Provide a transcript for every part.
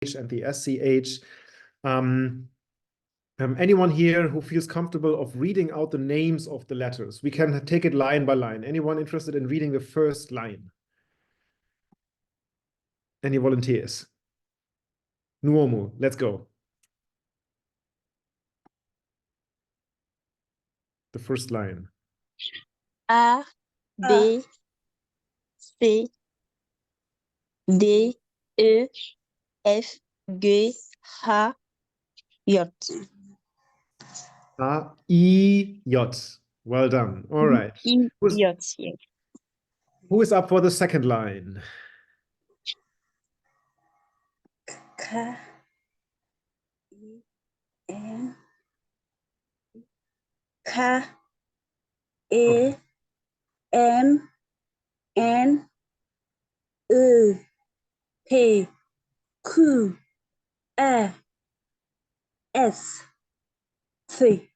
and the SCH. Anyone here who feels comfortable of reading out the names of the letters? We can take it line by line. Anyone interested in reading the first line? Any volunteers? Nuomo, let's go. The first line. A, B, C, D, E, F, G, H, J. A, I, J. Well done. All right. I, J. Who is up for the second line? K, I, N, K, E, M, N, E, P, Q, R, S, C.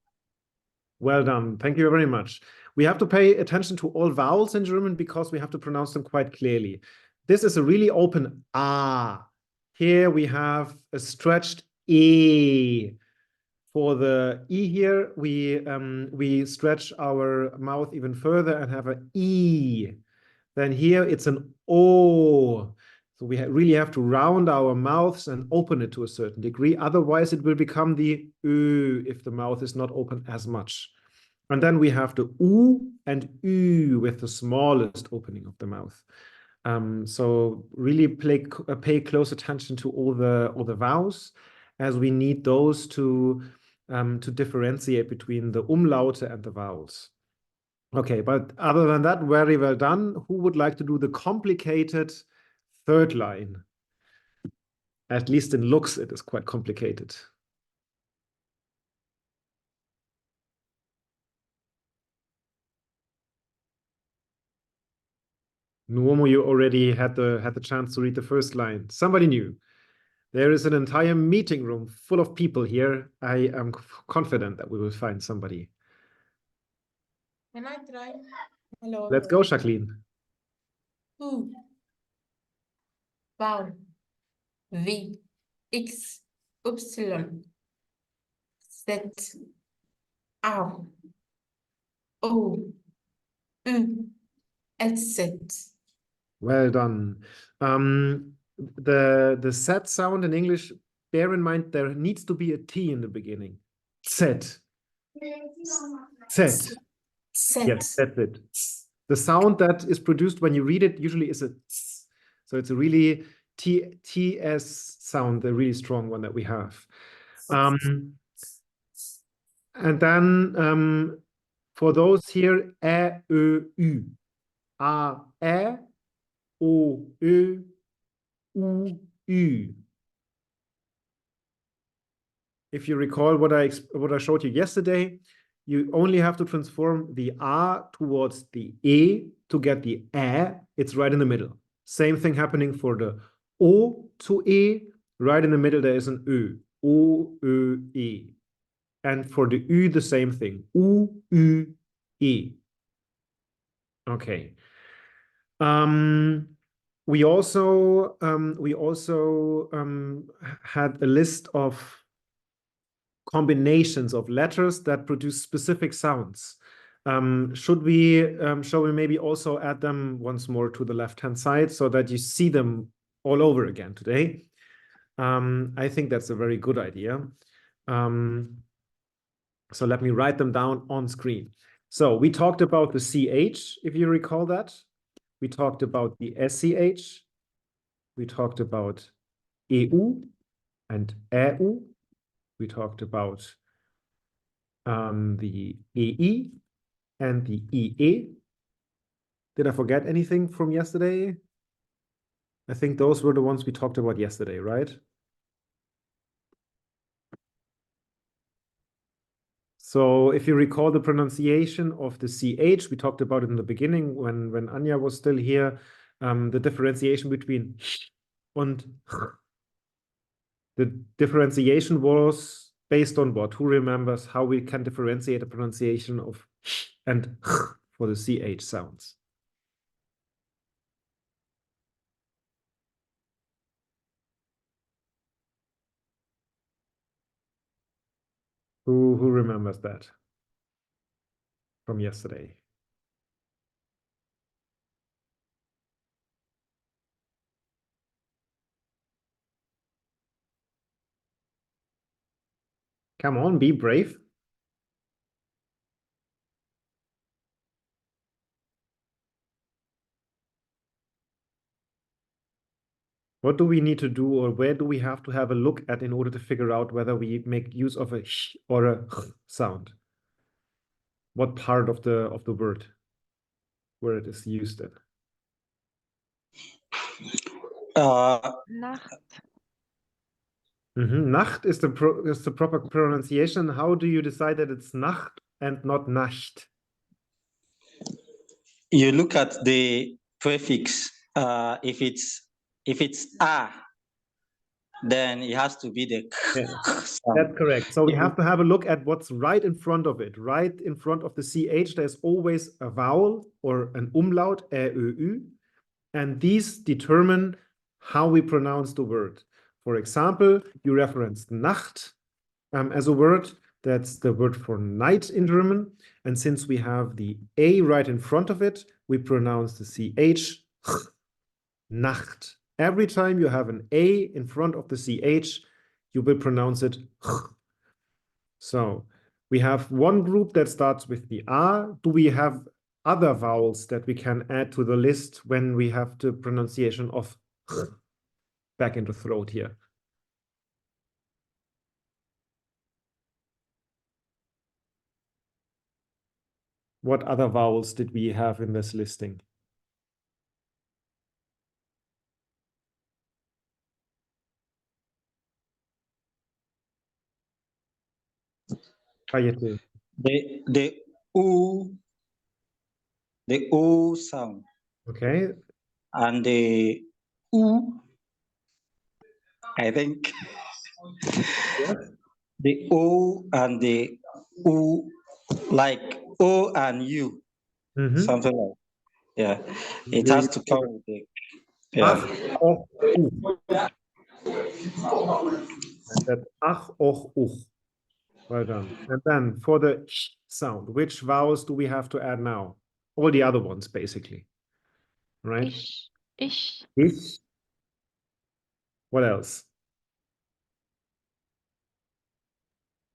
Well done. Thank you very much. We have to pay attention to all vowels in German because we have to pronounce them quite clearly. This is a really open ah. Here we have a stretched e. For the e here, we stretch our mouth even further and have an e. Then here it's an o. So we really have to round our mouths and open it to a certain degree. Otherwise, it will become the ö if the mouth is not open as much. And then we have the u and ü with the smallest opening of the mouth. So really pay close attention to all the vowels, as we need those to differentiate between the umlaute and the vowels. Okay, but other than that, very well done. Who would like to do the complicated third line? At least in looks, it is quite complicated. Nuomo, you already had the chance to read the first line. Somebody new. There is an entire meeting room full of people here. I am confident that we will find somebody. Can I try? Hello. Let's go, Jacqueline. U, V, V, X, Y, Z, A, O, U, Z. Well done. The Z sound in English, bear in mind there needs to be a T in the beginning. Z. Z. Z. Yes, that's it. The sound that is produced when you read it usually is a tss. So it's a really TS sound, the really strong one that we have. And then for those here, Ä, Ö, Ü. A, Ä, O, Ö, U, Ü. If you recall what I showed you yesterday, you only have to transform the A towards the E to get the Ä. It's right in the middle. Same thing happening for the O to E. Right in the middle, there is an Ö. O, Ö, E. And for the Ü, the same thing. U, Ü, E. Okay. We also had a list of combinations of letters that produce specific sounds. Shall we maybe also add them once more to the left-hand side so that you see them all over again today? I think that's a very good idea. So let me write them down on screen. So we talked about the CH, if you recall that. We talked about the SCH. We talked about EU and EU. We talked about the EE and the EE. Did I forget anything from yesterday? I think those were the ones we talked about yesterday, right? So if you recall the pronunciation of the CH, we talked about it in the beginning when Anya was still here, the differentiation between and the differentiation was based on what? Who remembers how we can differentiate the pronunciation of and for the CH sounds? Who remembers that from yesterday? Come on, be brave. What do we need to do, or where do we have to have a look at in order to figure out whether we make use of a sh or a sound? What part of the word where it is used in? Nacht. Nacht is the proper pronunciation. How do you decide that it's Nacht and not Nacht? You look at the prefix. If it's a, then it has to be the Yeah, sound. that's correct. So we have to have a look at what's right in front of it. Right in front of the CH, there's always a vowel or an umlaut, ä, ö, ü, and these determine how we pronounce the word. For example, you referenced Nacht as a word. That's the word for night in German. And since we have the A right in front of it, we pronounce the CH, Nacht. Every time you have an A in front of the CH, you will pronounce it. So we have one group that starts with the A. Do we have other vowels that we can add to the list when we have the pronunciation of back in the throat here? What other vowels did we have in this listing? The U, the U sound, Okay. and the U, I think. Yes. The O and the U, like O and U, something like, yeah. It has to come with the, yeah. Ach, och, and that's ach, och, uch. Well done. And then for the sh sound, which vowels do we have to add now? All the other ones, basically. Right? Ich. Ich. What else?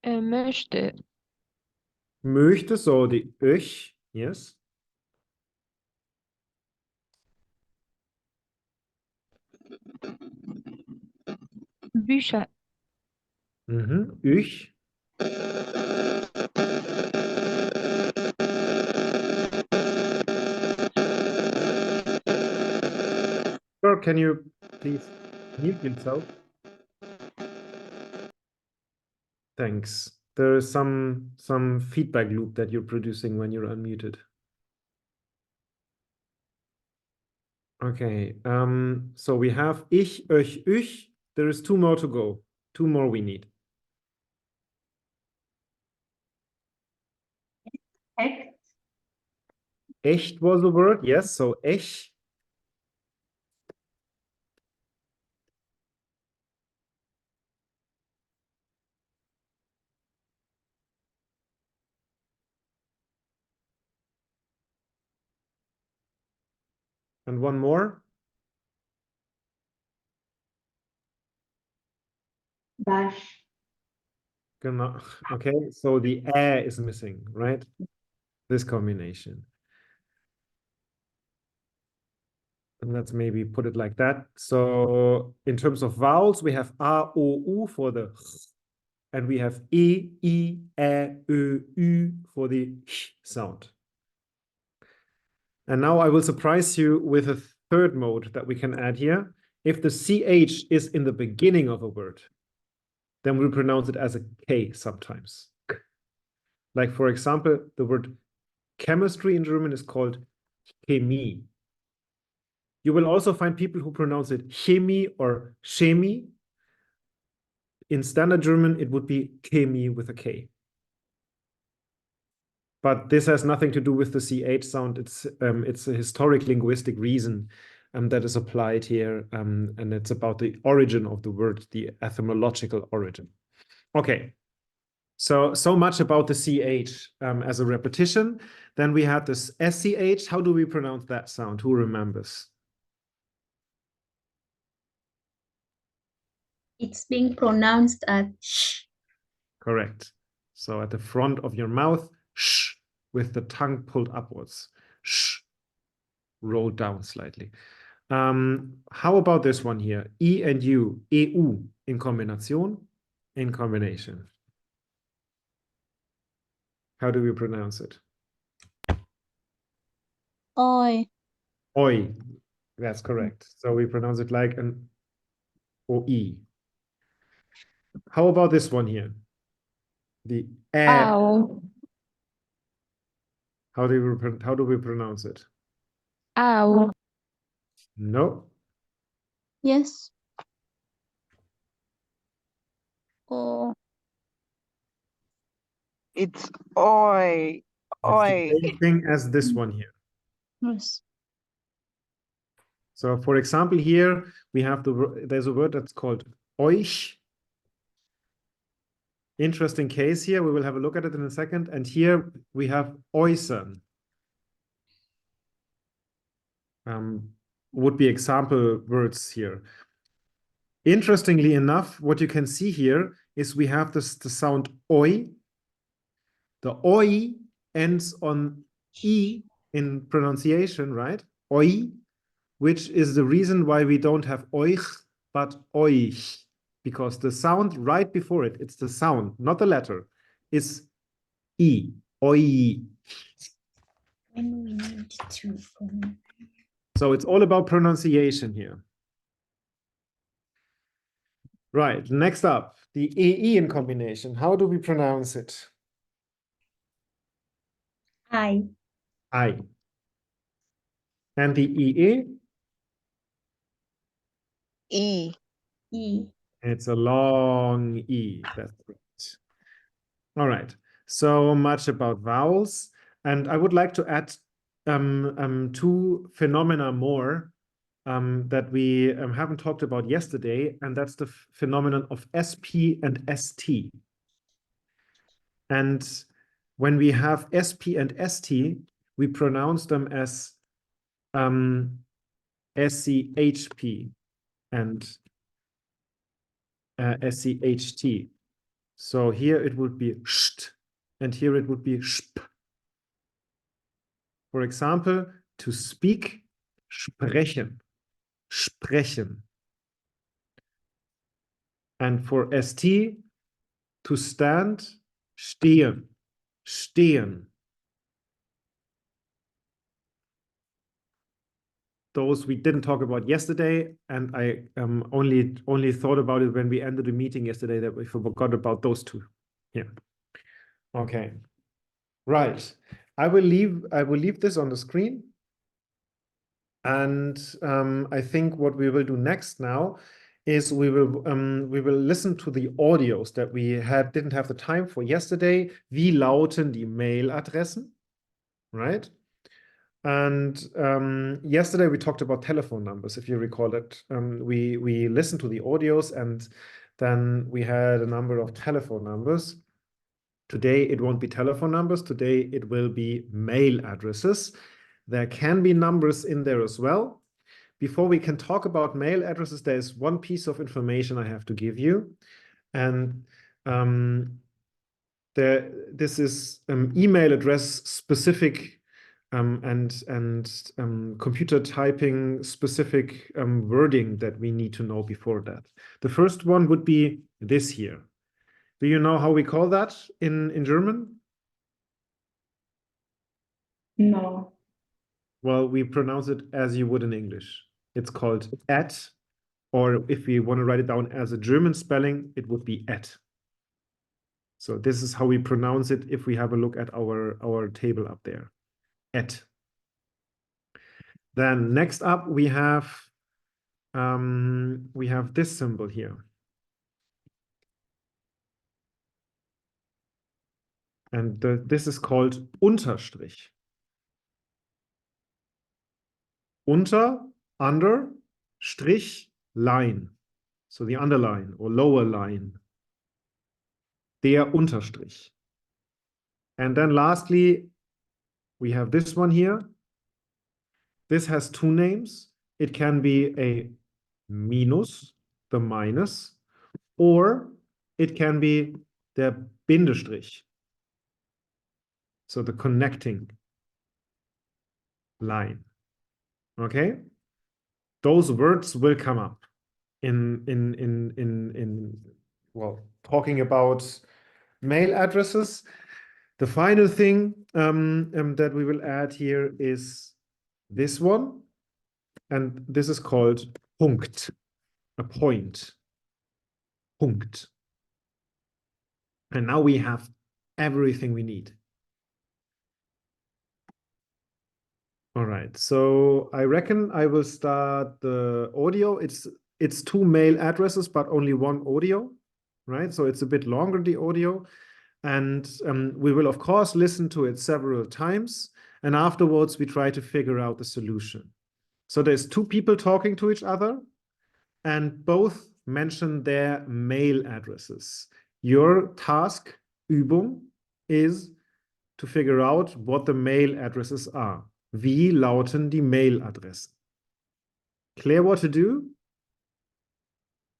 Möchte. Möchte, so the ich, yes. Bücher. Ich. Sir, can you please mute yourself? Thanks. There is some feedback loop that you're producing when you're unmuted. Okay, so we have ich, euch, üch. There is two more to go. Two more we need. Echt. Echt was the word, yes, so ech. And one more. Dash. Genau. Okay, so the is missing, right? This combination. And let's maybe put it like that. So in terms of vowels, we have A, O, U for the and we have E, I, Ä, Ö, Ü for the sound. And now I will surprise you with a third mode that we can add here. If the CH is in the beginning of a word, then we pronounce it as a K sometimes. Like, for example, the word chemistry in German is called Chemie. You will also find people who pronounce it Chemie or Chemie. In standard German, it would be Chemie with a K. But this has nothing to do with the CH sound. It's a historic linguistic reason that is applied here. And it's about the origin of the word, the etymological origin. Okay. So much about the CH as a repetition. Then we had this SCH. How do we pronounce that sound? Who remembers? It's being pronounced as sh. Correct. So at the front of your mouth, sh, with the tongue pulled upwards. Sh, rolled down slightly. How about this one here? E and U, EU, in combination, in combination. How do we pronounce it? Oi. Oi. That's correct. So we pronounce it like an OE. How about this one here? The Ow. How do we pronounce it? Ow. No. Yes. Oh. It's oi. Oi. It's the same thing as this one here. Yes. So for example, here we have there's a word that's called euch. Interesting case here. We will have a look at it in a second. And here we have äußern. Would be example words here. Interestingly enough, what you can see here is we have the sound oi. The oi ends on e in pronunciation, right? Oi, which is the reason why we don't have euch, but euch. Because the sound right before it, it's the sound, not the letter, is E, oi. When we need to. So it's all about pronunciation here. Right, next up, the EE in combination. How do we pronounce it? I. I. And the EE? E. E. It's a long E. That's right. All right. So much about vowels. And I would like to add two phenomena more that we haven't talked about yesterday, and that's the phenomenon of SP and ST. And when we have SP and ST, we pronounce them as SCHP and SCHT. So here it would be st, and here it would be sp. For example, to speak, sprechen, sprechen. And for ST, to stand, stehen, stehen. Those we didn't talk about yesterday, and I only thought about it when we ended the meeting yesterday, that we forgot about those two. Yeah. Okay. Right. I will leave this on the screen. And I think what we will do next now is we will listen to the audios that we didn't have the time for yesterday. Wie lauten die Mailadressen? Right? And yesterday we talked about telephone numbers, if you recall it. We listened to the audios, and then we had a number of telephone numbers. Today it won't be telephone numbers. Today it will be mail addresses. There can be numbers in there as well. Before we can talk about mail addresses, there's one piece of information I have to give you. And this is email address specific and computer typing specific wording that we need to know before that. The first one would be this here. Do you know how we call that in German? No. Well, we pronounce it as you would in English. It's called at, or if we want to write it down as a German spelling, it would be at. So this is how we pronounce it if we have a look at our table up there. At. Then next up we have this symbol here. And this is called Unterstrich. Unter, under, strich, line. So the underline or lower line. der Unterstrich. And then lastly, we have this one here. This has two names. It can be a minus, the minus, or it can be der Bindestrich. So the connecting line. Okay? Those words will come up in well, talking about mail addresses. The final thing that we will add here is this one, and this is called Punkt, a point. Punkt. And now we have everything we need. All right, so I reckon I will start the audio. It's two mail addresses, but only one audio, right? So it's a bit longer, the audio. And we will, of course, listen to it several times. And afterwards, we try to figure out the solution. So there's two people talking to each other, and both mention their mail addresses. Your task, Übung, is to figure out what the mail addresses are. Wie lauten die Mailadressen? Clear what to do?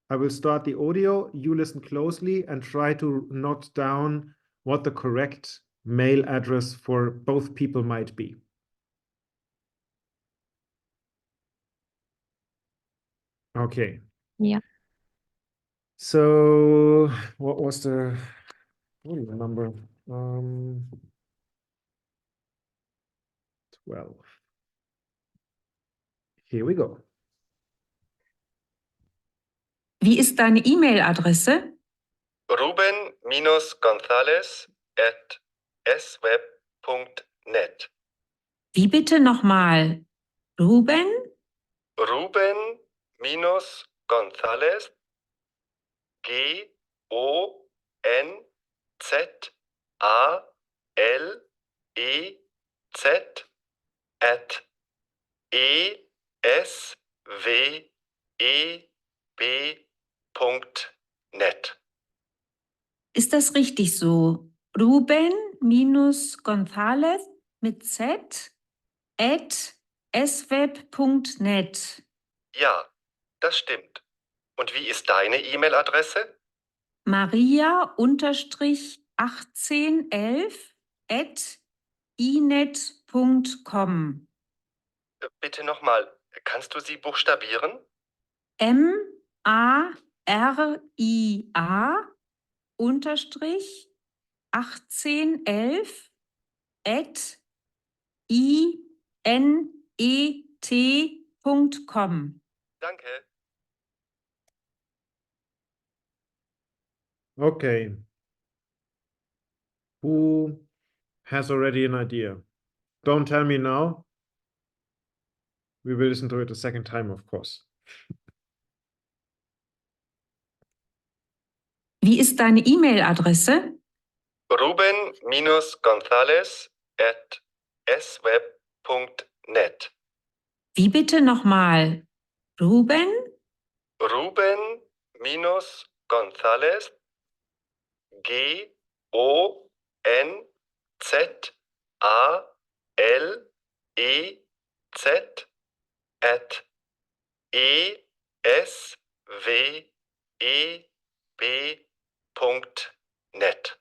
I will start the audio. You listen closely and try to note down what the correct mail address for both people might be. Okay. Yeah. So what was the number? 12. Here we go. Wie ist deine E-Mail-Adresse? Ruben-Gonzales@sweb.net. Wie bitte nochmal? Ruben? Ruben-Gonzales Gonzalez @esweb.net. Ist das richtig so? Ruben-Gonzales mit Z @sweb.net. Ja, das stimmt. Und wie ist deine E-Mail-Adresse? Maria-1811@inet.com. Bitte nochmal, kannst du sie buchstabieren? Maria-1811@inet.com. Danke. Okay. Who has already an idea? Don't tell me now. We will listen to it a second time, of course. Wie ist deine E-Mail-Adresse? Ruben-Gonzales@sweb.net. Wie bitte nochmal? Ruben? Ruben-Gonzales GONZALEZ@esweb.net.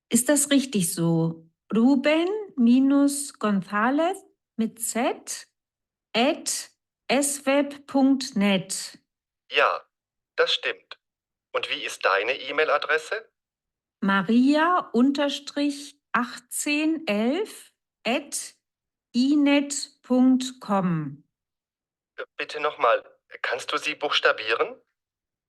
Ist das richtig so? Ruben-Gonzales mit Z @sweb.net. Ja, das stimmt. Und wie ist deine E-Mail-Adresse? Maria-1811@inet.com. Bitte nochmal, kannst du sie buchstabieren?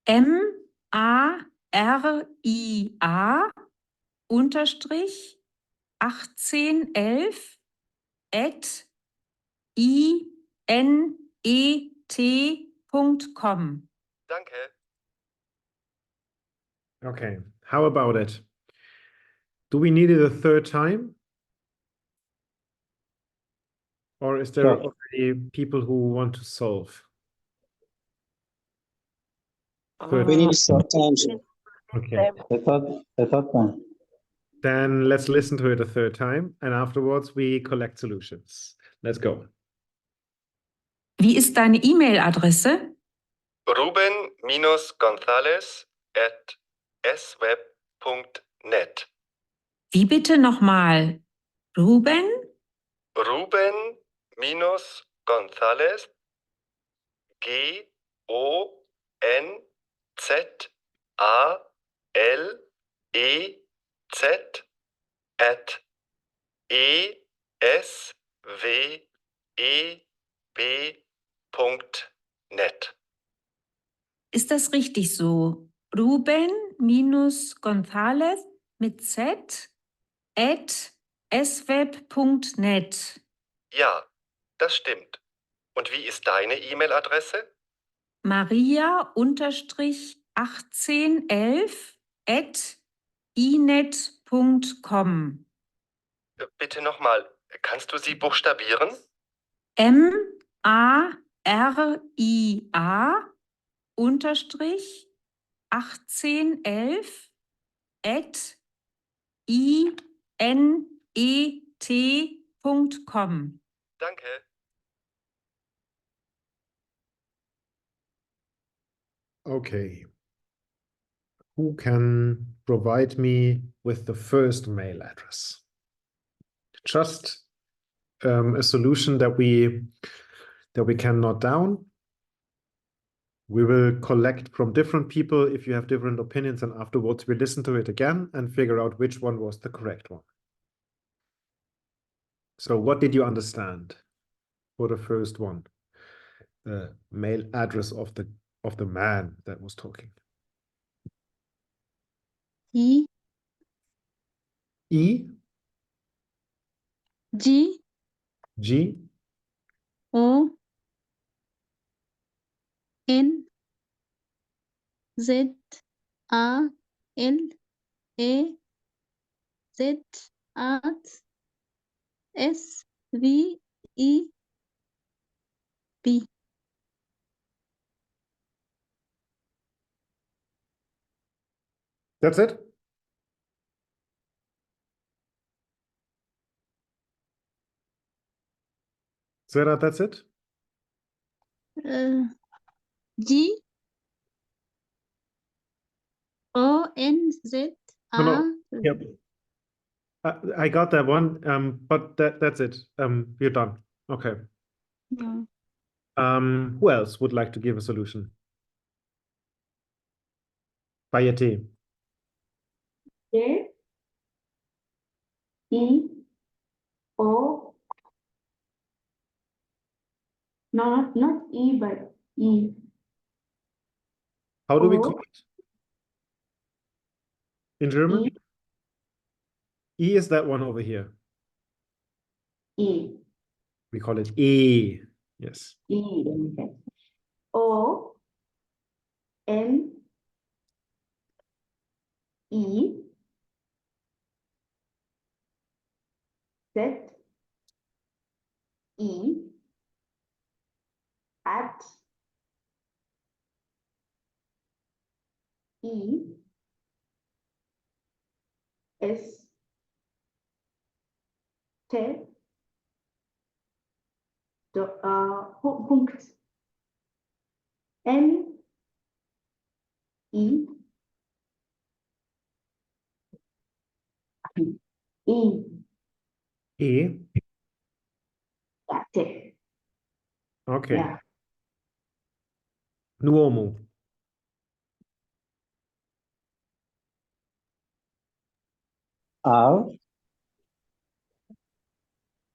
Maria-1811@inet.com. Danke. Okay, how about it? Do we need it a third time? Or is there already people who want to solve? We need third time, sir. Okay. The third one. Then let's listen to it a third time, and afterwards we collect solutions. Let's go. Wie ist deine E-Mail-Adresse? ruben-gonzales@sweb.net. Wie bitte nochmal? Ruben? Ruben-Gonzales, Gonzalez, at esweb.net. Ist das richtig so? Ruben-Gonzales mit Z at sweb.net. Ja, das stimmt. Und wie ist deine E-Mail-Adresse? Maria-1811 at inet.com. Bitte nochmal, kannst du sie buchstabieren? MARIA unterstrich 1811 at inet.com. Danke. Okay. Who can provide me with the first mail address? Just a solution that we can note down. We will collect from different people if you have different opinions, and afterwards we listen to it again and figure out which one was the correct one. So what did you understand for the first one? The mail address of the man that was talking. E E, G G, O N Z A L E Z at S V E B. That's it? Sarah, that's it? G O N Z A. No. Yep. I got that one, but that's it. We're done. Okay. No. Who else would like to give a solution? Bayete. J E O, not E but E. How do we O, call it in German? E. E is that one over here. E. We call it E. Yes. E. Okay. O N E Z E at E S T Punkt N E E. E. That's it. Okay. Yeah. Nuomo. R.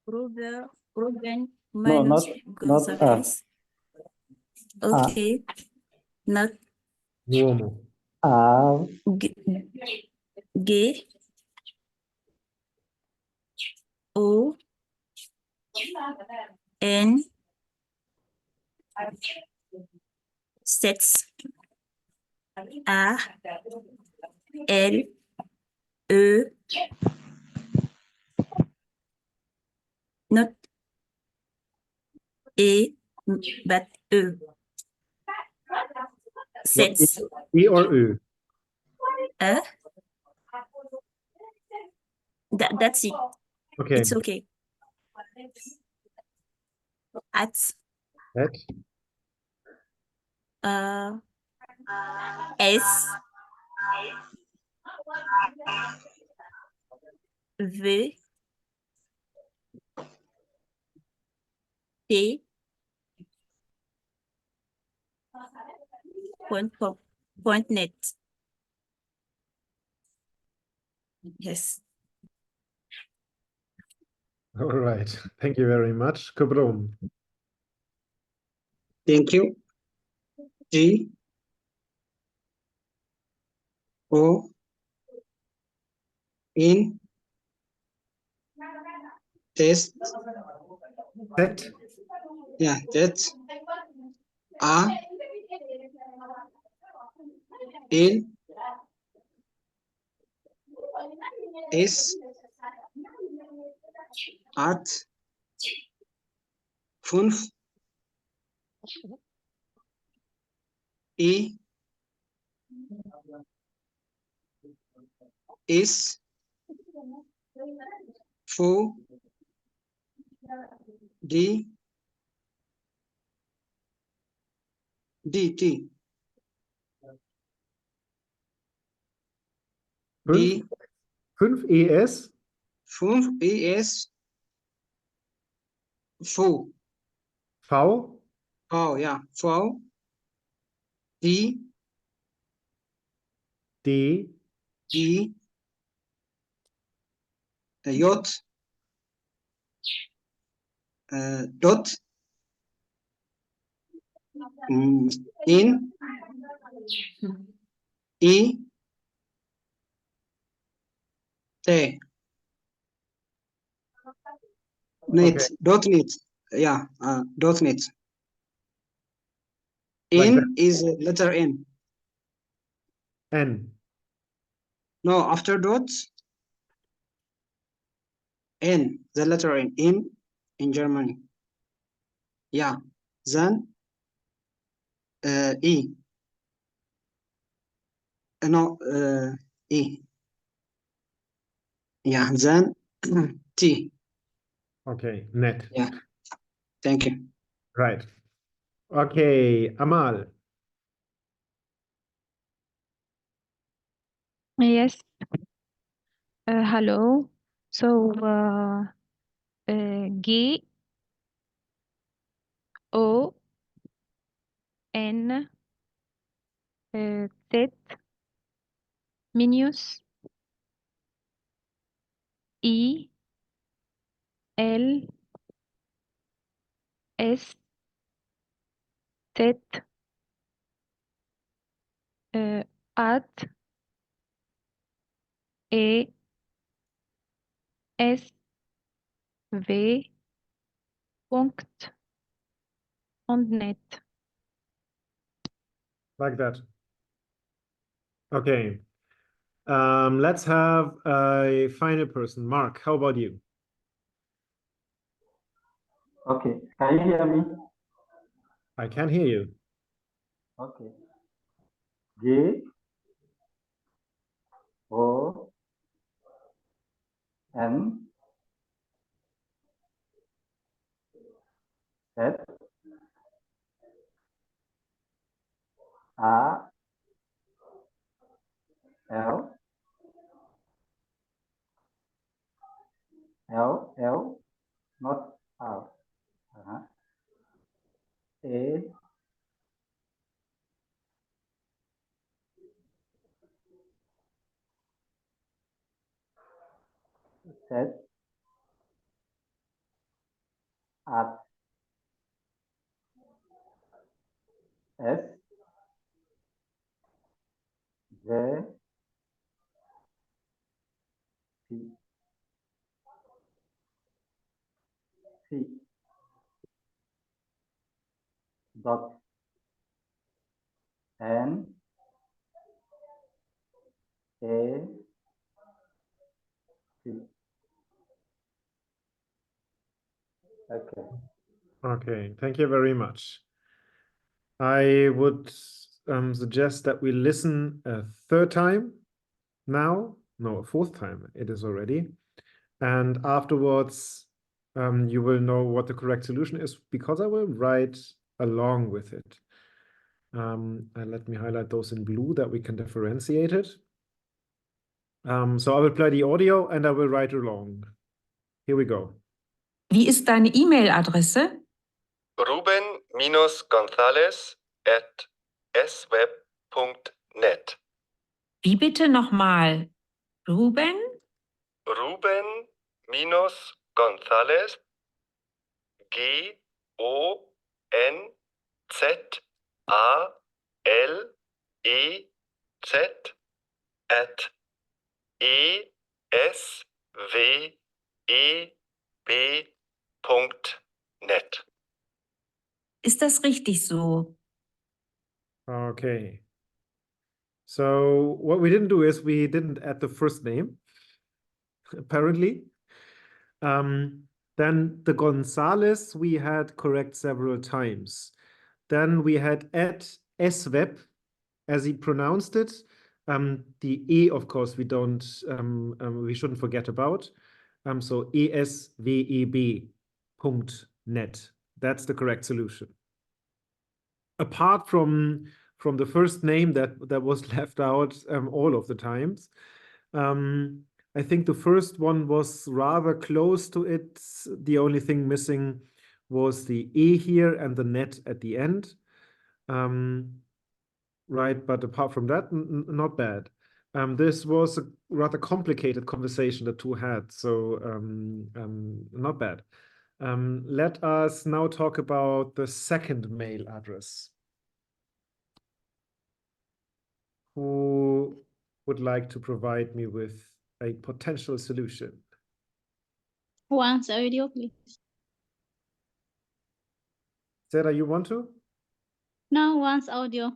Ruben No, not R. Okay. Not Nuomo. R. G O N Z A L E. Not E but E. What, E or Ö? That's it. Okay. It's okay. At At S V T point net. Yes. all right. Thank you very much. Kubrum. Thank you. G O in test. Set. Yeah, that A in S at 5 E S Fu D T 5, D 5 ES 5 ES Fu. V Oh yeah, V D D G J dot in E T net Okay. .net. Yeah, .net. Like that. N is letter N. N. No, after dot N, the letter N in Germany. Yeah, then E. No, E. Yeah, then T. Okay. Net. Yeah, thank you. Right. Okay. Amal. Yes. Hello. So, G O N Z minus I L S Z at E S V Punkt und net. Like that. Okay. Let's have a final person. Mark, how about you? Okay, can you hear me? I can hear you. Okay. J O N Z A L not R. A Z at S J P C dot N A C. Okay. Okay, thank you very much. I would suggest that we listen a third time now. No, fourth time it is already. And afterwards, you will know what the correct solution is because I will write along with it. And let me highlight those in blue that we can differentiate it. So I will play the audio and I will write along. Here we go. Wie ist deine E-Mail-Adresse? ruben-gonzalez@sweb.net. Wie bitte nochmal? Ruben? Ruben-Gonzalez, Gonzalez at esweb.net. Ist das richtig so? Okay. So what we didn't do is we didn't add the first name, apparently. Then the Gonzalez we had correct several times. Then we had at sweb, as he pronounced it. The E, of course, we shouldn't forget about. So esweb.net. That's the correct solution. Apart from the first name that was left out all of the times. I think the first one was rather close to it. The only thing missing was the E here and the net at the end. Right, but apart from that, not bad. This was a rather complicated conversation the two had, so not bad. Let us now talk about the second mail address. Who would like to provide me with a potential solution? Once audio, please. Sarah, you want to? No, once audio.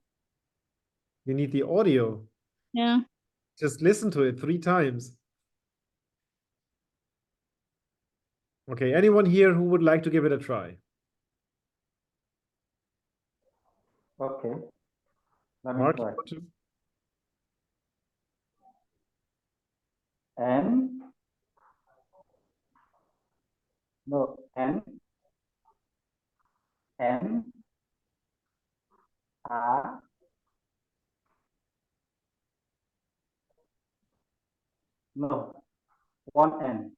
You need the audio. Yeah. Just listen to it 3 times. Okay, anyone here who would like to give it a try? Okay. Let me Mark, you try. want to? N. No, N. N. A. No, one N.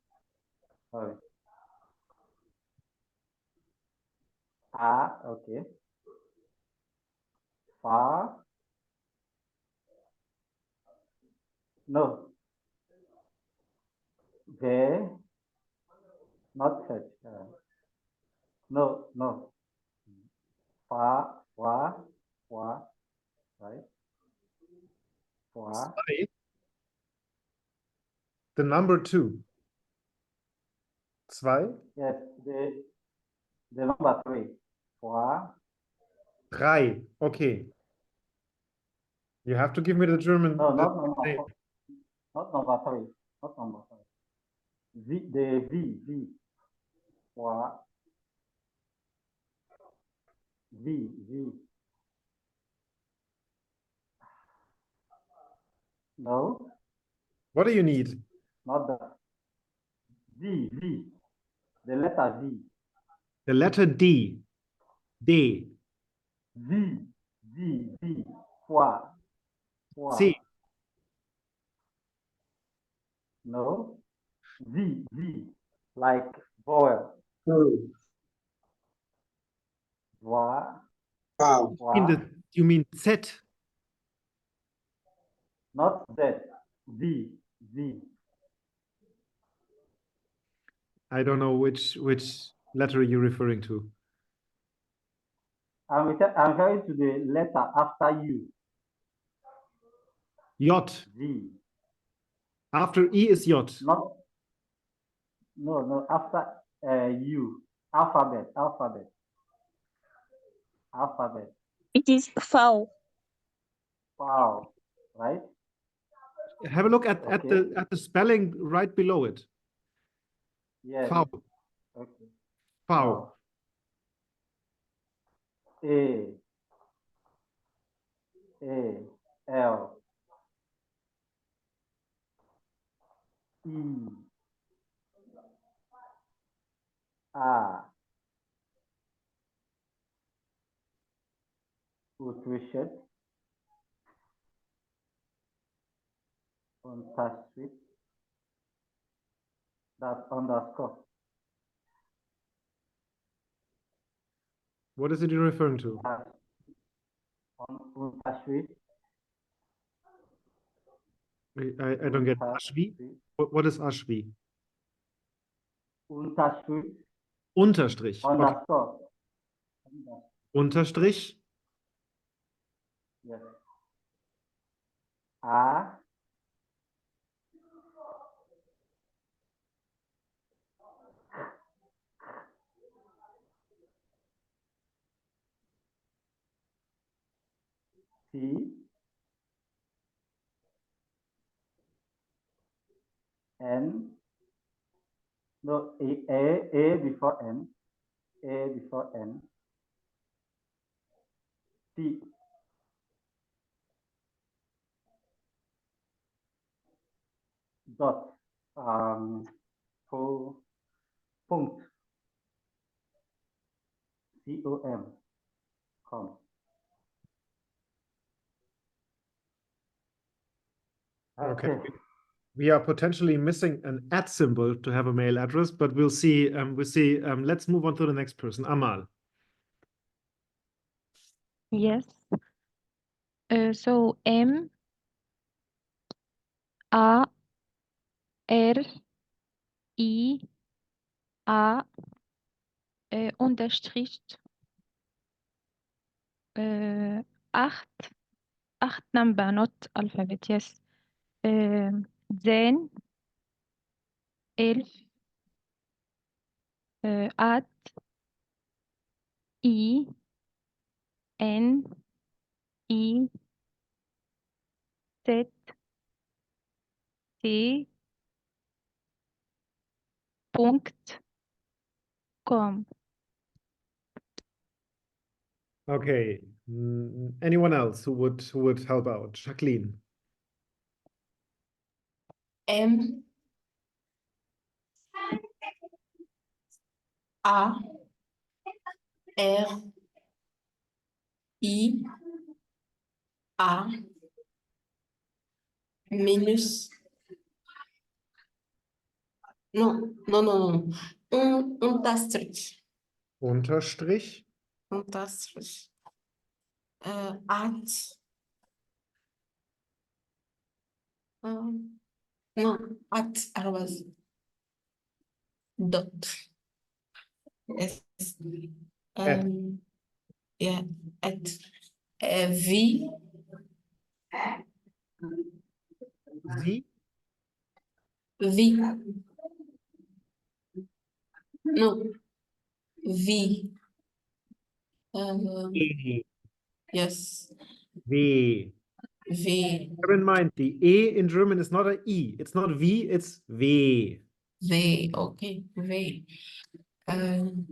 Sorry. A. Okay. Far. No. They. Not such. No, no. Far. Wa. Wa. Right. Wa. Zwei. The number 2. 2. Yes, the number 3. Wa. 3. Okay. You have to give me the German. No, the not number name. 4. Not number 3. Not number 3. V. The V. V. Wa. V. V. No, What do you need? not the V. V. The letter V. The letter D. D. V. V. V. Wa. Wa. C. No. V. V. Like vowel. Wa. Wa. You mean Z? Not Z. V. V. I don't know which letter you're referring to. I'm referring to the letter after U. J. V. After E is J. Not. No. After U. Alphabet. Alphabet. Alphabet. It is foul. Wow. Right. Have a look at Okay. the spelling right below it. Yes. Foul. Okay. Foul. A. L. E, A, Unterstrich, Unterstrich, das underscore. What is it you're referring to? Unterstrich, I don't get Ashvi. What is Ashvi? Unterstrich, Unterstrich. Okay. underscore. Unterstrich. Yes. A, T, N, no, A before N, A before N, T, dot, for punct, com. Okay. We are potentially missing an @ symbol to have a mail address, but we'll see. We'll see. Let's move on to the next person. Amal. Yes. So M A R I A unterstrich 8 number, not alphabet. Yes. 10 11 at I N I Z T .com. Okay. Anyone else who would help out? Jacqueline. M A R I A minus no. Unterstrich. Unterstrich. Unterstrich. At. No, at arrobas. Dot. Yes. At. Yeah, at V. Sie. V. No. V. E. Yes. V. V. Bear in mind, the E in German is not an E. It's not V, it's V. V. Okay. V. N.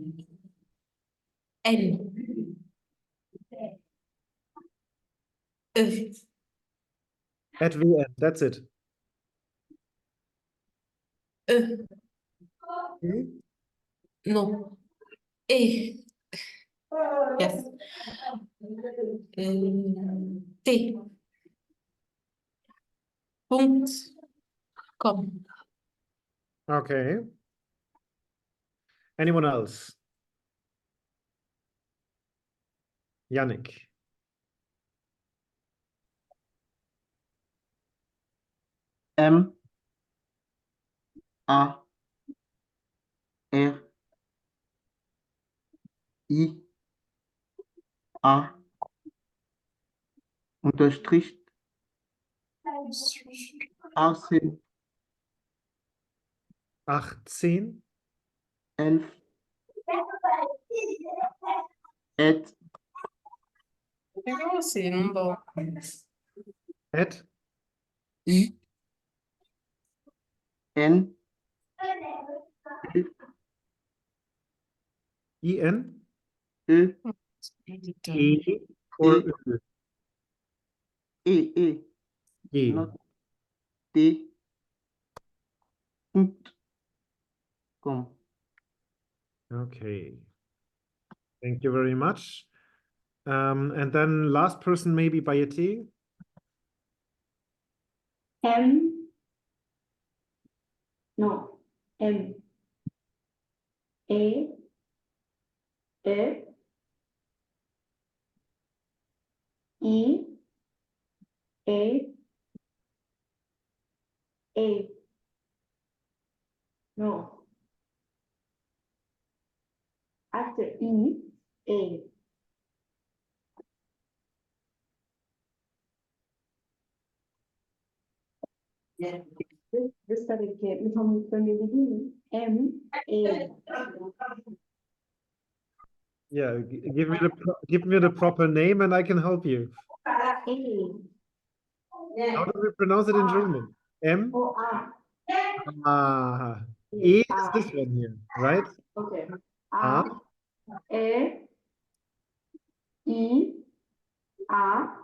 At VN, that's it. No. E. Yes. T. .com. Okay. Anyone else? Yannick. M A R I A unterstrich 18 18 11 at Sì, non do. at I. N IN Ö E or Ö? E E. not D .com. Okay. Thank you very much. And then last person, maybe Bayeti. M. No. M. A. E. I. A. A. No. After I. A. This study came from the beginning. M. A. Yeah, give me the proper name and I can help you. A. How do we pronounce it in German? M? O. A. Ah, E is this one here, right? Okay. A. A. E. I.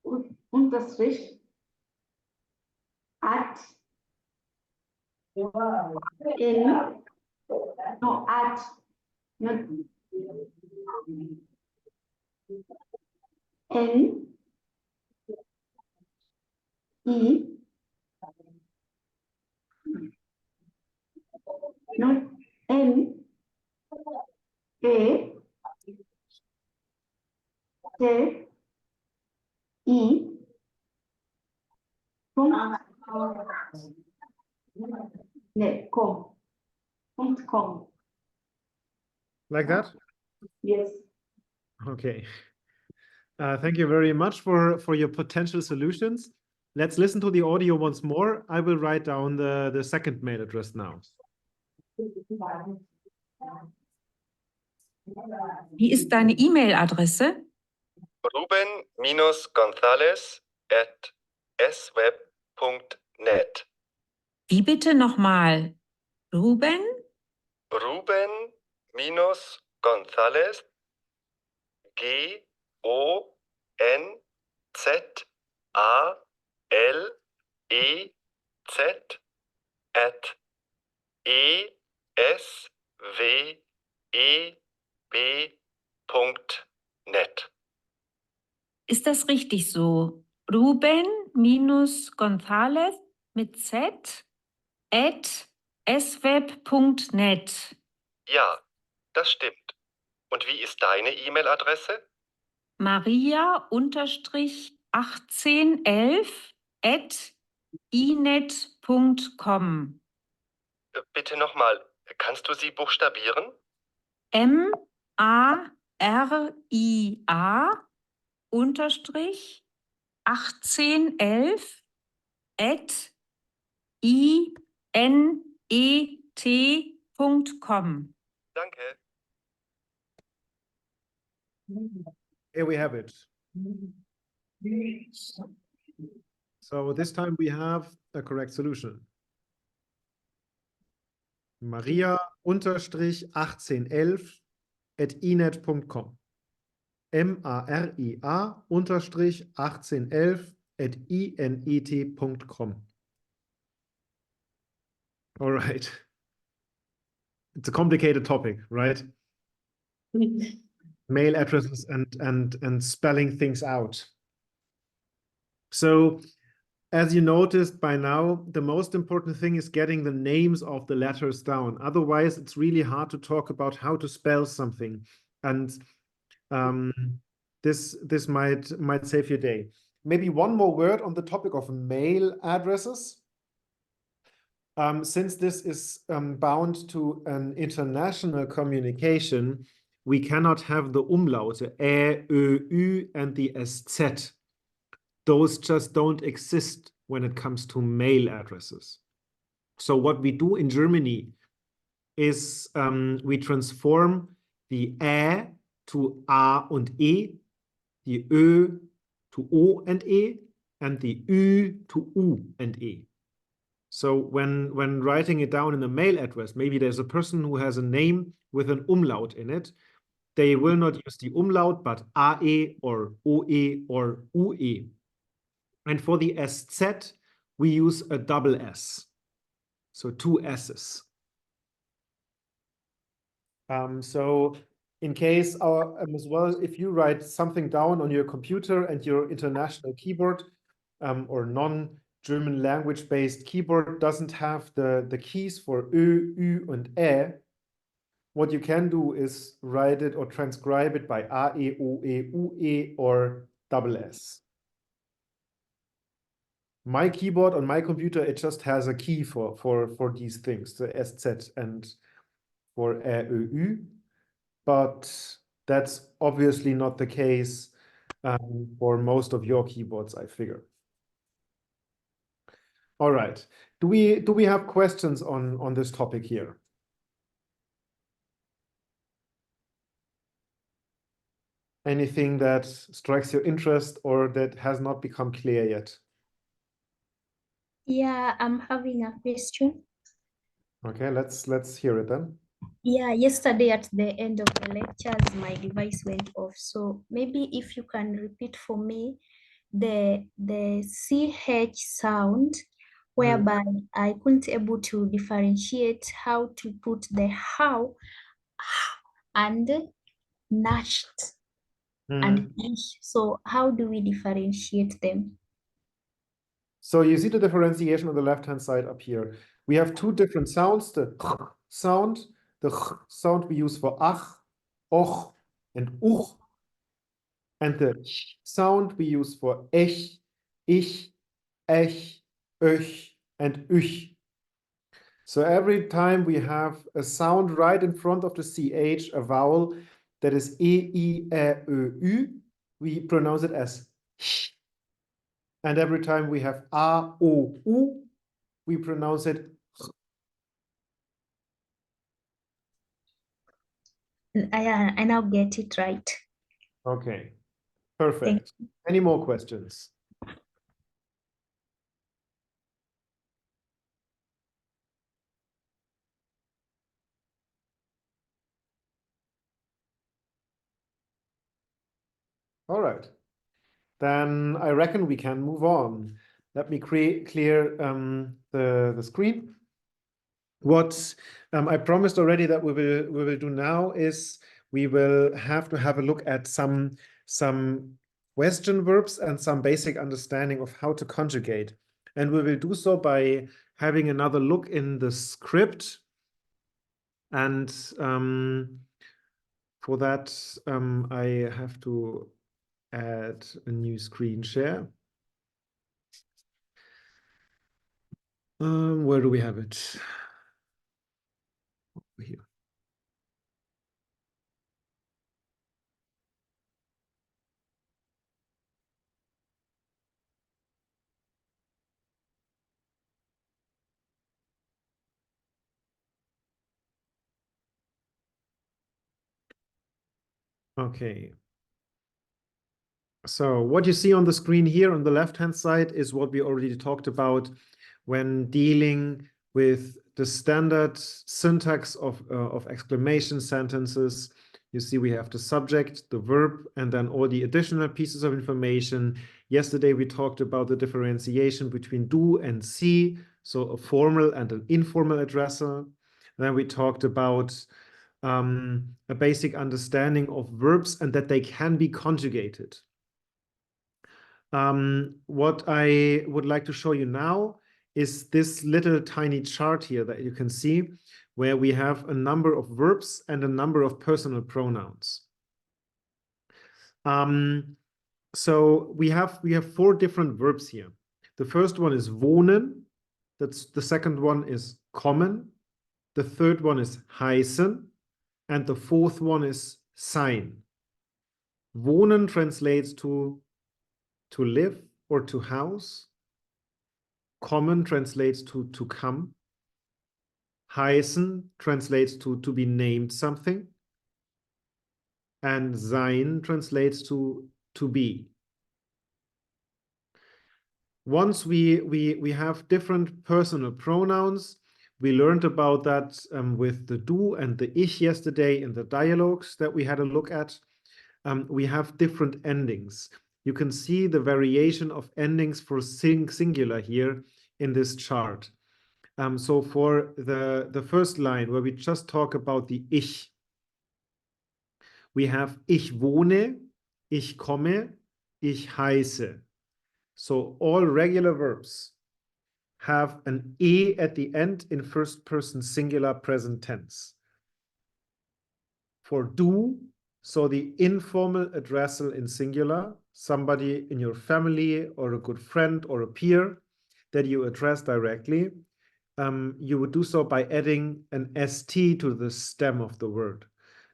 A. Unterstrich. At. In. No, at. Not. N. I. Not N. A. T. I. Com. Like that? Yes. Okay. Thank you very much for your potential solutions. Let's listen to the audio once more. I will write down the second mail address now. Wie ist deine E-Mail-Adresse? Ruben-Gonzales@sweb.net. Wie bitte nochmal? Ruben? Ruben-Gonzales Gonzalez at esweb.net. Ist das richtig so? Ruben-Gonzales mit Z at sweb.net. Ja, das stimmt. Und wie ist deine E-Mail-Adresse? Maria-1811 at inet.com. Bitte nochmal, kannst du sie buchstabieren? Maria-1811 at inet.com. Danke. Here we have it. So this time we have a correct solution. Maria-1811 at inet.com. Maria-1811 at inet.com. All right. It's a complicated topic, right? Mail addresses and spelling things out. So as you noticed by now, the most important thing is getting the names of the letters down. Otherwise, it's really hard to talk about how to spell something. And this might save your day. Maybe one more word on the topic of mail addresses. Since this is bound to an international communication, we cannot have the umlaute, ä, ö, ü, and the sz. Those just don't exist when it comes to mail addresses. So what we do in Germany is we transform the ä to a und e, the ö to o and e, and the ü to u and e. So when writing it down in a mail address, maybe there's a person who has a name with an umlaut in it. They will not use the umlaut, but ae or oe or ue. And for the sz, we use a double S. So 2 S's. So in case as well, if you write something down on your computer and your international keyboard or non-German language-based keyboard doesn't have the keys for Ö, Ü, and Ä, what you can do is write it or transcribe it by A, E, O, E, U, E, or double S. My keyboard on my computer, it just has a key for these things, the SZ and for Ä, Ö, Ü. But that's obviously not the case for most of your keyboards, I figure. All right. Do we have questions on this topic here? Anything that strikes your interest or that has not become clear yet? Yeah, I'm having a question. Okay, let's hear it then. Yeah, yesterday at the end of the lectures, my device went off. So maybe if you can repeat for me the CH sound, whereby I couldn't able to differentiate how to put the how and nashed and ish. So how do we differentiate them? So you see the differentiation on the left-hand side up here. We have 2 different sounds, the sound, the sound we use for ach, och, and uch, and the sound we use for ech, ich, ech, öch, and üch. So every time we have a sound right in front of the CH, a vowel that is E, I, E, Ö, Ü, we pronounce it as sh. And every time we have A, O, U, we pronounce it ch. I now get it right. Okay, perfect. Any more questions? All right. Then I reckon we can move on. Let me clear the screen. What I promised already that we will do now is we will have to have a look at some question verbs and some basic understanding of how to conjugate. And we will do so by having another look in the script. And for that, I have to add a new screen share. Where do we have it? Over here. Okay. So what you see on the screen here on the left-hand side is what we already talked about when dealing with the standard syntax of exclamation sentences. You see we have the subject, the verb, and then all the additional pieces of information. Yesterday we talked about the differentiation between do and see, so a formal and an informal addressor. Then we talked about a basic understanding of verbs and that they can be conjugated. What I would like to show you now is this little tiny chart here that you can see, where we have a number of verbs and a number of personal pronouns. So we have 4 different verbs here. The first one is wohnen. The second one is kommen. The third one is heißen. And the fourth one is sein. Wohnen translates to live or to house. Kommen translates to come. Heißen translates to be named something. And sein translates to be. Once we have different personal pronouns, we learned about that with the du and the ich yesterday in the dialogues that we had a look at. We have different endings. You can see the variation of endings for singular here in this chart. So for the first line where we just talk about the Ich, we have ich wohne, ich komme, ich heiße. So all regular verbs have an E at the end in first person singular present tense. For du, so the informal addressal in singular, somebody in your family or a good friend or a peer that you address directly, you would do so by adding an ST to the stem of the word.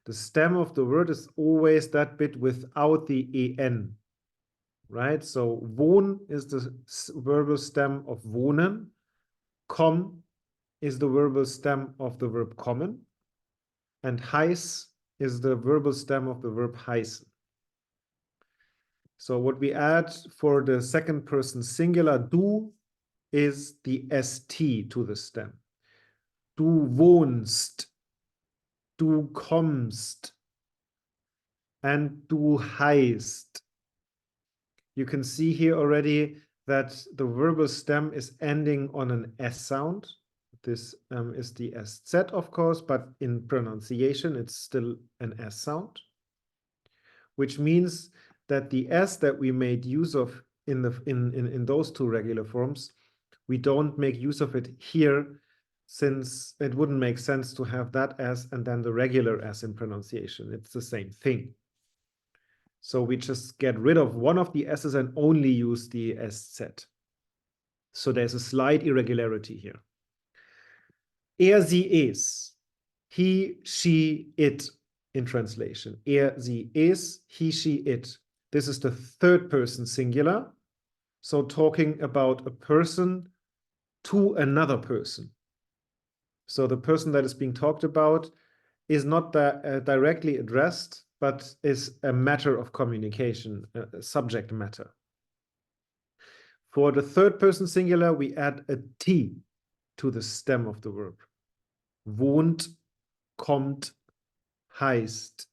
The stem of the word is always that bit without the EN, right? So wohn is the verbal stem of wohnen. Komm is the verbal stem of the verb kommen. And heiß is the verbal stem of the verb heißen. So what we add for the second person singular du is the ST to the stem. Du wohnst, du kommst, and du heißt. You can see here already that the verbal stem is ending on an S sound. This is the SZ, of course, but in pronunciation, it's still an S sound, which means that the S that we made use of in those two regular forms, we don't make use of it here, since it wouldn't make sense to have that S and then the regular S in pronunciation. It's the same thing. So we just get rid of one of the S's and only use the SZ. So there's a slight irregularity here. Sie, es. He, she, it in translation. Sie, es. He, she, it. This is the third person singular. So talking about a person to another person. So the person that is being talked about is not directly addressed, but is a matter of communication, a subject matter. For the third person singular, we add a T to the stem of the verb. Wohnt, kommt, heißt.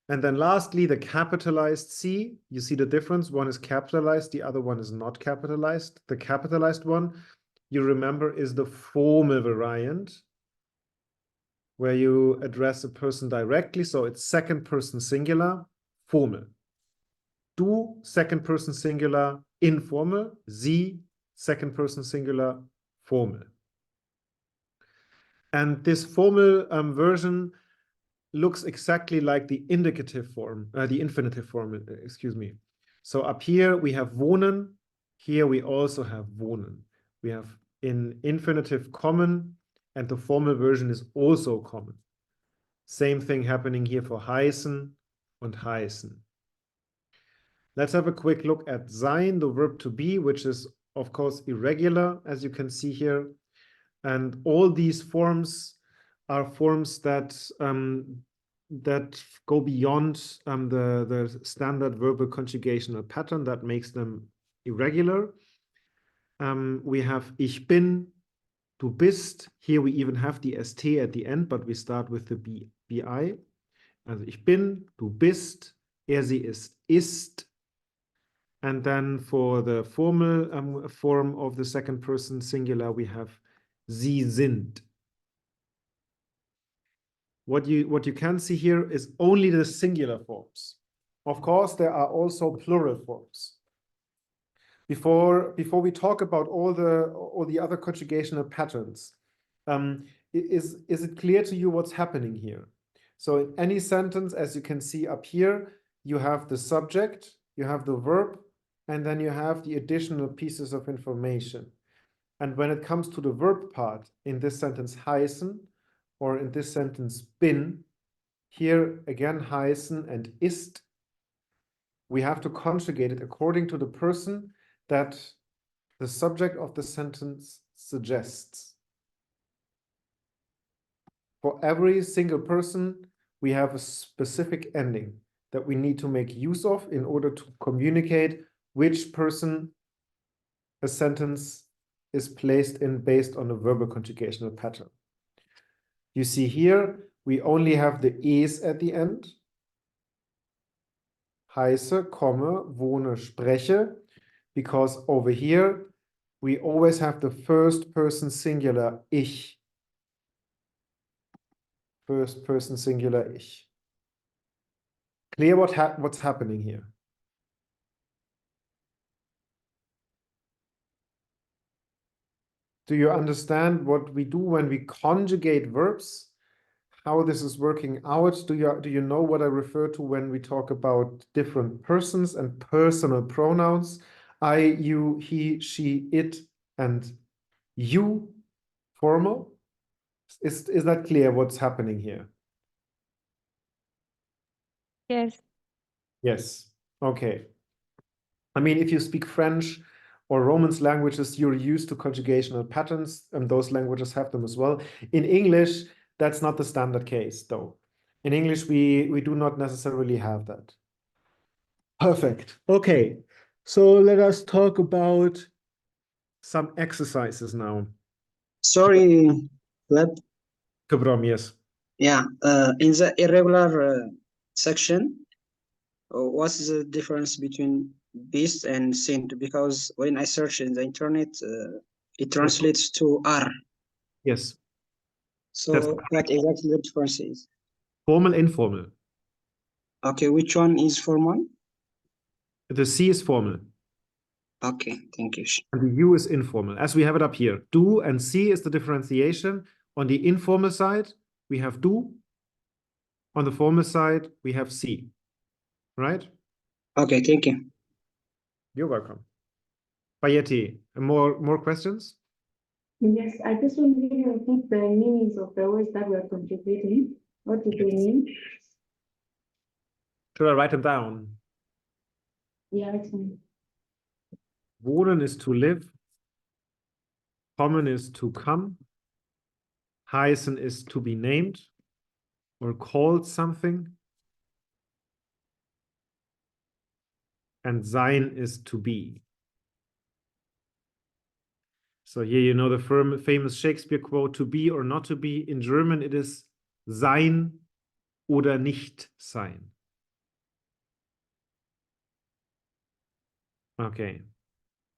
And then lastly, the capitalized C. You see the difference. One is capitalized, the other one is not capitalized. The capitalized one, you remember, is the formal variant, where you address a person directly. So it's second person singular, formal. Du, second person singular, informal. Sie, second person singular, formal. And this formal version looks exactly like the indicative form, the infinitive form, excuse me. So up here we have wohnen. Here we also have wohnen. We have in infinitive common, and the formal version is also common. Same thing happening here for heißen und heißen. Let's have a quick look at sein, the verb to be, which is of course irregular, as you can see here. And all these forms are forms that that go beyond the standard verbal conjugational pattern that makes them irregular. We have ich bin, du bist. Here we even have the ST at the end, but we start with the BI. Also ich bin, du bist, sie ist, ist. And then for the formal form of the second person singular, we have sie sind. What you can see here is only the singular forms. Of course, there are also plural forms. Before we talk about all the other conjugational patterns, is it clear to you what's happening here? So in any sentence, as you can see up here, you have the subject, you have the verb, and then you have the additional pieces of information. And when it comes to the verb part, in this sentence heißen, or in this sentence bin, here again heißen and ist, we have to conjugate it according to the person that the subject of the sentence suggests. For every single person, we have a specific ending that we need to make use of in order to communicate which person a sentence is placed in based on a verbal conjugational pattern. You see here, we only have the es at the end. Heiße, komme, wohne, spreche, because over here, we always have the first person singular ich. First person singular ich. Clear what's happening here? Do you understand what we do when we conjugate verbs? How this is working out? Do you know what I refer to when we talk about different persons and personal pronouns? I, you, he, she, it, and you, formal? Is that clear what's happening here? Yes. Yes. Okay. I mean, if you speak French or Romance languages, you're used to conjugational patterns, and those languages have them as well. In English, that's not the standard case, though. In English, we do not necessarily have that. Perfect. Okay. So let us talk about some exercises now. Sorry, Gleb. Kubram, yes. Yeah, in the irregular section, what's the difference between beast and saint? Because when I search in the internet, it translates to R. Yes. So what exactly the difference is? Formal, informal. Okay, which one is formal? The C is formal. Okay, thank you. And the U is informal, as we have it up here. Do and C is the differentiation. On the informal side, we have do. On the formal side, we have C. Right? Okay, thank you. You're welcome. Bayeti, more questions? Yes, I just want to repeat the meanings of the words that we are conjugating. What do they mean? Should I write them down? Yeah, it's me. Wohnen is to live. Kommen is to come. Heißen is to be named or called something. And sein is to be. So here you know the famous Shakespeare quote, to be or not to be. In German it is sein oder nicht sein. Okay.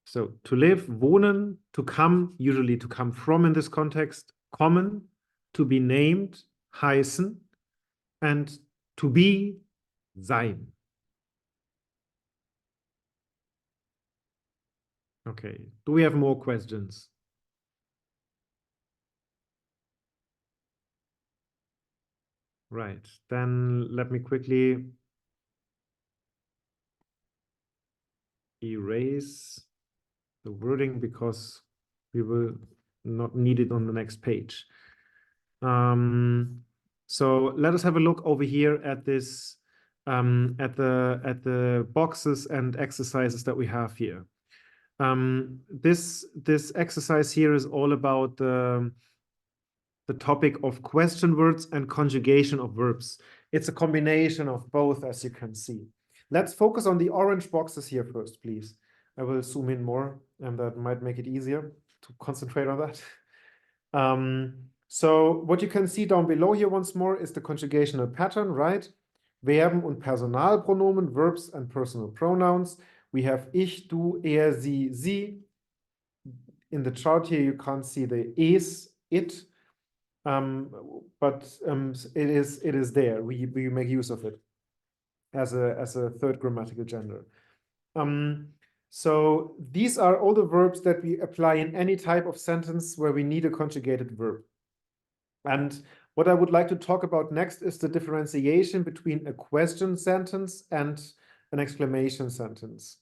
So to live, wohnen, to come, usually to come from in this context, kommen, to be named, heißen, and to be, sein. Okay. Do we have more questions? Right. Then let me quickly erase the wording because we will not need it on the next page. So let us have a look over here at this, at the boxes and exercises that we have here. This exercise here is all about the topic of question words and conjugation of verbs. It's a combination of both, as you can see. Let's focus on the orange boxes here first, please. I will zoom in more, and that might make it easier to concentrate on that. So what you can see down below here once more is the conjugational pattern, right? Verben und Personalpronomen, verbs and personal pronouns. We have ich, du, er, sie, sie. In the chart here, you can't see the es, it, but it is there. We make use of it as a third grammatical gender. So these are all the verbs that we apply in any type of sentence where we need a conjugated verb. And what I would like to talk about next is the differentiation between a question sentence and an exclamation sentence.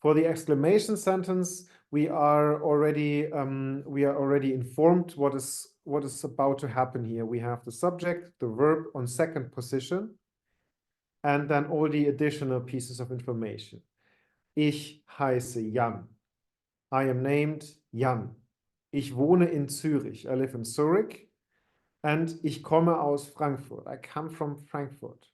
For the exclamation sentence, we are already informed what is about to happen here. We have the subject, the verb on second position, and then all the additional pieces of information. Ich heiße Jan. I am named Jan. Ich wohne in Zürich. I live in Zurich. And ich komme aus Frankfurt. I come from Frankfurt.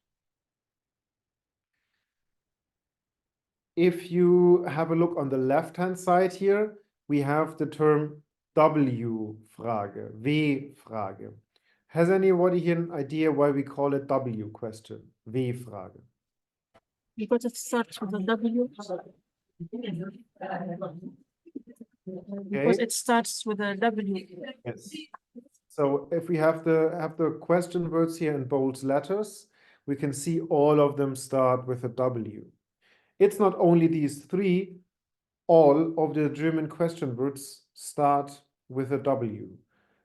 If you have a look on the left-hand side here, we have the term W-Frage, W-Frage. Has anybody here an idea why we call it W question, W-Frage? Because it starts with a W. because Okay. it starts with a W. Yes. So if we have the question words here in bold letters, we can see all of them start with a W. It's not only these three, all of the German question words start with a W.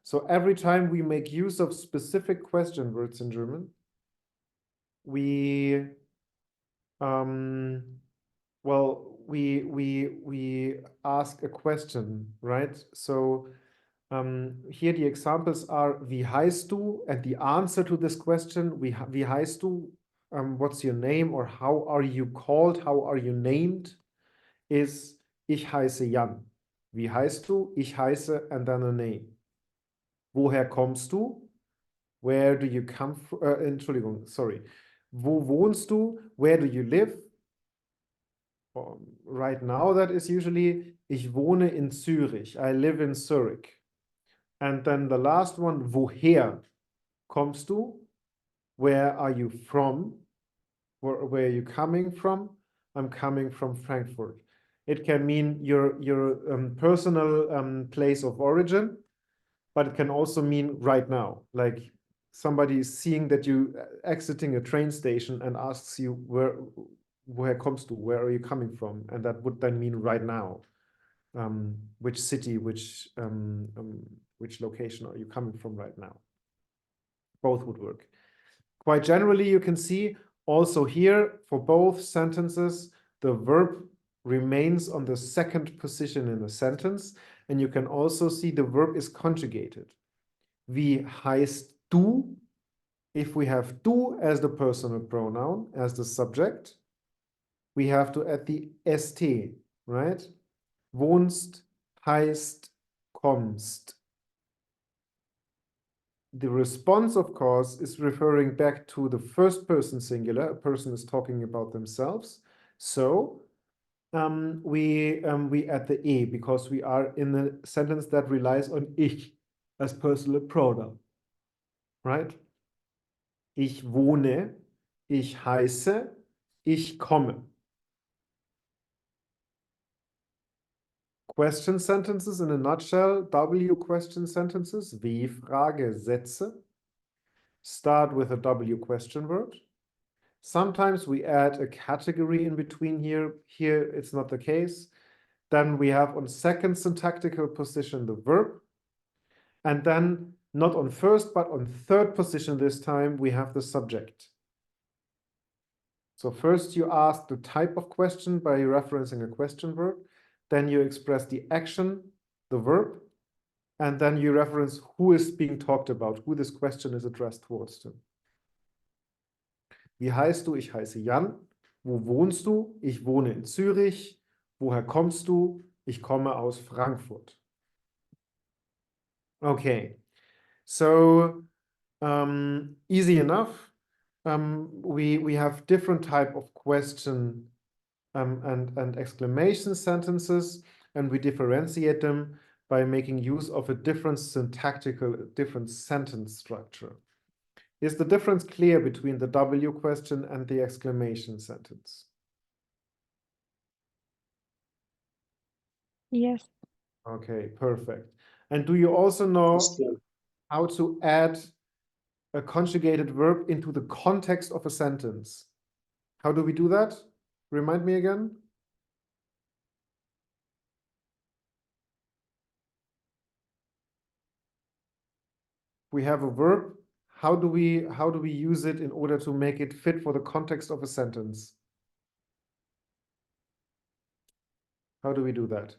So every time we make use of specific question words in German, we we ask a question, right? So here the examples are wie heißt du, and the answer to this question, wie heißt du, what's your name, or how are you called, how are you named, is ich heiße Jan. Wie heißt du? Ich heiße, and then a name. Woher kommst du? Where do you come from? Entschuldigung, sorry. Wo wohnst du? Where do you live? Right now, that is usually ich wohne in Zürich. I live in Zurich. And then the last one, woher kommst du? Where are you from? Where are you coming from? I'm coming from Frankfurt. It can mean your personal place of origin, but it can also mean right now. Like somebody is seeing that you exiting a train station and asks you where kommst du? Where are you coming from? And that would then mean right now. Which city, which location are you coming from right now? Both would work. Quite generally, you can see also here for both sentences, the verb remains on the second position in the sentence, and you can also see the verb is conjugated. Wie heißt du? If we have du as the personal pronoun, as the subject, we have to add the st, right? Wohnst, heißt, kommst. The response, of course, is referring back to the first person singular. A person is talking about themselves. So we add the e because we are in a sentence that relies on ich as personal pronoun, right? Ich wohne, ich heiße, ich komme. Question sentences in a nutshell, W question sentences, W-Frage-Sätze, start with a W question word. Sometimes we add a category in between here. Here it's not the case. Then we have on second syntactical position the verb. And then not on first, but on third position this time, we have the subject. So first you ask the type of question by referencing a question verb. Then you express the action, the verb, and then you reference who is being talked about, who this question is addressed towards to. Wie heißt du? Ich heiße Jan. Wo wohnst du? Ich wohne in Zürich. Woher kommst du? Ich komme aus Frankfurt. Okay, so easy enough. We have different type of question and exclamation sentences, and we differentiate them by making use of a different sentence structure. Is the difference clear between the W question and the exclamation sentence? Yes. Okay, perfect. And do you also know how to add a conjugated verb into the context of a sentence? How do we do that? Remind me again. We have a verb. How do we use it in order to make it fit for the context of a sentence? How do we do that?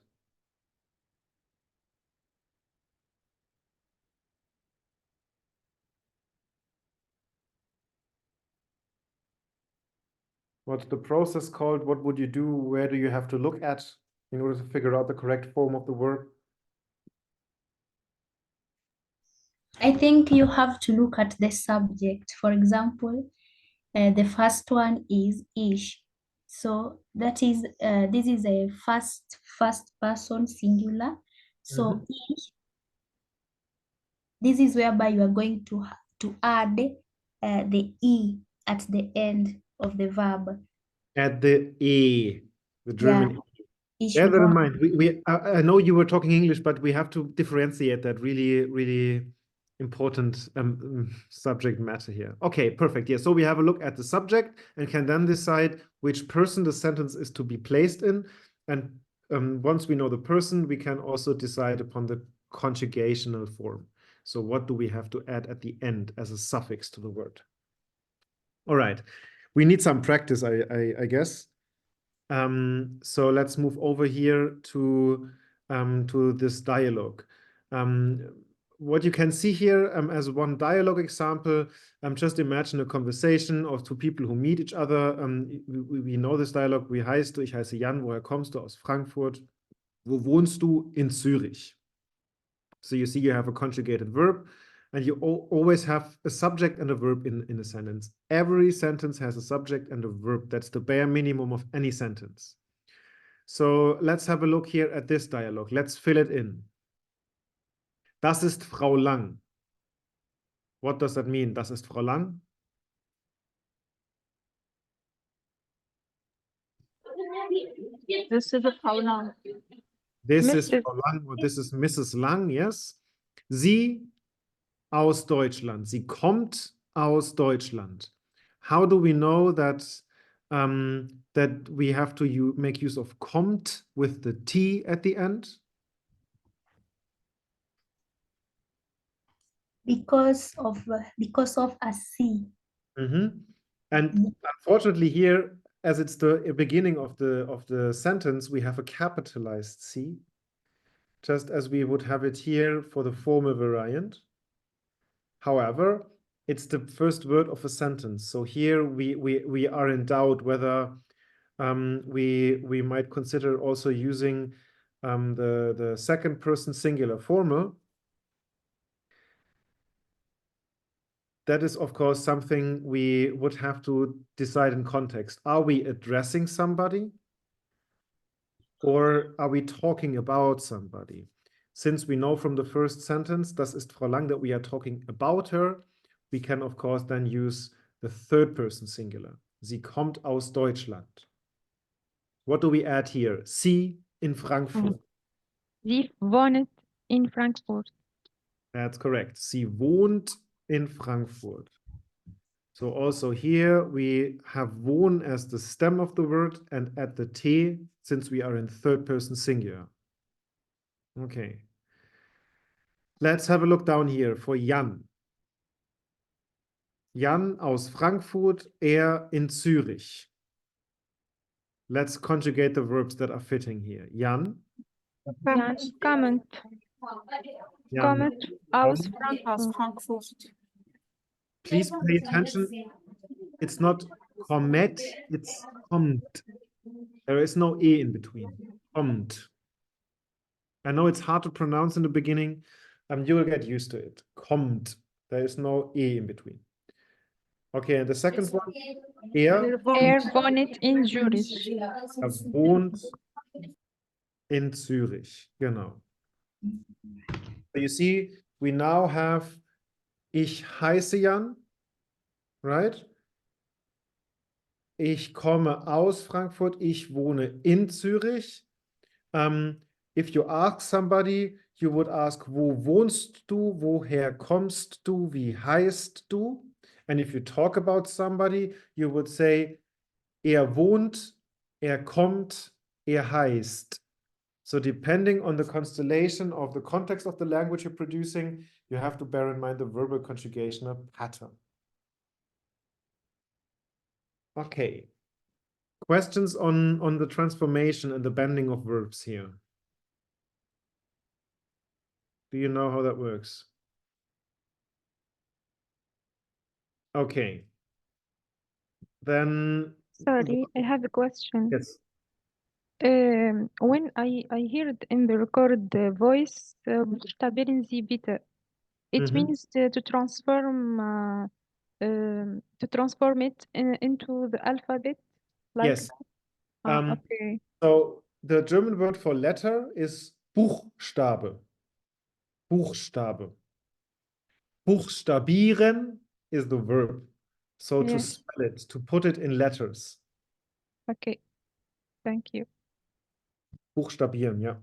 What's the process called? What would you do? Where do you have to look at in order to figure out the correct form of the verb? I think you have to look at the subject. For example, the first one is ish. So that is this is a first person singular. So ish, this is whereby you are going to add the e at the end of the verb. At the e, the German Yeah. Ich Bear that in wohne. mind. I know you were talking English, but we have to differentiate that really important subject matter here. Okay, perfect. Yeah, so we have a look at the subject and can then decide which person the sentence is to be placed in. And once we know the person, we can also decide upon the conjugational form. So what do we have to add at the end as a suffix to the word? All right, we need some practice, I guess. So let's move over here to this dialogue. What you can see here as one dialogue example, just imagine a conversation of two people who meet each other. We know this dialogue. Wie heißt du? Ich heiße Jan. Woher kommst du? Aus Frankfurt. Wo wohnst du? In Zürich. So you see you have a conjugated verb, and you always have a subject and a verb in a sentence. Every sentence has a subject and a verb. That's the bare minimum of any sentence. So let's have a look here at this dialogue. Let's fill it in. Das ist Frau Lang. What does that mean? Das ist Frau Lang. This is Frau Lang. This is Frau Lang or this is Mrs. Lang, yes. Sie aus Deutschland. Sie kommt aus Deutschland. How do we know that that we have to make use of kommt with the T at the end? Because of a C. And unfortunately here, as it's the beginning of the sentence, we have a capitalized C, just as we would have it here for the formal variant. However, it's the first word of a sentence. So here we are in doubt whether we might consider also using the second person singular formal. That is, of course, something we would have to decide in context. Are we addressing somebody? Or are we talking about somebody? Since we know from the first sentence, das ist Frau Lang, that we are talking about her, we can, of course, then use the third person singular. Sie kommt aus Deutschland. What do we add here? Sie in Frankfurt. Sie wohnt in Frankfurt. That's correct. Sie wohnt in Frankfurt. So also here we have wohn as the stem of the word and add the T since we are in third person singular. Okay. Let's have a look down here for Jan. Jan aus Frankfurt, er in Zürich. Let's conjugate the verbs that are fitting here. Jan. Jan kommt. Jan Kommt aus Aus Frankfurt. Frankfurt. Please pay attention. It's not kommet, it's kommt. There is no E in between. Kommt. I know it's hard to pronounce in the beginning. You will get used to it. Kommt. There is no E in between. Okay, and the second one. Er wohnt in Zürich. wohnt in Zürich. Genau. So you see, we now have ich heiße Jan, right? Ich komme aus Frankfurt. Ich wohne in Zürich. If you ask somebody, you would ask, wo wohnst du? Woher kommst du? Wie heißt du? And if you talk about somebody, you would say, er wohnt, er kommt, er heißt. So depending on the constellation of the context of the language you're producing, you have to bear in mind the verbal conjugational pattern. Okay. Questions on the transformation and the bending of verbs here? Do you know how that works? Okay. Then Sorry, I have a question. yes. When I heard in the record the voice, buchstabieren Sie bitte. It means to transform it into the alphabet. Like Yes. okay. So the German word for letter is Buchstabe. Buchstabe. Buchstabieren is the verb. So to Yes. spell it, to put it in letters. Okay. Thank you. Buchstabieren, yeah.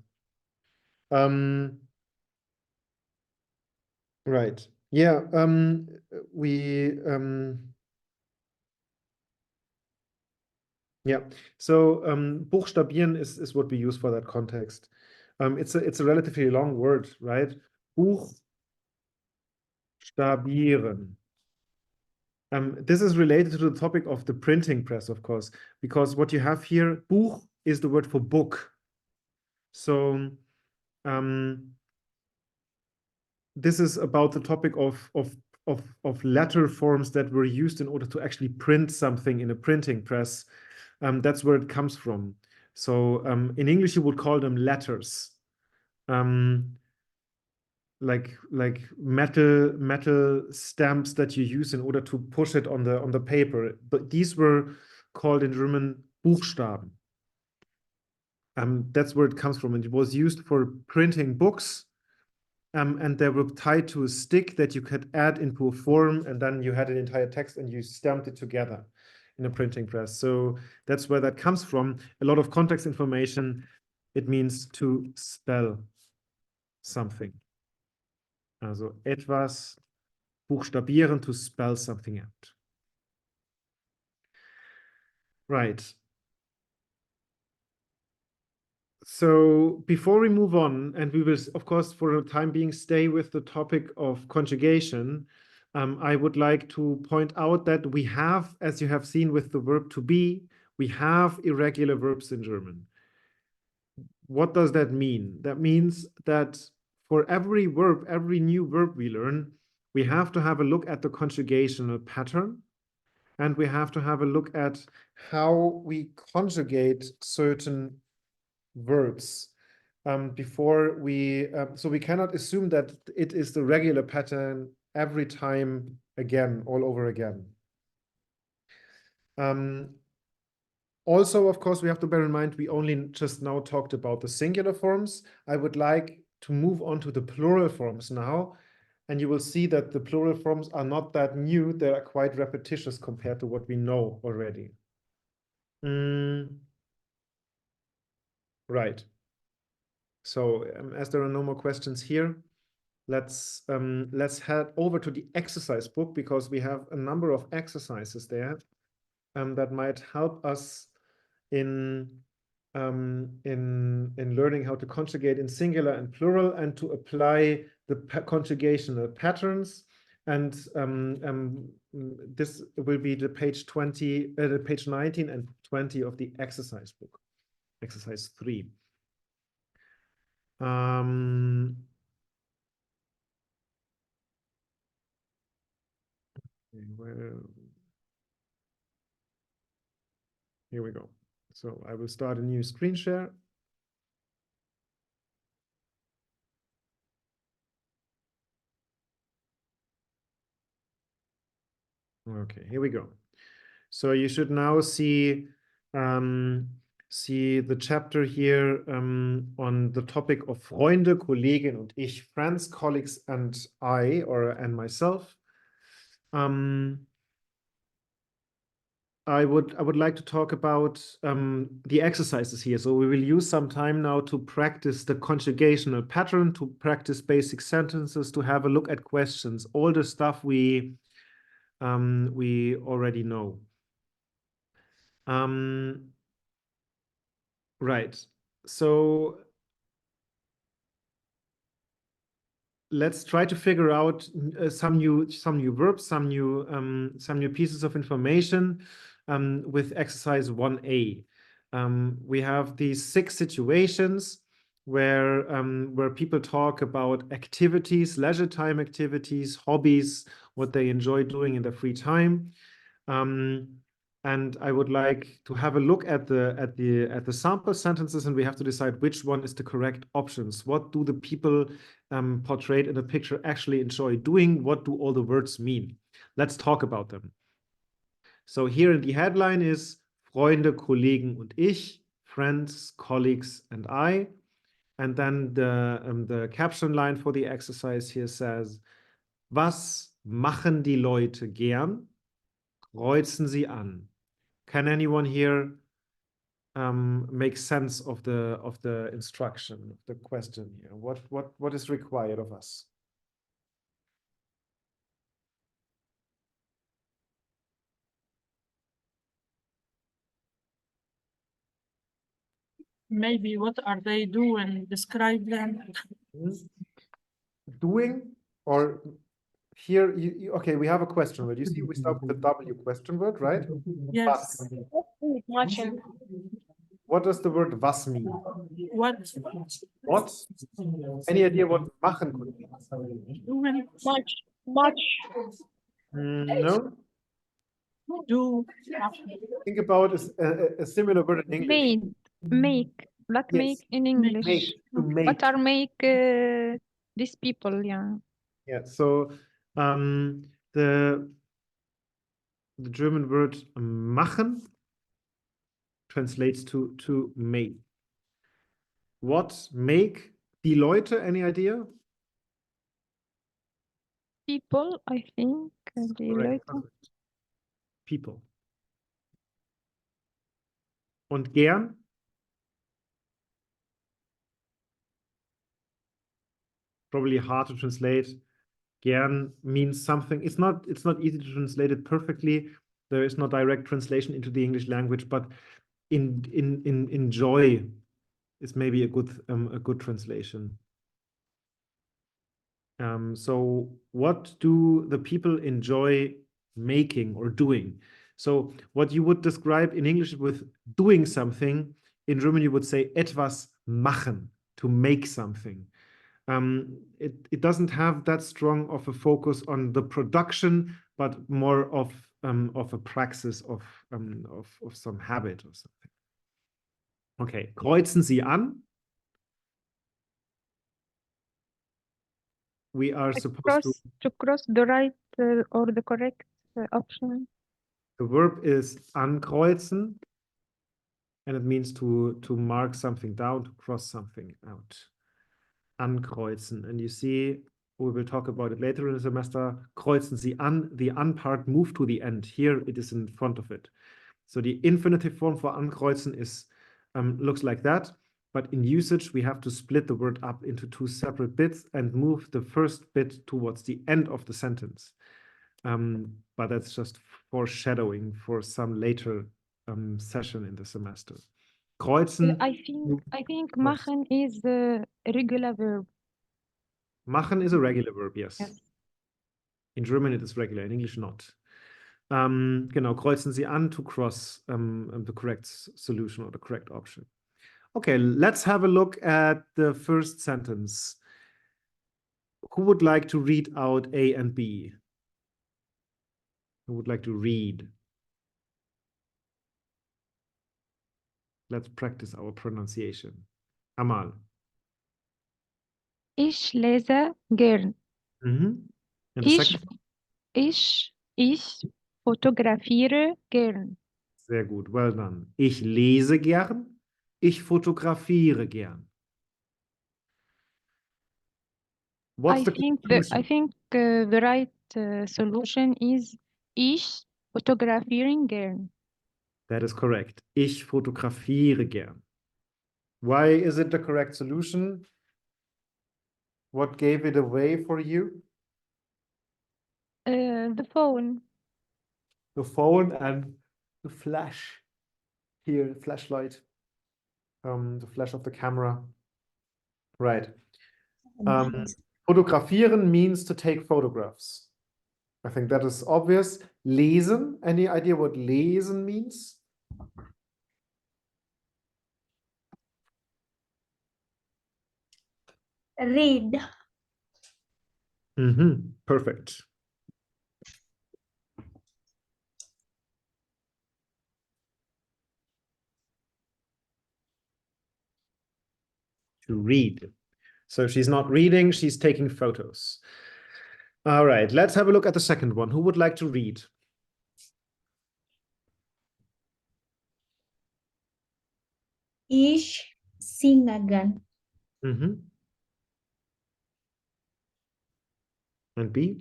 Right. Yeah, yeah. So buchstabieren is what we use for that context. It's a relatively long word, right? Buchstabieren. This is related to the topic of the printing press, of course, because what you have here, Buch is the word for book. So this is about the topic of letter forms that were used in order to actually print something in a printing press. That's where it comes from. So in English, you would call them letters. Like metal stamps that you use in order to push it on the paper. But these were called in German Buchstaben. That's where it comes from. And it was used for printing books. And they were tied to a stick that you could add into a form, and then you had an entire text and you stamped it together in a printing press. So that's where that comes from. A lot of context information. It means to spell something. Also etwas buchstabieren, to spell something out. Right. So before we move on, and we will, of course, for the time being, stay with the topic of conjugation, I would like to point out that we have, as you have seen with the verb to be, we have irregular verbs in German. What does that mean? That means that for every verb, every new verb we learn, we have to have a look at the conjugational pattern, and we have to have a look at how we conjugate certain verbs before we, so we cannot assume that it is the regular pattern every time again, all over again. Also, of course, we have to bear in mind, we only just now talked about the singular forms. I would like to move on to the plural forms now, and you will see that the plural forms are not that new. They are quite repetitious compared to what we know already. Right. So as there are no more questions here, let's head over to the exercise book, because we have a number of exercises there that might help us in learning how to conjugate in singular and plural, and to apply the conjugational patterns. And this will be the page 20, the page 19 and 20 of the exercise book, exercise 3. Well, here we go. So I will start a new screen share. Okay, here we go. So you should now see the chapter here on the topic of Freunde, Kollegen und ich, friends, colleagues, and I, and myself. I would like to talk about the exercises here. So we will use some time now to practice the conjugational pattern, to practice basic sentences, to have a look at questions, all the stuff we already know. Right. So let's try to figure out some new verbs, some new pieces of information with exercise 1A. We have these 6 situations where people talk about activities, leisure time activities, hobbies, what they enjoy doing in their free time. And I would like to have a look at the sample sentences, and we have to decide which one is the correct options. What do the people portrayed in the picture actually enjoy doing? What do all the words mean? Let's talk about them. So here in the headline is Freunde, Kollegen und ich, friends, colleagues, and I. And then the caption line for the exercise here says, was machen die Leute gern? Kreuzen Sie an. Can anyone here make sense of the instruction, of the question here. What is required of us? Maybe what are they doing? Describe them. Doing, or here, okay, we have a question word. You see, we start with the W question word, right? Yes. Watching. What does the word was mean? What? What? Any idea what machen could be? Doing. Much. No. Do. Think about a similar word in English. Make. Not Yes. make in English. Make, to make. What are make these people? Yeah. Yeah. So the German word machen translates to make. What make? Die Leute, any idea? People, I think. Die Correct. Leute. People. Und gern? Probably hard to translate. Gern means something. It's not easy to translate it perfectly. There is no direct translation into the English language, but enjoy is maybe a good translation. So what do the people enjoy making or doing? So what you would describe in English with doing something, in German you would say etwas machen, to make something. It doesn't have that strong of a focus on the production, but more of a praxis of some habit or something. Okay, kreuzen Sie an. We are supposed to cross the right or the correct option. The verb is ankreuzen, and it means to mark something down, to cross something out. Ankreuzen, and you see, we will talk about it later in the semester. Kreuzen Sie an, the an part move to the end. Here it is in front of it. So the infinitive form for ankreuzen is looks like that, but in usage we have to split the word up into two separate bits and move the first bit towards the end of the sentence. But that's just foreshadowing for some later session in the semester. Kreuzen. I think machen is a regular verb. Machen is a regular verb, yes. Yes. In German it is regular, in English not. Genau, kreuzen Sie an to cross the correct solution or the correct option. Okay, let's have a look at the first sentence. Who would like to read out A and B? Who would like to read? Let's practice our pronunciation. Amal. Ich lese gern. And the second? Ich fotografiere gern. Sehr gut, well done. Ich lese gern. Ich fotografiere gern. What's the conclusion? I think the right solution is ich fotografieren gern. That is correct. Ich fotografiere gern. Why is it the correct solution? What gave it away for you? The phone. The phone and the flash. Here, flashlight. The flash of the camera. Right. Fotografieren means to take photographs. I think that is obvious. Lesen, any idea what lesen means? Read. Perfect. To read. So she's not reading, she's taking photos. All right, let's have a look at the second one. Who would like to read? Ich singe gern. And B?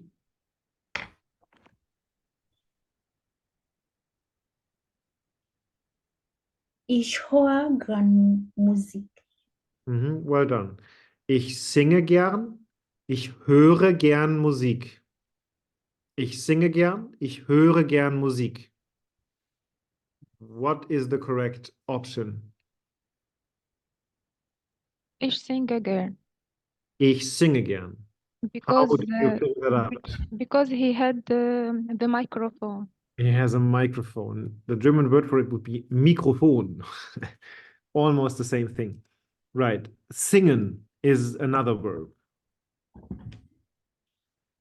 Ich höre gern Musik. Well done. Ich singe gern. Ich höre gern Musik. Ich singe gern. Ich höre gern Musik. What is the correct option? Ich singe gern. Ich singe gern. How Because did you figure that out? because he had the microphone. He has a microphone. The German word for it would be Mikrofon. Almost the same thing. Right. Singen is another verb.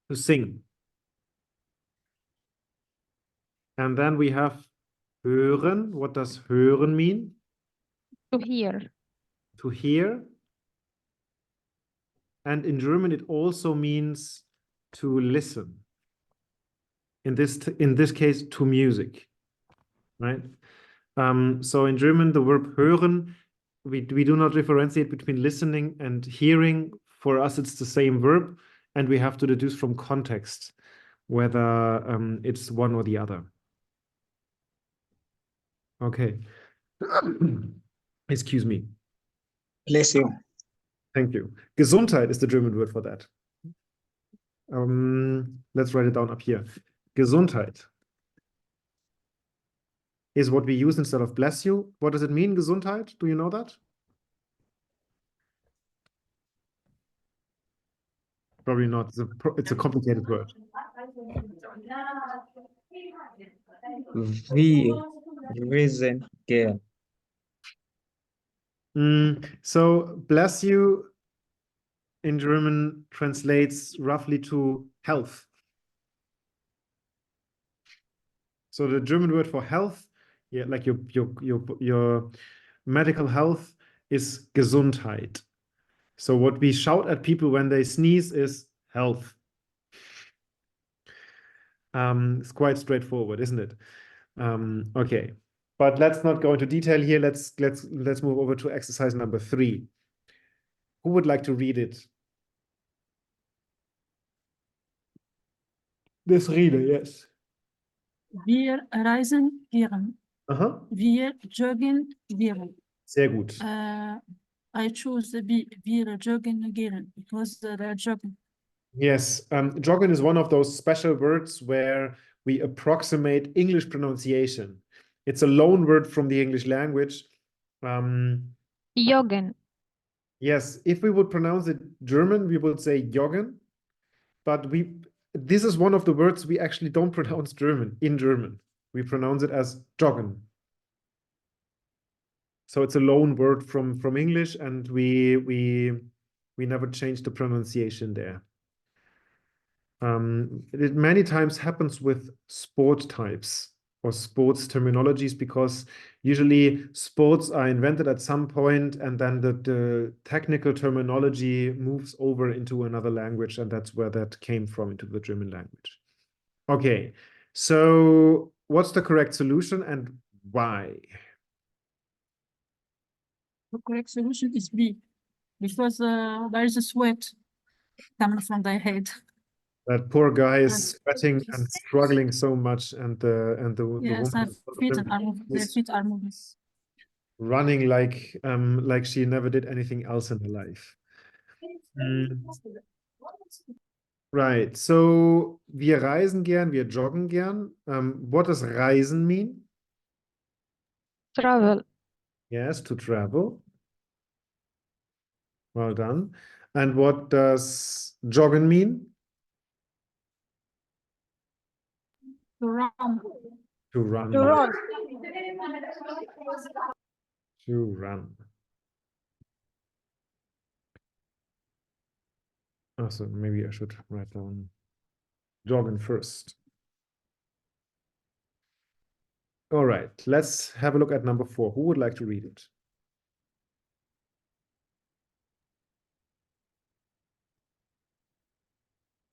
To sing. And then we have hören. What does hören mean? To hear. To hear. And in German, it also means to listen. In this case, to music, right? So in German, the verb hören, we do not differentiate between listening and hearing. For us, it's the same verb, and we have to deduce from context whether it's one or the other. Okay. Excuse me. Bless you. Thank you. Gesundheit is the German word for that. Let's write it down up here. Gesundheit is what we use instead of bless you. What does it mean, Gesundheit? Do you know that? Probably not. It's a complicated word. Wir sind gern. So bless you in German translates roughly to health. So the German word for health, yeah, like your medical health is Gesundheit. So what we shout at people when they sneeze is health. It's quite straightforward, isn't it? Okay, but let's not go into detail here. Let's move over to exercise number 3. Who would like to read it? This reader, yes. Wir reisen gern. Wir joggen gern. Sehr gut. I choose the B. Wir joggen gern because they're jogging. Yes, joggen is one of those special words where we approximate English pronunciation. It's a loan word from the English language. Joggen. Yes, if we would pronounce it German, we would say joggen, but this is one of the words we actually don't pronounce in German. We pronounce it as joggen. So it's a loan word from English, and we never change the pronunciation there. It many times happens with sport types or sports terminologies, because usually sports are invented at some point and then the technical terminology moves over into another language, and that's where that came from, into the German language. Okay, so what's the correct solution and why? The correct solution is B, because there is a sweat coming from their head. That poor guy is sweating and struggling so much, and the Yes, woman their feet are moving. running like she never did anything else in her life. Right. So wir reisen gern, wir joggen gern. What does reisen mean? Travel. Yes, to travel. Well done. And what does joggen mean? To run. To run. To run. To run. Also, maybe I should write down joggen first. All right, let's have a look at number 4. Who would like to read it?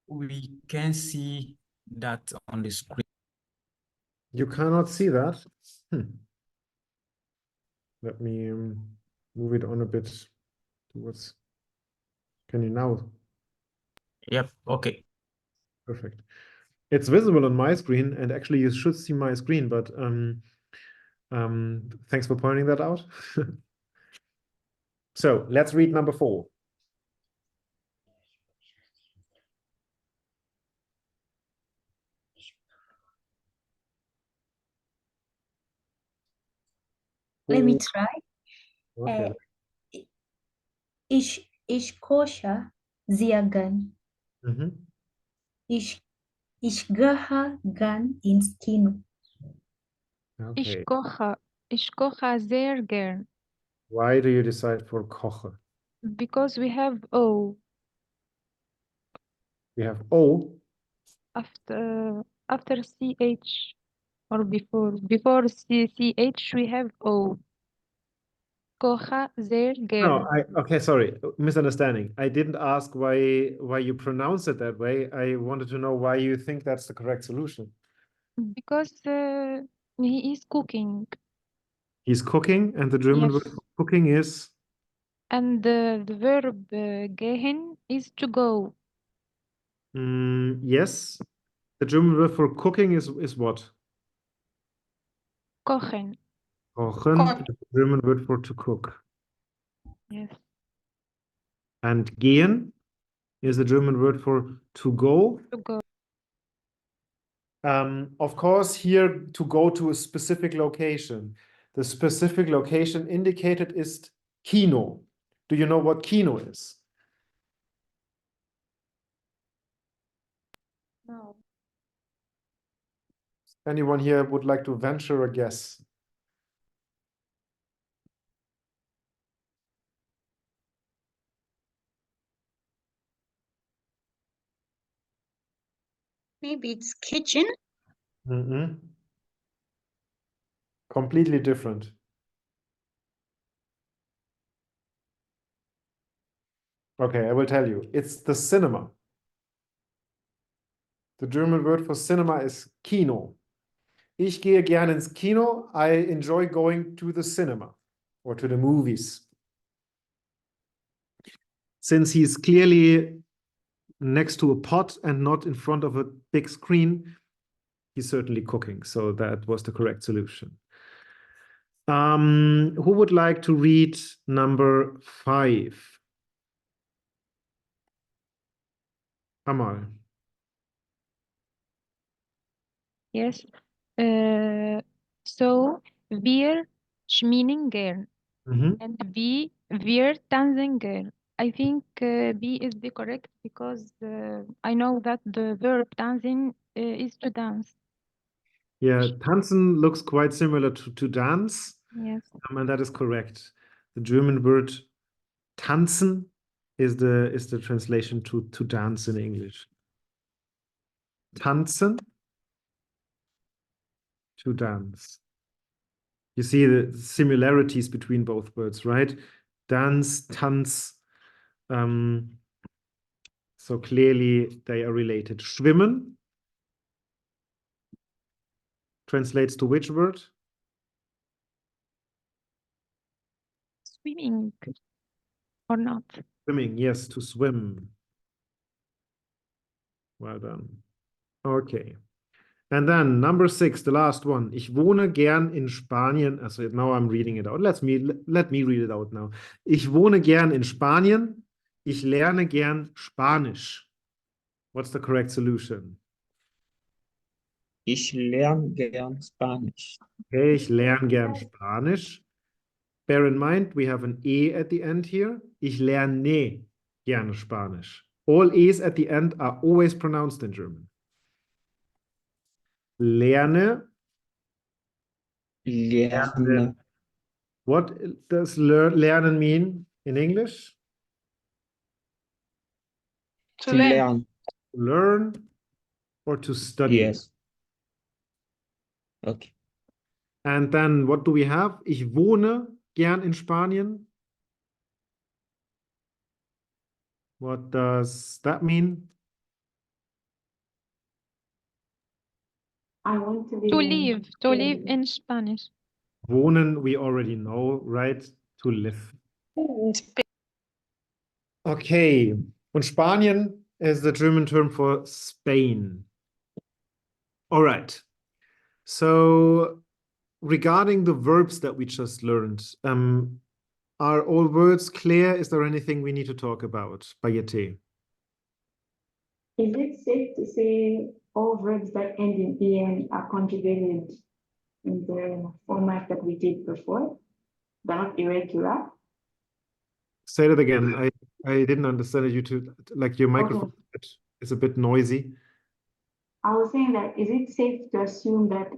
We can see that on the screen. You cannot see that? Let me move it on a bit towards. Can you now? Yep, okay. Perfect. It's visible on my screen, and actually you should see my screen, but Thanks for pointing that out. So let's read number 4. Let me try. Okay. Ich koche sehr gern. Mhm. Ich gehe gern ins Kino. Okay. Ich koche sehr gern. Why do you decide for koche? Because we have O We have O. after CH or before CH we have O. Koche sehr No, gern. okay, sorry, misunderstanding. I didn't ask why you pronounce it that way. I wanted to know why you think that's the correct solution. Because he is cooking. He's cooking, and the German Yes. word for cooking is And the verb gehen is to go. yes. The German word for cooking is what? Kochen. Kochen is the German word for to cook. Yes. And gehen is the German word for to go. To go. Of course, here to go to a specific location. The specific location indicated is Kino. Do you know what Kino is? No. Anyone here would like to venture a guess? Maybe it's kitchen. Completely different. Okay, I will tell you. It's the cinema. The German word for cinema is Kino. Ich gehe gerne ins Kino. I enjoy going to the cinema or to the movies. Since he's clearly next to a pot and not in front of a big screen, he's certainly cooking. So that was the correct solution. Who would like to read number 5? Amal. Yes. So wir schmieden gern. And B, wir tanzen gern. I think B is the correct because I know that the verb tanzen is to dance. Yeah, tanzen looks quite similar to dance. Yes. And that is correct. The German word tanzen is the translation to dance in English. Tanzen, to dance. You see the similarities between both words, right? Dance, tanz. So clearly they are related. Schwimmen translates to which word? Swimming or not? Swimming, yes, to swim. Well done. Okay. And then number 6, the last one. Ich wohne gern in Spanien. So now I'm reading it out. Let me read it out now. Ich wohne gern in Spanien. Ich lerne gern Spanisch. What's the correct solution? Ich lerne gern Spanish. Okay, ich lerne gern Spanisch. Bear in mind, we have an E at the end here. Ich lerne gerne Spanisch. All E's at the end are always pronounced in German. Lerne. Lerne. What does lernen mean in English? To learn. To learn or to study? Yes. Okay. And then what do we have? Ich wohne gern in Spanien. What does that mean? I want to To live live in Spanish. Wohnen, we already know, right? To live. Okay. Und Spanien is the German term for Spain. All right. So regarding the verbs that we just learned, are all words clear? Is there anything we need to talk about, Bayete? Is it safe to say all verbs that end in en are conjugated in the format that we did before? They're not irregular? Say that again. I didn't understand you to like your microphone is a bit noisy. I was saying that is it safe to assume that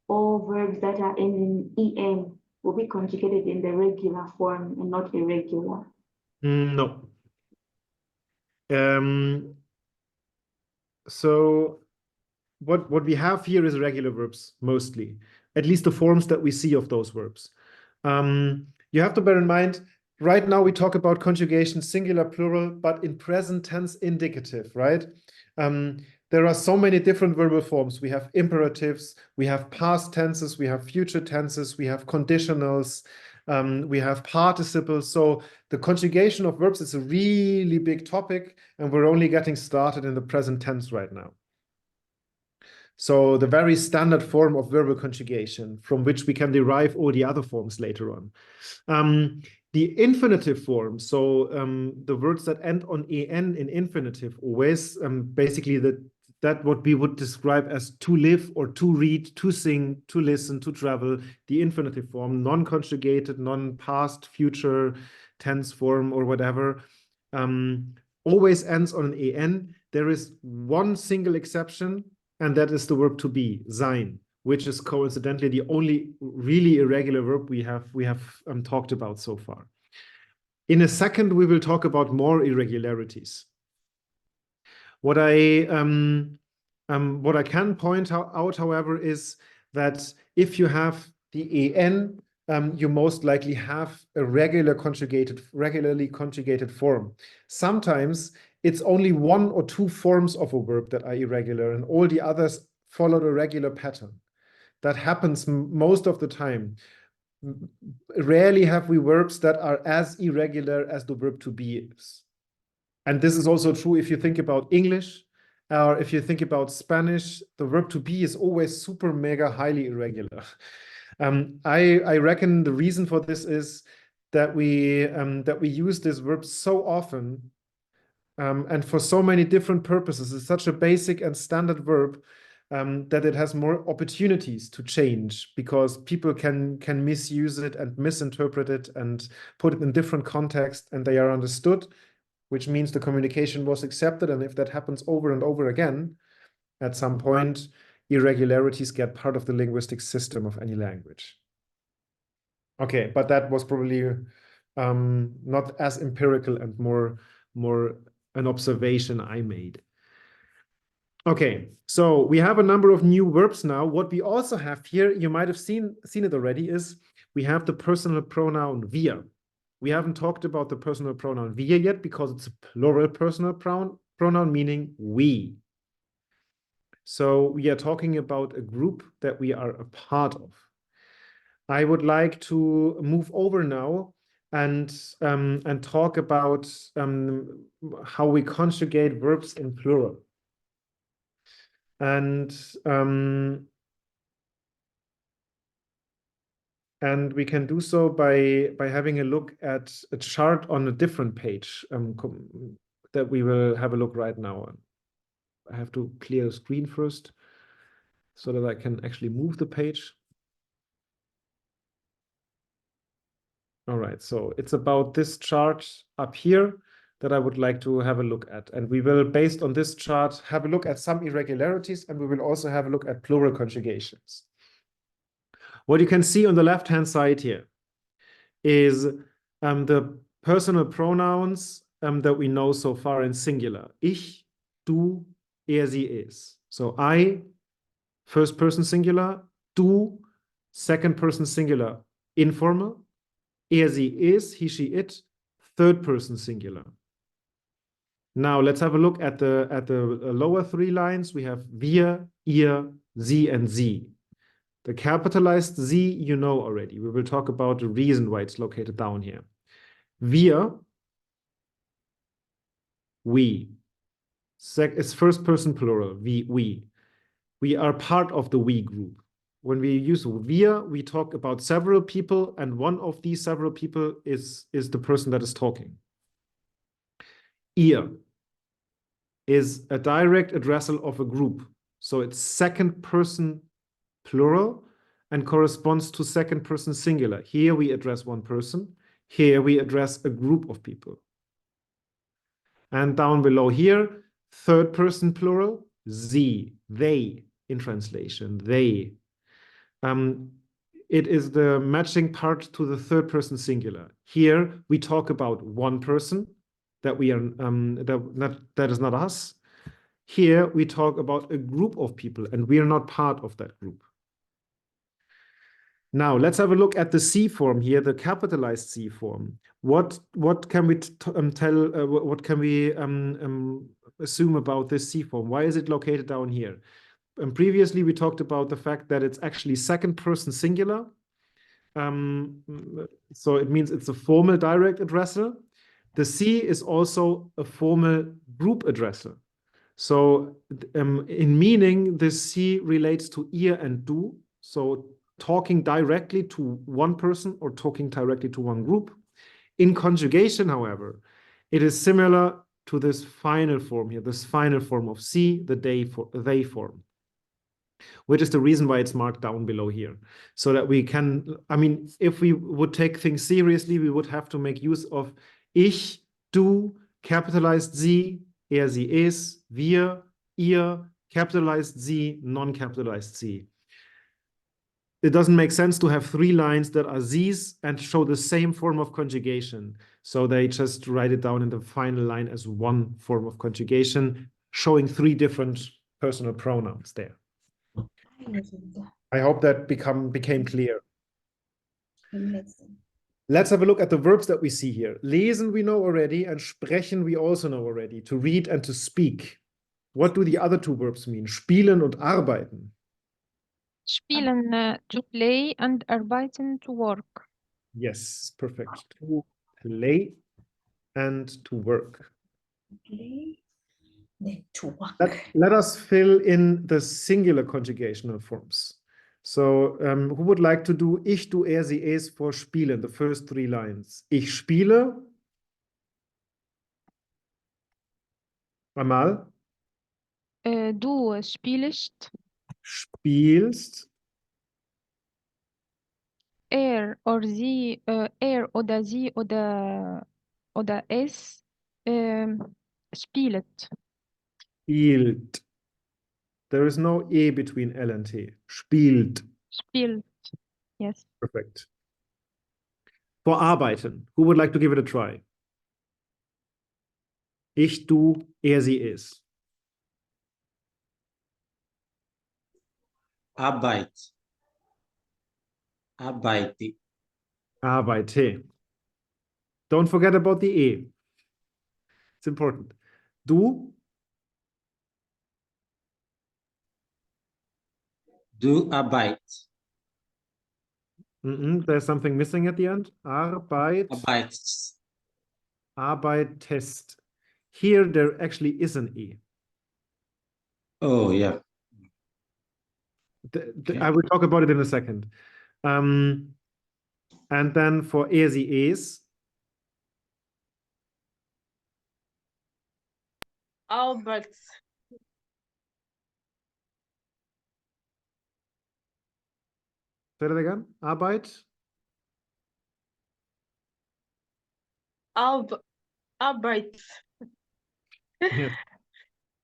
all verbs that are ending en will be conjugated in the regular form and not irregular? No. So what we have here is regular verbs mostly, at least the forms that we see of those verbs. You have to bear in mind, right now we talk about conjugation singular, plural, but in present tense indicative, right? There are so many different verbal forms. We have imperatives, we have past tenses, we have future tenses, we have conditionals, we have participles. So the conjugation of verbs is a really big topic, and we're only getting started in the present tense right now. So the very standard form of verbal conjugation from which we can derive all the other forms later on. The infinitive form, so the words that end on en in infinitive, always basically that what we would describe as to live or to read, to sing, to listen, to travel, the infinitive form, non-conjugated, non-past, future tense form or whatever, always ends on an en. There is one single exception, and that is the verb to be, sein, which is coincidentally the only really irregular verb we have talked about so far. In a second, we will talk about more irregularities. What I can point out, however, is that if you have the en, you most likely have a regularly conjugated form. Sometimes it's only one or two forms of a verb that are irregular, and all the others follow the regular pattern. That happens most of the time. Rarely have we verbs that are as irregular as the verb to be is. And this is also true if you think about English, or if you think about Spanish, the verb to be is always super mega highly irregular. I reckon the reason for this is that we use this verb so often and for so many different purposes. It's such a basic and standard verb that it has more opportunities to change because people can misuse it and misinterpret it and put it in different context, and they are understood, which means the communication was accepted. And if that happens over and over again, at some point, irregularities get part of the linguistic system of any language. Okay, but that was probably not as empirical and more an observation I made. Okay, so we have a number of new verbs now. What we also have here, you might have seen it already, is we have the personal pronoun wir. We haven't talked about the personal pronoun wir yet because it's a plural personal pronoun meaning we. So we are talking about a group that we are a part of. I would like to move over now and talk about how we conjugate verbs in plural. And we can do so by having a look at a chart on a different page that we will have a look right now. I have to clear the screen first so that I can actually move the page. All right, so it's about this chart up here that I would like to have a look at. And we will, based on this chart, have a look at some irregularities, and we will also have a look at plural conjugations. What you can see on the left-hand side here is the personal pronouns that we know so far in singular. Ich, du, er, sie, es. So I, first person singular, du, second person singular, informal, er, sie, es, he, she, it, third person singular. Now let's have a look at the lower three lines. We have wir, ihr, sie, and sie. The capitalized sie you know already. We will talk about the reason why it's located down here. Wir, we. It's first person plural, we. We are part of the we group. When we use wir, we talk about several people, and one of these several people is the person that is talking. Ihr is a direct addressal of a group. So it's second person plural and corresponds to second person singular. Here we address one person. Here we address a group of people. And down below here, third person plural, sie, they in translation, they. It is the matching part to the third person singular. Here we talk about one person that we are that is not us. Here we talk about a group of people, and we are not part of that group. Now let's have a look at the C form here, the capitalized C form. What can we tell? What can we assume about this C form? Why is it located down here? And previously we talked about the fact that it's actually second person singular. So it means it's a formal direct addressor. The C is also a formal group addressor. So in meaning, this C relates to ihr and du. So talking directly to one person or talking directly to one group. In conjugation, however, it is similar to this final form here, this final form of C, the they form, which is the reason why it's marked down below here. So that we can, I mean, if we would take things seriously, we would have to make use of ich, du, capitalized sie, sie, es, wir, ihr, capitalized sie, non-capitalized sie. It doesn't make sense to have three lines that are these and show the same form of conjugation. So they just write it down in the final line as one form of conjugation, showing three different personal pronouns there. I hope that became clear. Let's have a look at the verbs that we see here. Lesen we know already, and sprechen we also know already, to read and to speak. What do the other two verbs mean? Spielen und arbeiten. Spielen to play and arbeiten to work. Yes, perfect. To play and to work. Play, then to work. Let us fill in the singular conjugational forms. So, who would like to do ich, du, sie, es for spielen, the first three lines? Ich spiele. Einmal. Du spielst. Spielst. Or sie, oder sie oder es spielt. Spielt. There is no E between L and T. Spielt. Spielt. Yes. Perfect. For arbeiten, who would like to give it a try? Ich, du, sie, es. Arbeit. Arbeite. Arbeite. Don't forget about the E. It's important. Du. Du Arbeit. There's something missing at the end. Arbeit. Arbeit. Arbeitest. Here there actually is an E. Oh, yeah. I will talk about it in a second. And then for sie, es. Albert. Say that again. Arbeit. Arbeit. Yes.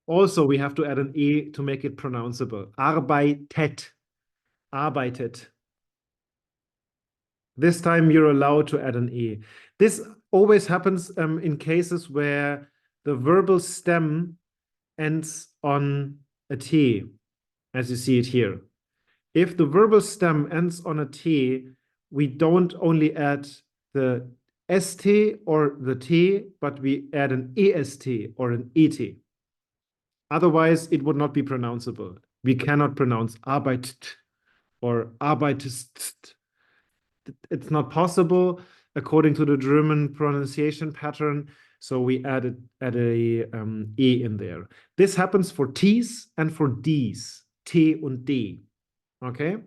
Also, we have to add an E to make it pronounceable. Arbeitet. Arbeitet. This time you're allowed to add an E. This always happens in cases where the verbal stem ends on a T, as you see it here. If the verbal stem ends on a T, we don't only add the ST or the T, but we add an EST or an ET. Otherwise, it would not be pronounceable. We cannot pronounce arbeitet or arbeitest. It's not possible according to the German pronunciation pattern. So we added a E in there. This happens for T's and for D's, T und D. Okay.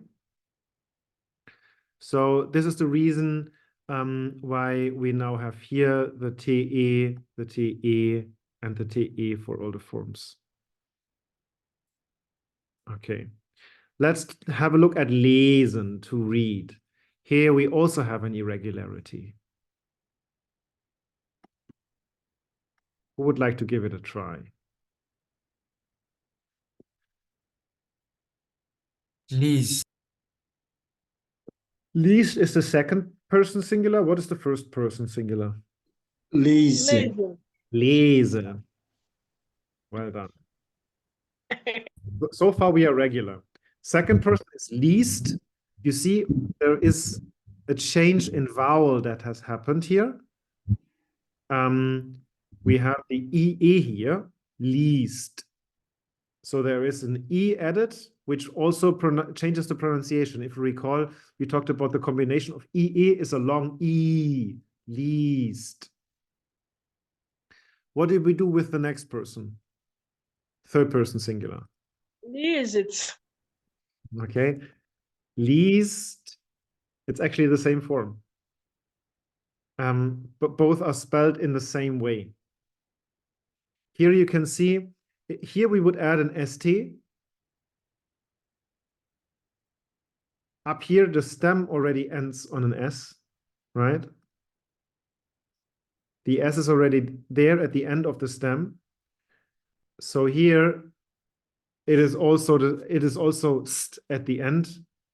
So this is the reason why we now have here the TE, the TE, and the TE for all the forms. Okay, let's have a look at lesen, to read. Here we also have an irregularity. Who would like to give it a try? Please. Least is the second person singular. What is the first person singular? Lese. Lese. Well done. So far we are regular. Second person is least. You see, there is a change in vowel that has happened here. We have the EE here, least. So there is an E added, which also changes the pronunciation. If you recall, we talked about the combination of EE is a long E, least. What did we do with the next person? Third person singular. Least. Okay. Least. It's actually the same form. But both are spelled in the same way. Here you can see, here we would add an ST. Up here, the stem already ends on an S, right? The S is already there at the end of the stem. So here, it is also st at the end,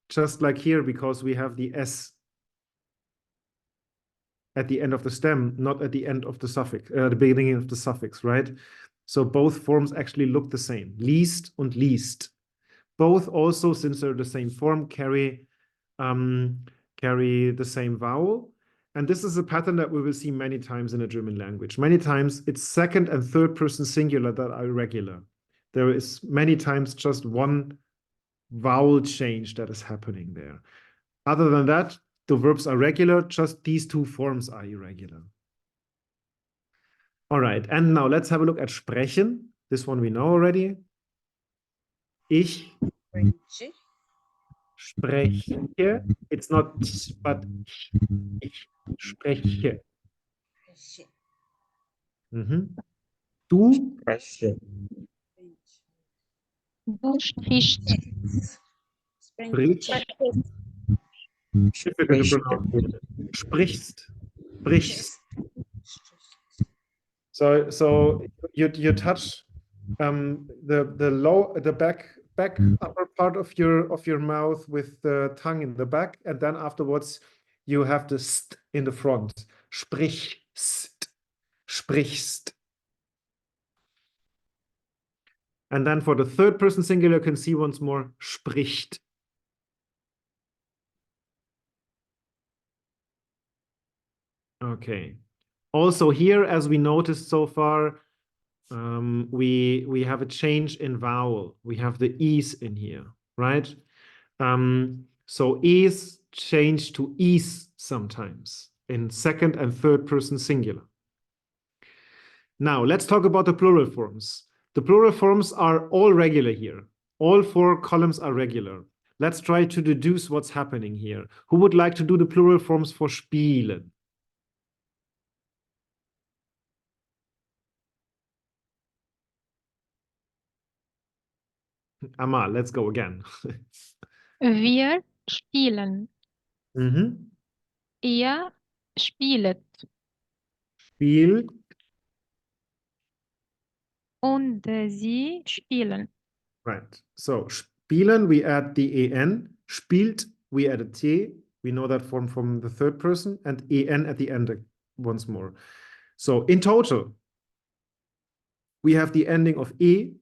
just like here, because we have the S at the end of the stem, not at the end of the suffix, the beginning of the suffix, right? So both forms actually look the same, least and least. Both also, since they're the same form, carry the same vowel. And this is a pattern that we will see many times in the German language. Many times it's second and third person singular that are irregular. There is many times just one vowel change that is happening there. Other than that, the verbs are regular, just these two forms are irregular. All right, and now let's have a look at sprechen. This one we know already. Ich spreche. It's not but ich spreche. Du Spreche. Du sprichst. sprichst. Difficult to pronounce. Sprichst. Sprichst. So you touch the back upper part of your mouth with the tongue in the back, and then afterwards you have the st in the front. Sprichst. Sprichst. And then for the third person singular, you can see once more, spricht. Okay. Also here, as we noticed so far, we have a change in vowel. We have the e's in here, right? So e's change to e's sometimes in second and third person singular. Now let's talk about the plural forms. The plural forms are all regular here. All four columns are regular. Let's try to deduce what's happening here. Who would like to do the plural forms for spielen? Amal, let's go again. Wir spielen. Ihr spielet. Spielt. Und sie spielen. Right. So spielen, we add the en. Spielt, we add a t. We know that form from the third person, and en at the end once more. So in total, we have the ending of e,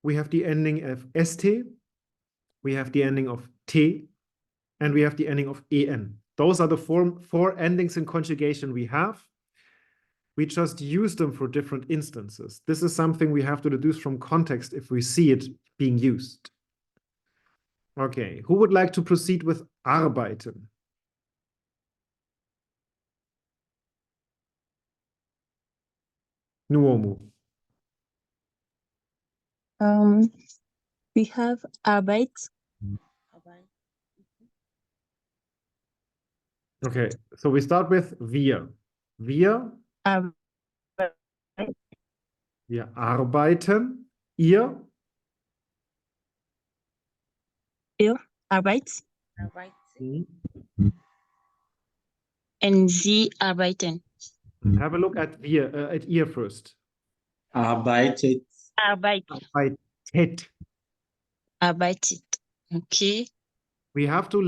we have the ending of st, we have the ending of t, and we have the ending of en. Those are the four endings in conjugation we have. We just use them for different instances. This is something we have to deduce from context if we see it being used. Okay, who would like to proceed with arbeiten? Nuomu. We have Arbeit. Okay, so we start with wir. Wir arbeiten. Ihr Arbeit. Mhm. And Sie arbeiten. Have a look at wir, at ihr first. Arbeitet. Arbeitet. Arbeitet. Okay. We have to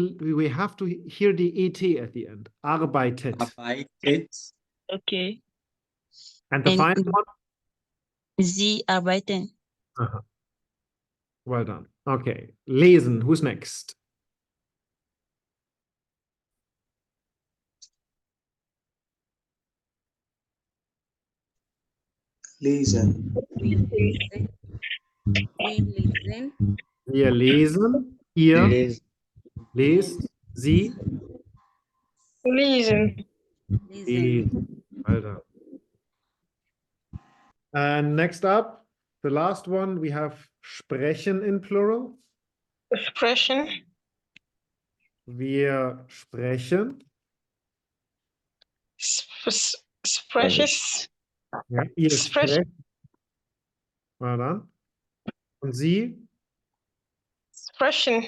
hear the et at the end. Arbeitet. Arbeitet. Okay. And the And final one? Sie arbeiten. Uh-huh. Well done. Okay. Lesen. Who's next? Lesen. Wir lesen. Ihr Lesen. lest. Sie Lesen. lesen. Well done. And next up, the last one, we have sprechen in plural. Expression. Wir sprechen. Expressions. Ja, ihr Expression. sprecht. Well done. Und Sie Expression.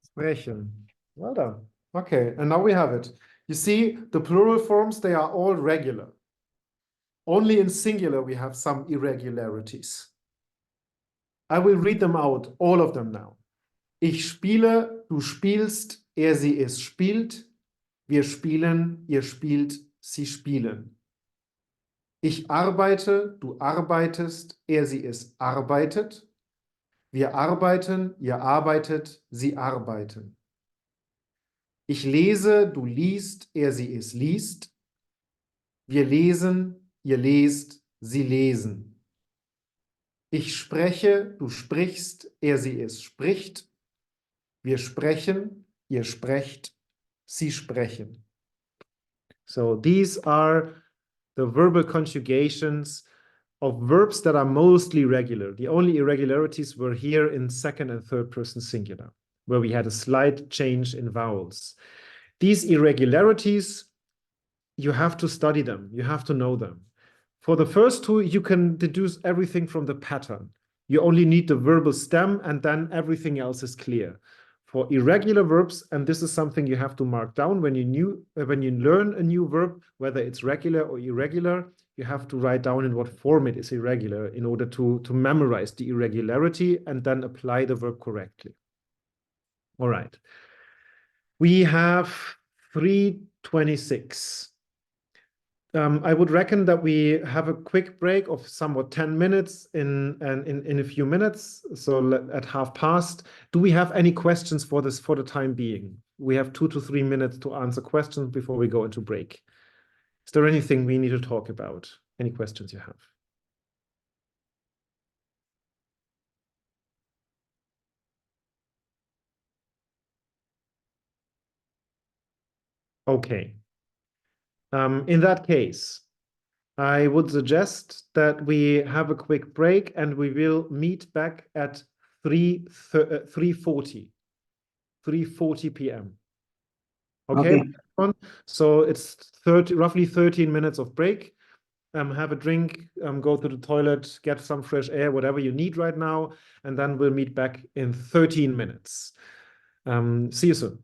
sprechen. Well done. Okay, and now we have it. You see, the plural forms, they are all regular. Only in singular we have some irregularities. I will read them out, all of them now. Ich spiele, du spielst, er, sie, es spielt. Wir spielen, ihr spielt, sie spielen. Ich arbeite, du arbeitest, er, sie, es arbeitet. Wir arbeiten, ihr arbeitet, sie arbeiten. Ich lese, du liest, er, sie, es liest. Wir lesen, ihr lest, sie lesen. Ich spreche, du sprichst, er, sie, es spricht. Wir sprechen, ihr sprecht, sie sprechen. So these are the verbal conjugations of verbs that are mostly regular. The only irregularities were here in second and third person singular, where we had a slight change in vowels. These irregularities, you have to study them. You have to know them. For the first two, you can deduce everything from the pattern. You only need the verbal stem and then everything else is clear. For irregular verbs, and this is something you have to mark down when you learn a new verb, whether it's regular or irregular, you have to write down in what form it is irregular in order to memorize the irregularity and then apply the verb correctly. All right. We have 3:26. I would reckon that we have a quick break of somewhat 10 minutes in a few minutes, so at past. Do we have any questions for this for the time being? We have 2 to 3 minutes to answer questions before we go into break. Is there anything we need to talk about? Any questions you have? Okay. In that case, I would suggest that we have a quick break and we will meet back at 3:40 p.m. Okay, everyone? So it's roughly 13 minutes of break. Have a drink, go to the toilet, get some fresh air, whatever you need right now, and then we'll meet back in 13 minutes. See you soon.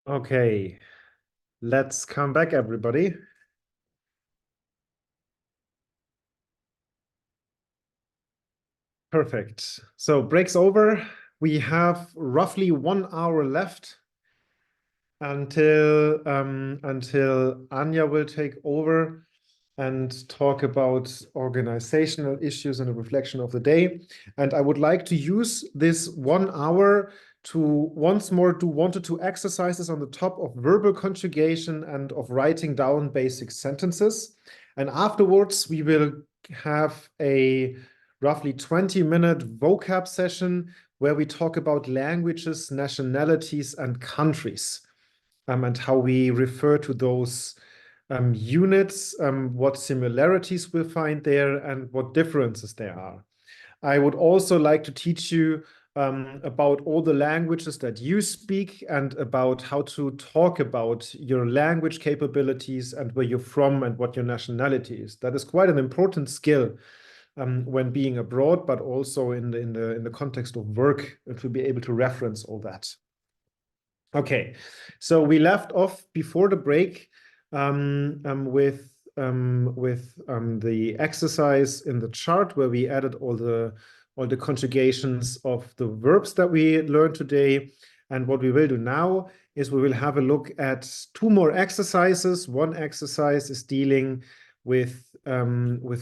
Okay, let's come back, everybody. Perfect. So break's over. We have roughly 1 hour left until Anya will take over and talk about organizational issues and a reflection of the day. And I would like to use this 1 hour to once more do 1 to 2 exercises on the top of verbal conjugation and of writing down basic sentences. And afterwards, we will have a roughly 20-minute vocab session where we talk about languages, nationalities, and countries, and how we refer to those units, what similarities we'll find there, and what differences there are. I would also like to teach you about all the languages that you speak and about how to talk about your language capabilities and where you're from and what your nationality is. That is quite an important skill when being abroad, but also in the context of work, to be able to reference all that. Okay, so we left off before the break with the exercise in the chart where we added all the conjugations of the verbs that we learned today. And what we will do now is we will have a look at 2 more exercises. One exercise is dealing with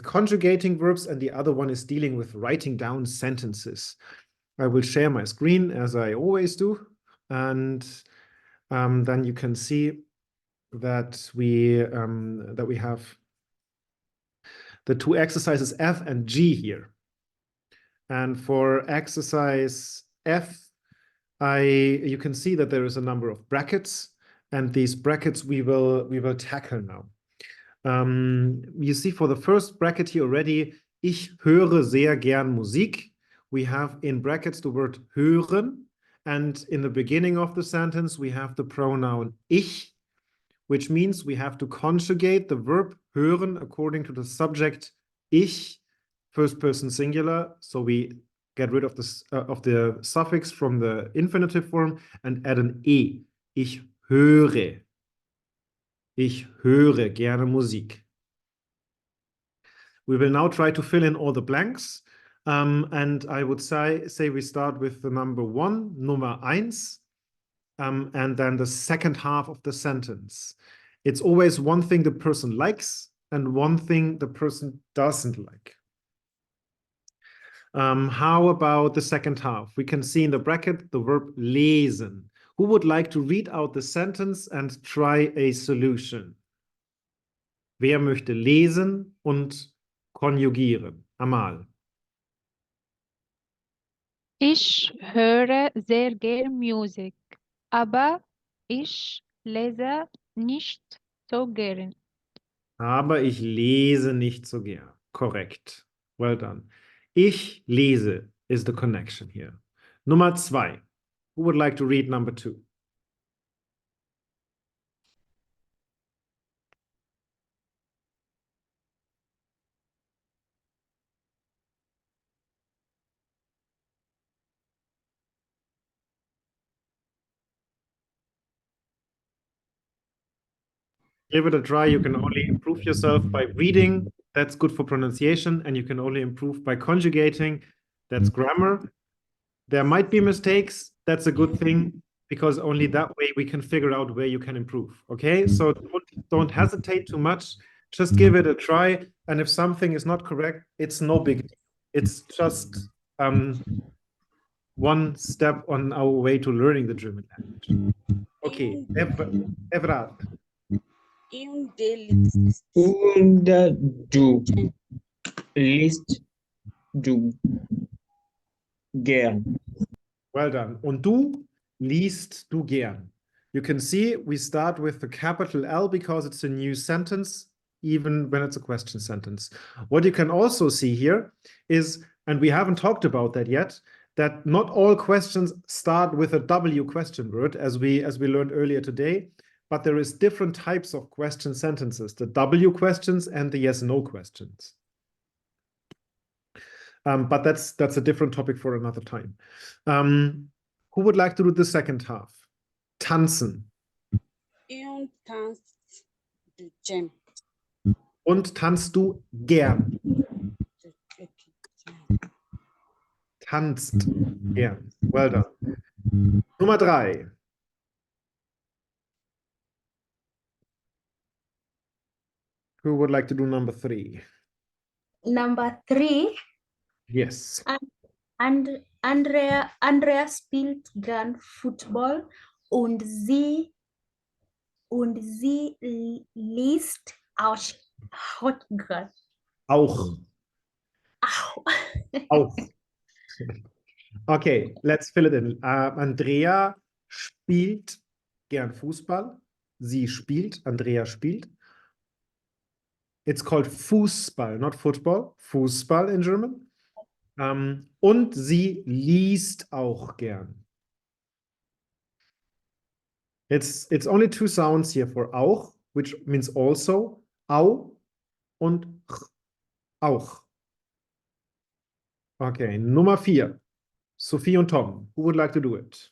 conjugating verbs, and the other one is dealing with writing down sentences. I will share my screen as I always do, and then you can see that we have the 2 exercises F and G here. And for exercise F, you can see that there is a number of brackets, and these brackets we will tackle now. You see for the first bracket here already, ich höre sehr gern Musik. We have in brackets the word hören, and in the beginning of the sentence we have the pronoun ich, which means we have to conjugate the verb hören according to the subject ich, first person singular. So we get rid of the suffix from the infinitive form and add an e. Ich höre. Ich höre gerne Musik. We will now try to fill in all the blanks. And I would say we start with the number 1, Nummer 1. And then the second half of the sentence. It's always one thing the person likes and one thing the person doesn't like. How about the second half? We can see in the bracket the verb lesen. Who would like to read out the sentence and try a solution? Wer möchte lesen und konjugieren? Amal. Ich höre sehr gern Musik, aber ich lese nicht so gern. Aber ich lese nicht so gern. Korrekt. Well done. Ich lese is the connection here. Nummer 2. Who would like to read number 2? Give it a try. You can only improve yourself by reading. That's good for pronunciation. And you can only improve by conjugating. That's grammar. There might be mistakes. That's a good thing, because only that way we can figure out where you can improve. Okay, so don't hesitate too much. Just give it a try. And if something is not correct, it's no big deal. It's just one step on our way to learning the German language. Okay, Evrard. Und du liest du gern. Well done. Und du liest du gern. You can see we start with the capital L because it's a new sentence, even when it's a question sentence. What you can also see here is, and we haven't talked about that yet, that not all questions start with a W question word, as we learned earlier today, but there is different types of question sentences, the W questions and the yes/no questions. But that's a different topic for another time. Who would like to do the second half? Tanzen. Und tanzt du gern? Und tanzt du gern? Tanzt gern. Well done. Nummer 3. Who would like to do number 3? Number 3. Yes. Andrea spielt gern Football und sie liest auch gern. Auch. Auch. Okay, let's fill it in. Andrea spielt gern Fußball. Sie spielt, Andrea spielt. It's called Fußball, not football. Fußball in German. Und sie liest auch gern. It's only 2 sounds here for auch, which means also. Au und ch. Auch. Okay, Nummer 4. Sophie und Tom. Who would like to do it?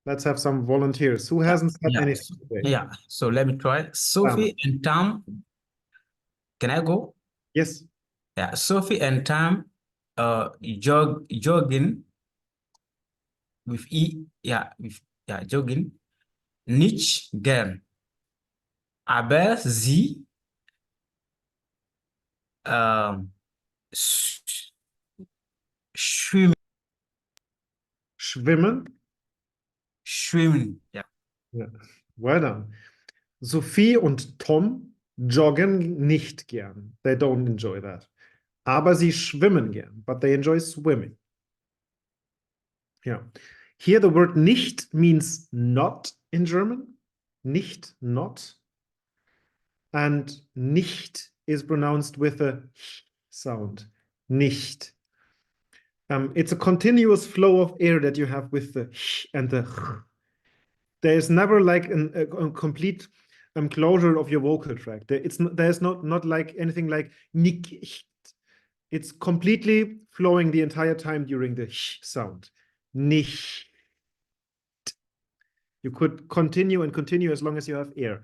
Let's have some volunteers. Who hasn't said anything today? Yeah, so let me try. Sophie and Tom, can I go? Yes. Yeah, Sophie and Tom jogging with jogging nicht gern. Aber sie schwimmen. Schwimmen, ja. Ja. Well done. Sophie und Tom joggen nicht gern. They don't enjoy that. Aber sie schwimmen gern. But they enjoy swimming. Yeah. Here the word nicht means not in German. Nicht, not. And nicht is pronounced with a sound. Nicht. It's a continuous flow of air that you have with the and the. There's never like a complete closure of your vocal tract. There's not like anything like nicht. It's completely flowing the entire time during the sound. Nicht. You could continue and continue as long as you have air.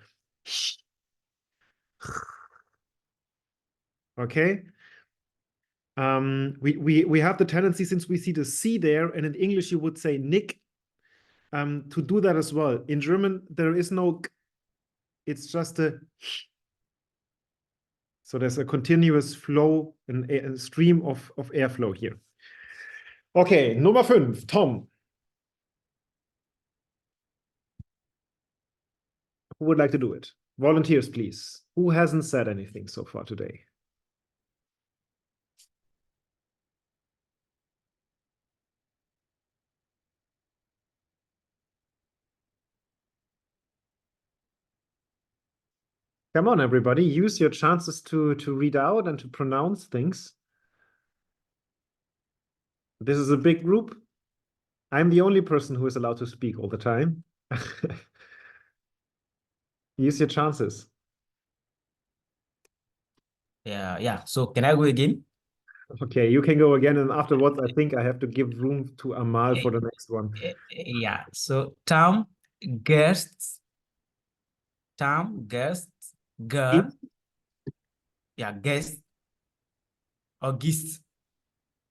Okay. We have the tendency, since we see the C there, and in English you would say nick, to do that as well. In German, there is no, it's just a, so there's a continuous flow, a stream of airflow here. Okay, Nummer 5, Tom. Who would like to do it? Volunteers, please. Who hasn't said anything so far today? Come on, everybody, use your chances to read out and to pronounce things. This is a big group. I'm the only person who is allowed to speak all the time. Use your chances. Yeah. So can I go again? Okay, you can go again, and afterwards, I think I have to give room to Amal for the next one. Yeah. So Tom guests, girl. Yeah, guest or guest.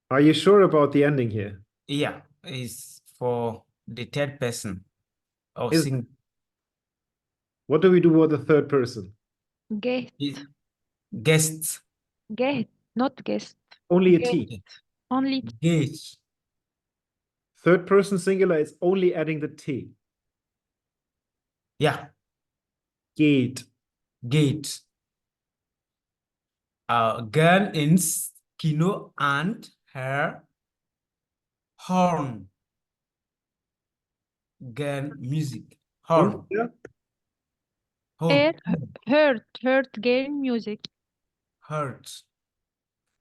Are you sure about the ending here? Yeah, it's for the third person. Or what do we do with the third person? Guest. Guests. Guest, not guest. Only a T. Only Guest. Third person singular is only adding the T. Yeah. Geht. Gate. Girl in Kino and her horn. Girl music. Horn. Horn. Heard game music. Heard.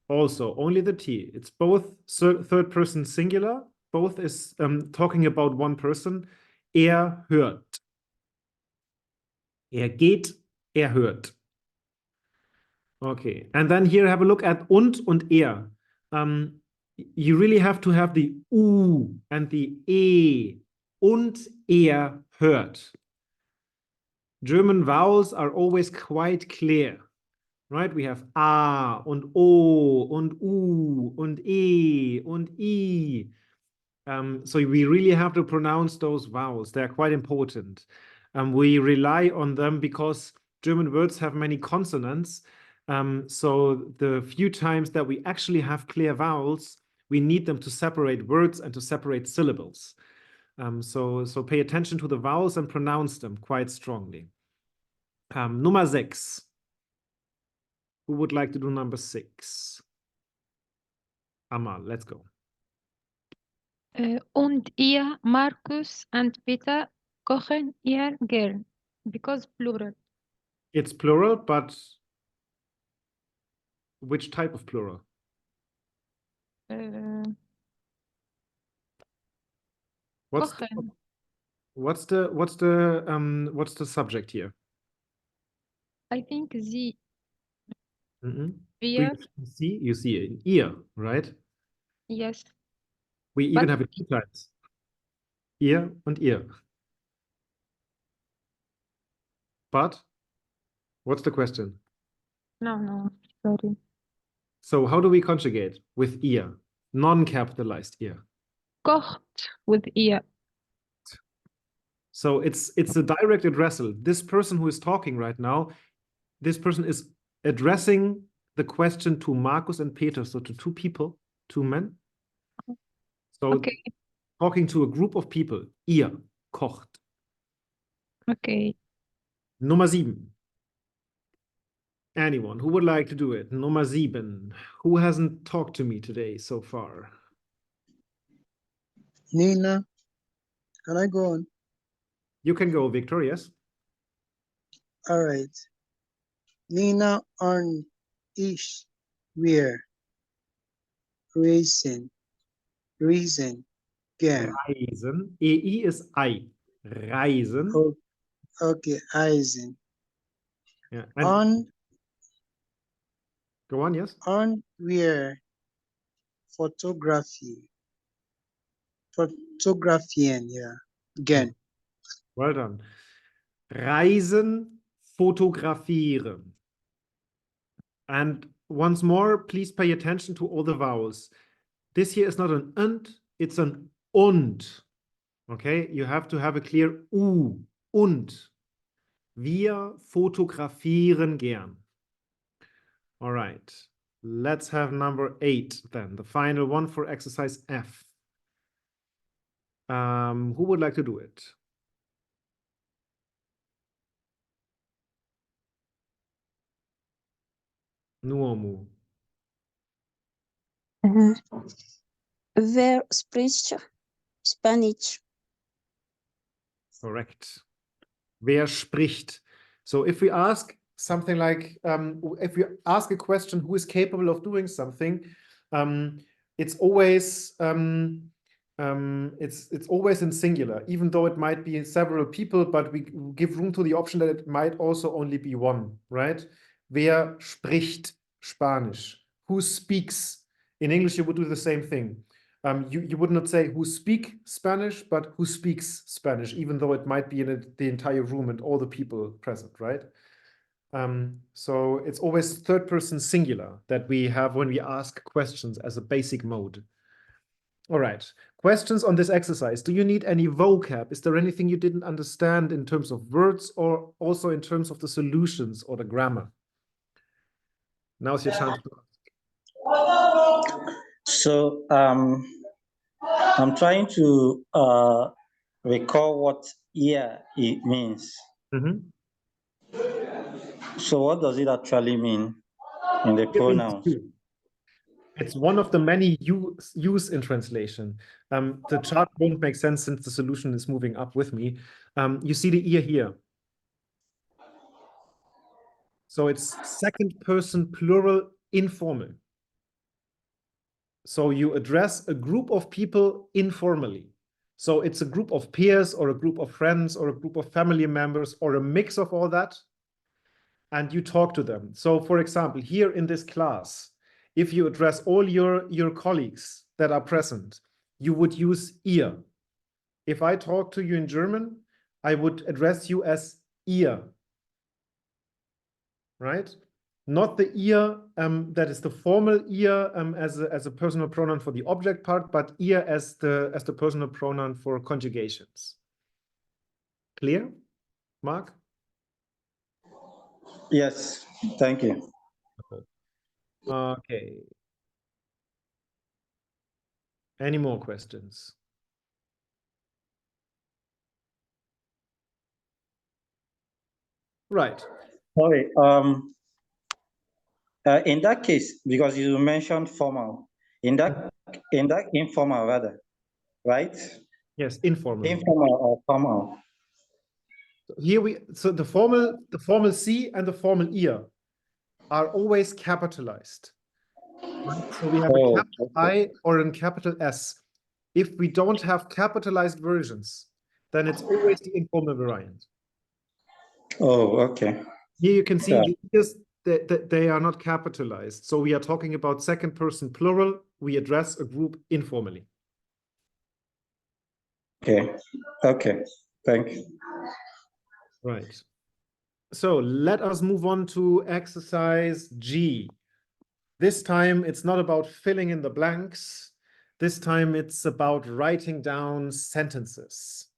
Also, only the T. It's both third person singular. Both is talking about one person. Hört. Geht, hört. Okay, and then here have a look at und er. You really have to have the U and the E. Und er hört. German vowels are always quite clear, right? We have A und O und U und E und I. So we really have to pronounce those vowels. They're quite important. We rely on them because German words have many consonants. So the few times that we actually have clear vowels, we need them to separate words and to separate syllables. So pay attention to the vowels and pronounce them quite strongly. Nummer 6. Who would like to do number 6? Amal, let's go. Und ihr, Markus and Peter, kochen ihr gern. Because plural. It's plural, but which type of plural? Kochen. What's the subject here? I think sie. Do Wir. you see an ear, right? Yes. We even have it 2 times. Ear and ear. But what's the question? No, sorry. So how do we conjugate with ear? Non-capitalized ear. Kocht with ihr. So it's a direct addressal. This person who is talking right now, this person is addressing the question to Markus and Peter, so to 2 people, 2 men. So okay. Talking to a group of people. Ihr kocht. Okay. Nummer 7. Anyone who would like to do it? Nummer 7. Who hasn't talked to me today so far? Nina, can I go on? You can go, Victor, yes? All right. Nina on ish, where, reason, gern. Reisen. EI is I. Reisen. Oh, okay, Eisen. Yeah. On. Go on, yes? On where, photography. Fotografieren, yeah. Again. Well done. Reisen, fotografieren. And once more, please pay attention to all the vowels. This here is not an und, it's an und. Okay, you have to have a clear U. Und. Wir fotografieren gern. All right, let's have number 8 then, the final one for exercise F. Who would like to do it? Nuomu. Wer spricht Spanish? Correct. Wer spricht? So if we ask something like, if we ask a question, who is capable of doing something, it's always it's always in singular, even though it might be several people, but we give room to the option that it might also only be one, right? Wer spricht Spanish? Who speaks? In English, you would do the same thing. You would not say who speak Spanish, but who speaks Spanish, even though it might be in the entire room and all the people present, right? So it's always third person singular that we have when we ask questions as a basic mode. All right, questions on this exercise. Do you need any vocab? Is there anything you didn't understand in terms of words or also in terms of the solutions or the grammar? Now's your chance to ask. So I'm trying to recall what year it means. So what does it actually mean in the pronouns? It's one of the many use in translation. The chart won't make sense since the solution is moving up with me. You see the ear here. So it's second person plural informal. So you address a group of people informally. So it's a group of peers or a group of friends or a group of family members or a mix of all that. and you talk to them. So for example, here in this class, if you address all your colleagues that are present, you would use ihr. If I talk to you in German, I would address you as ihr, right? Not the ihr, that is the formal ihr as a personal pronoun for the object part, but ihr as the personal pronoun for conjugations. Clear, Mark? Yes, thank you. Okay. Any more questions? Right. Sorry. In that case, because you mentioned formal, in that informal rather, right? Yes, informal. Informal or formal. Here so the formal C and the formal ihr are always capitalized. Right? So we have a capital I or a capital S. If we don't have capitalized versions, then it's always the informal variant. Oh, okay. Here you can see the ears, they are not capitalized. So we are talking about second person plural. We address a group informally. Okay. Okay. Thank you. Right. So let us move on to exercise G. This time it's not about filling in the blanks. This time it's about writing down sentences.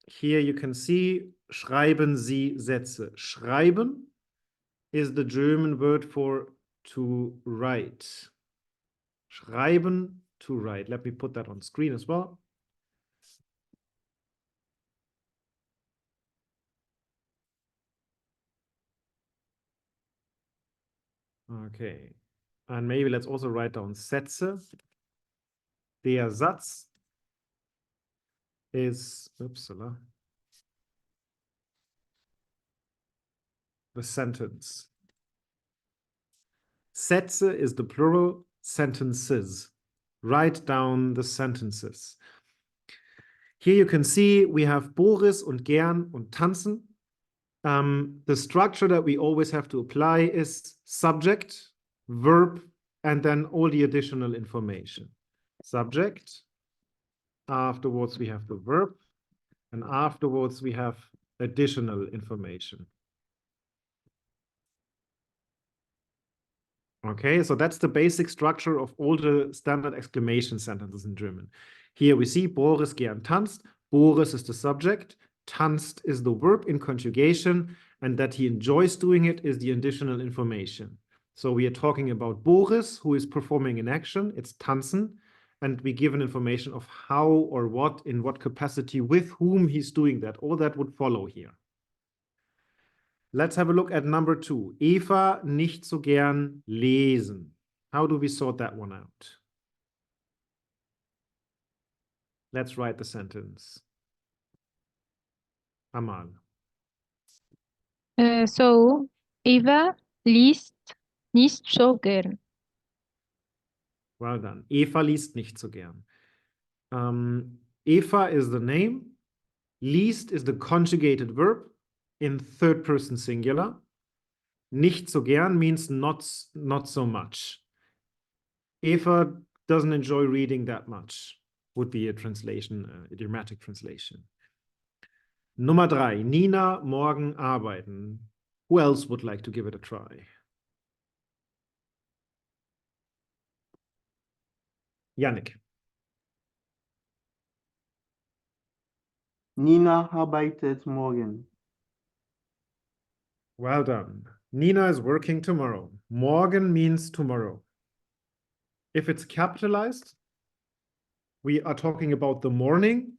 Here you can see, schreiben Sie Sätze. Schreiben is the German word for to write. Schreiben, to write. Let me put that on screen as well. Okay. And maybe let's also write down Sätze. Der Satz is, upsala, the sentence. Sätze is the plural, sentences. Write down the sentences. Here you can see we have Boris und gern und tanzen. The structure that we always have to apply is subject, verb, and then all the additional information. Subject, afterwards we have the verb, and afterwards we have additional information. Okay, so that's the basic structure of all the standard exclamation sentences in German. Here we see Boris gern tanzt. Boris is the subject. Tanzt is the verb in conjugation, and that he enjoys doing it is the additional information. So we are talking about Boris, who is performing an action. It's tanzen, and we give an information of how or what, in what capacity, with whom he's doing that. All that would follow here. Let's have a look at number 2. Eva nicht so gern lesen. How do we sort that one out? Let's write the sentence. Amal. So Eva liest nicht so gern. Well done. Eva liest nicht so gern. Eva is the name. Liest is the conjugated verb in third person singular. Nicht so gern means not so much. Eva doesn't enjoy reading that much. Would be a translation, a dramatic translation. Nummer 3. Nina morgen arbeiten. Who else would like to give it a try? Yannick. Nina arbeitet morgen. Well done. Nina is working tomorrow. Morgen means tomorrow. If it's capitalized, we are talking about the morning.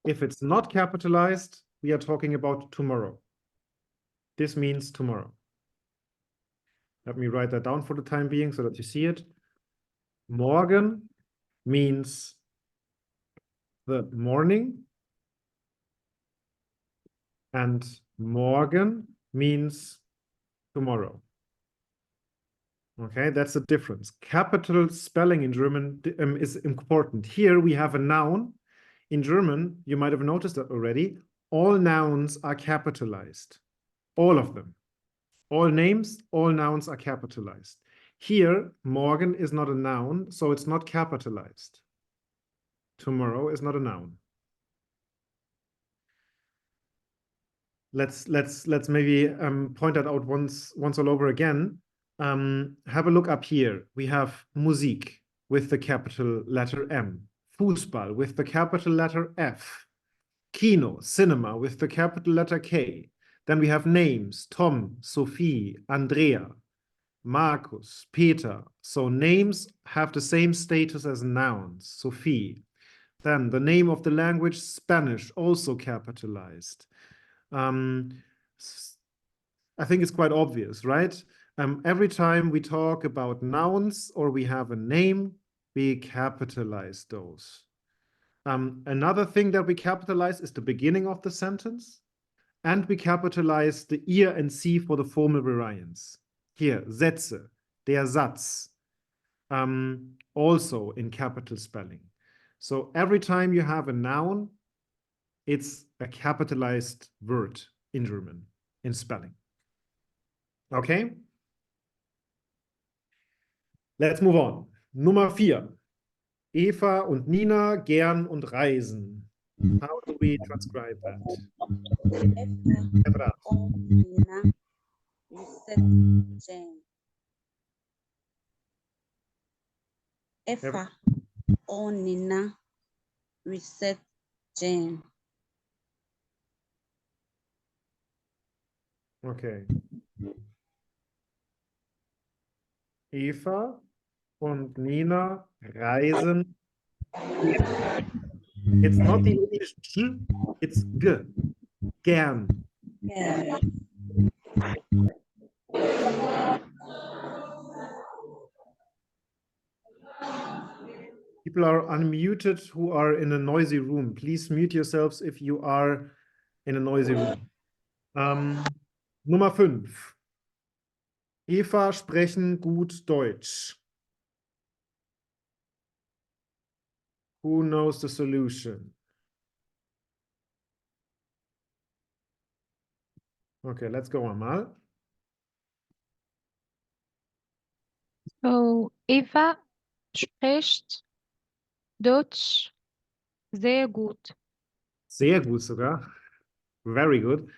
If it's not capitalized, we are talking about tomorrow. This means tomorrow. Let me write that down for the time being so that you see it. Morgen means the morning, and morgen means tomorrow. Okay, that's the difference. Capital spelling in German is important. Here we have a noun. In German, you might have noticed that already. all nouns are capitalized. All of them. All names, all nouns are capitalized. Here, morgen is not a noun, so it's not capitalized. Tomorrow is not a noun. Let's maybe point that out once all over again. Have a look up here. We have Musik with the capital letter M. Fußball with the capital letter F. Kino, cinema with the capital letter K. Then we have names, Tom, Sophie, Andrea, Markus, Peter. So names have the same status as nouns, Sophie. Then the name of the language, Spanish, also capitalized. I think it's quite obvious, right? Every time we talk about nouns or we have a name, we capitalize those. Another thing that we capitalize is the beginning of the sentence, and we capitalize the ear and C for the formal variants. Here, Sätze, der Satz, also in capital spelling. So every time you have a noun, it's a capitalized word in German, in spelling. Okay? Let's move on. Nummer 4. Eva und Nina gern und reisen. How do we transcribe that? Eva und Nina research. Eva und Nina research. Okay. Eva und Nina reisen. It's not the English G, it's G. Gern. Yeah. People are unmuted who are in a noisy room. Please mute yourselves if you are in a noisy room. Nummer 5. Eva sprechen gut Deutsch. Who knows the solution? Okay, let's go on, Mal. So Eva spricht Deutsch sehr gut. Sehr gut sogar. Very good.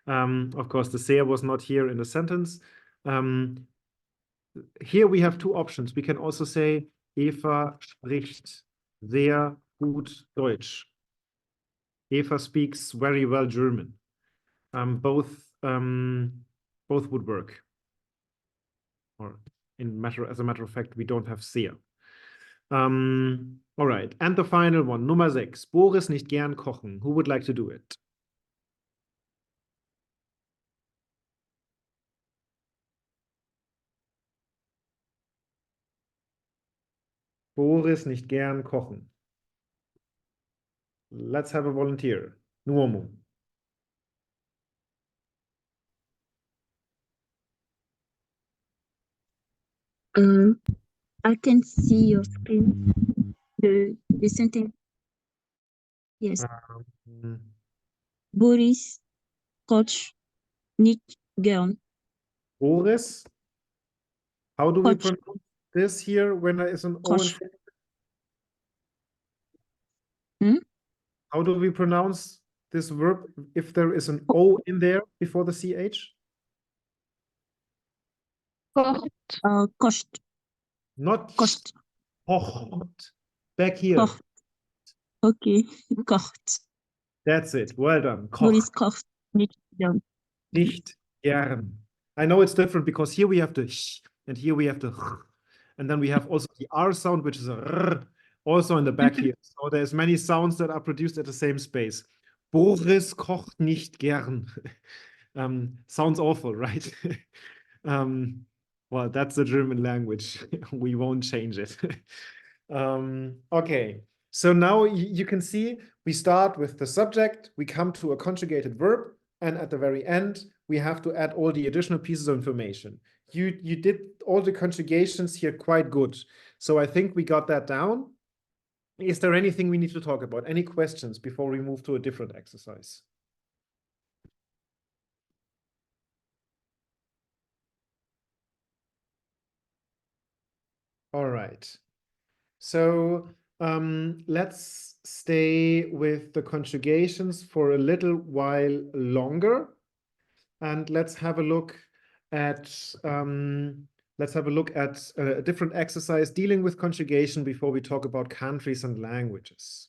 Of course, the sehr was not here in the sentence. Here we have two options. We can also say, Eva spricht sehr gut Deutsch. Eva speaks very well German. Both would work. Or as a matter of fact, we don't have sehr. All right, and the final one, Nummer 6. Boris nicht gern kochen. Who would like to do it? Boris nicht gern kochen. Let's have a volunteer. Nuomo. I can see your screen. The sentence. Yes. Boris kocht nicht gern. Boris. How do we pronounce this here when there is an O in front? How do we pronounce this verb if there is an O in there before the CH? Kocht. Kocht. Not kocht. Kocht. Back here. Kocht. Okay, kocht. That's it. Well done. Kocht. Boris kocht nicht gern. Nicht gern. I know it's different because here we have the sh and here we have the ch. And then we have also the R sound, which is a r, also in the back here. So there's many sounds that are produced at the same space. Boris kocht nicht gern. Sounds awful, right? Well, that's the German language. We won't change it. Okay, so now you can see we start with the subject, we come to a conjugated verb, and at the very end, we have to add all the additional pieces of information. You did all the conjugations here quite good. So I think we got that down. Is there anything we need to talk about? Any questions before we move to a different exercise? All right. So let's stay with the conjugations for a little while longer, and let's have a look at a different exercise dealing with conjugation before we talk about countries and languages.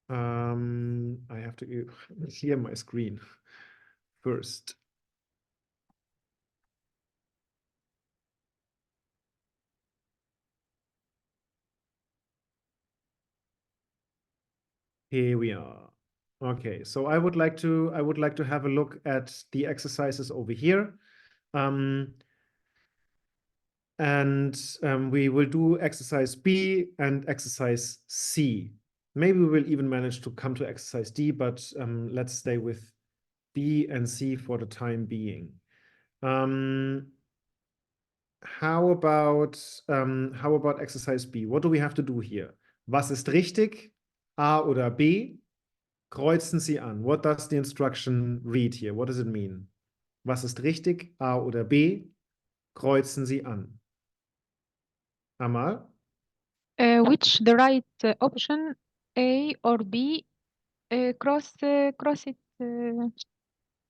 I have to clear my screen first. Here we are. Okay, so I would like to have a look at the exercises over here. We will do exercise B and exercise C. Maybe we will even manage to come to exercise D, but let's stay with B and C for the time being. How about exercise B? What do we have to do here? Was ist richtig? A oder B? Kreuzen Sie an. What does the instruction read here? What does it mean? Was ist richtig? A oder B? Kreuzen Sie an. Amal? Which the right option, A or B? Cross it,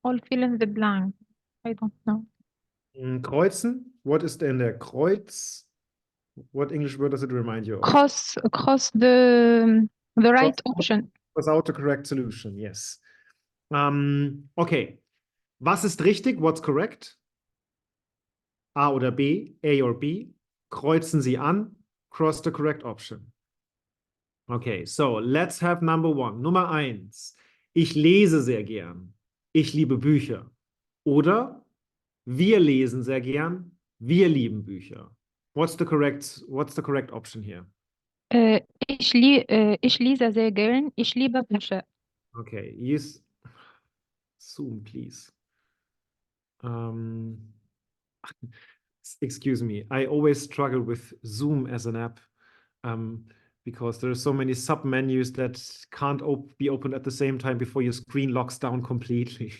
all fill in the blank. I don't know. Kreuzen? What is in der Kreuz? What English word does it remind you of? Cross the right option. Without the correct solution, yes. Okay. Was ist richtig? What's correct? A oder B? A or B? Kreuzen Sie an. Cross the correct option. Okay, so let's have number one. Nummer 1. Ich lese sehr gern. Ich liebe Bücher. Oder wir lesen sehr gern. Wir lieben Bücher. What's the correct option here? Ich lese sehr gern. Ich liebe Bücher. Okay, use Zoom, please. Excuse me. I always struggle with Zoom as an app because there are so many sub-menus that can't be opened at the same time before your screen locks down completely.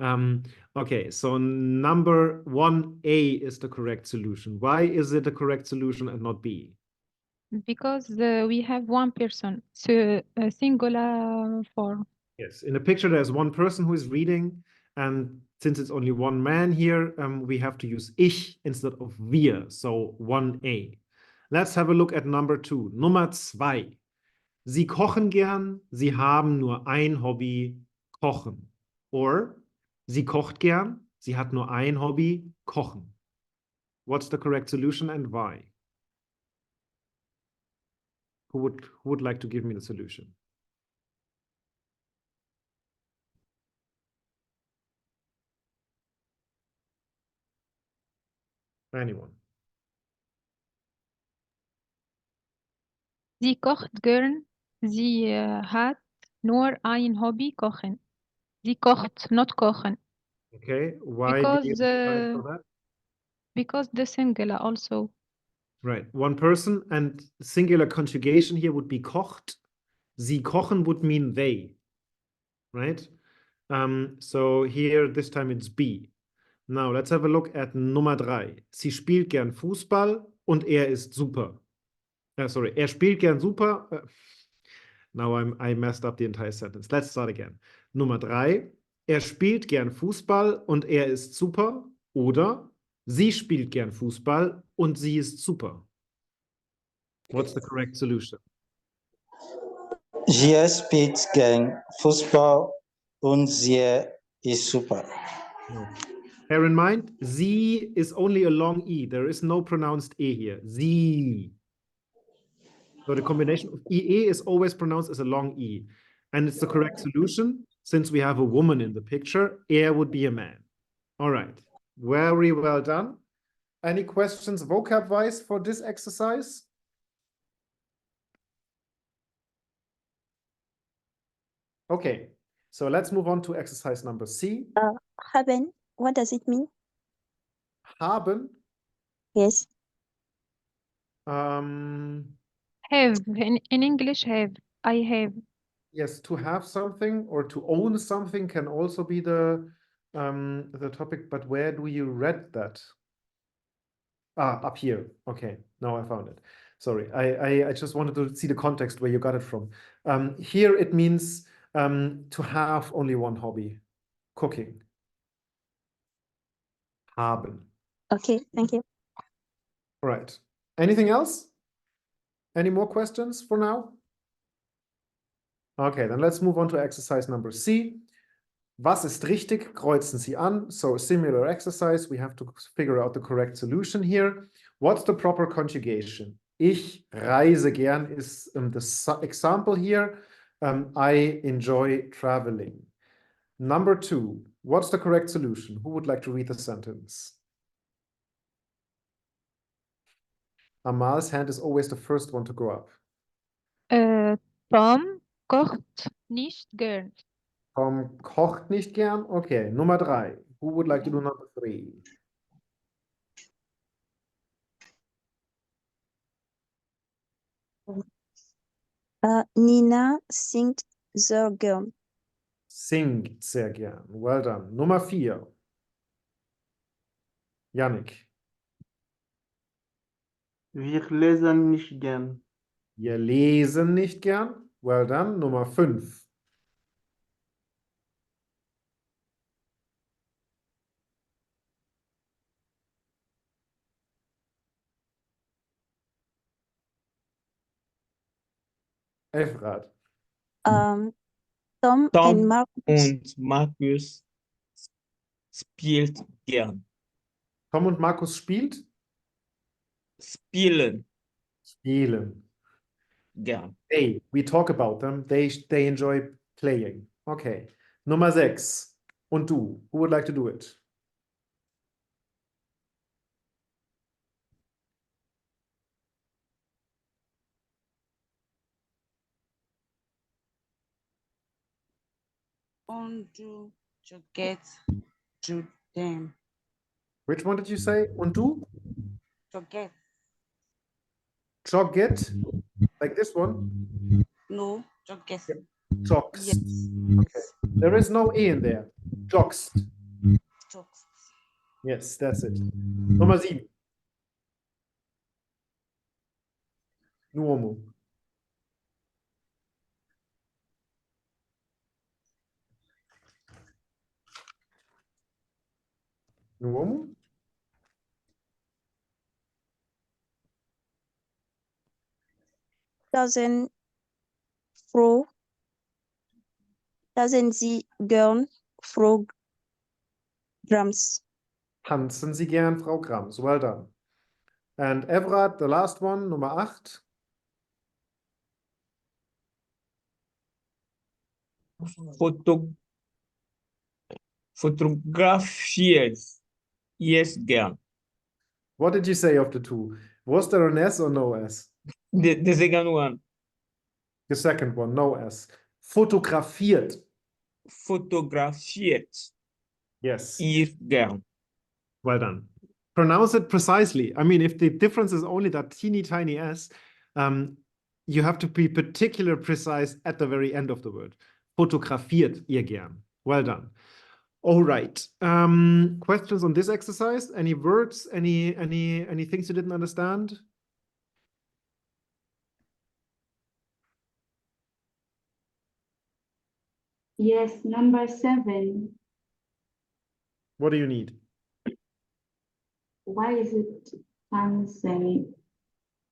Okay, so number 1A is the correct solution. Why is it the correct solution and not B? Because we have one person, so singular form. Yes, in the picture there's one person who is reading, and since it's only one man here, we have to use ich instead of wir, so 1A. Let's have a look at number 2. Nummer 2. Sie kochen gern, sie haben nur ein Hobby, kochen. Or, sie kocht gern, sie hat nur ein Hobby, kochen. What's the correct solution and why? Who would like to give me the solution? Anyone? Sie kocht gern, sie hat nur ein Hobby, kochen. Sie kocht, not kochen. Okay, why do you decide for that? Because the singular also. Right, one person, and singular conjugation here would be kocht. Sie kochen would mean they, right? So here, this time it's B. Now, let's have a look at Nummer 3. Sie spielt gern Fußball und er ist super. Sorry, er spielt gern super. Now I messed up the entire sentence. Let's start again. Nummer 3. Er spielt gern Fußball und er ist super. Oder sie spielt gern Fußball und sie ist super. What's the correct solution? Sie spielt gern Fußball und sie ist super. No. Bear in mind, sie is only a long E. There is no pronounced E here. Sie. So the combination of EE is always pronounced as a long E. And it's the correct solution since we have a woman in the picture. Er would be a man. All right. Very well done. Any questions vocab-wise for this exercise? Okay. So let's move on to exercise number C. Haben, what does it mean? Haben. Yes. Have, in English, have. I have. Yes, to have something or to own something can also be the topic, but where do you read that? Up here. Okay, now I found it. Sorry, I just wanted to see the context where you got it from. Here it means to have only one hobby, cooking. Haben. Okay, thank you. Right. Anything else? Any more questions for now? Okay, then let's move on to exercise number C. Was ist richtig? Kreuzen Sie an. So similar exercise. We have to figure out the correct solution here. What's the proper conjugation? Ich reise gern is the example here. I enjoy traveling. Number 2. What's the correct solution? Who would like to read the sentence? Amal's hand is always the first one to go up. Tom kocht nicht gern. Tom kocht nicht gern. Okay, Nummer 3. Who would like to do number 3? Nina singt sehr gern. Singt sehr gern. Well done. Nummer 4. Yannick. Wir lesen nicht gern. Wir lesen nicht gern. Well done. Nummer 5. Efrat. Tom Tom and Marcus. und Markus spielt gern. Tom und Markus spielt? Spielen Spielen. gern. Hey, we talk about them. They enjoy playing. Okay. Nummer 6. Und du? Who would like to do it? Und du forget to them. Which one did you say? Und du? Forget. Jogget? Like this one? No, forget. Jogs. Yes. Okay. There is no E in there. Jogs. Jokes. Yes, that's it. Nummer 7. Nuomo. Nuomo? Doesn't sie gern Frau Grams? Tanzen Sie gern, Frau Grams. Well done. And Evrat, the last one, Nummer 8. Fotografiert. Yes, gern. What did you say of the two? Was there an S or no S? The second one. The second one, no S. Fotografiert. Fotografiert. Yes. Yes, gern. Well done. Pronounce it precisely. I mean, if the difference is only that teeny tiny S, you have to be particularly precise at the very end of the word. Fotografiert ihr gern. Well done. All right. Questions on this exercise? Any words? Any things you didn't understand? Yes, number 7. What do you need? Why is it Tanzania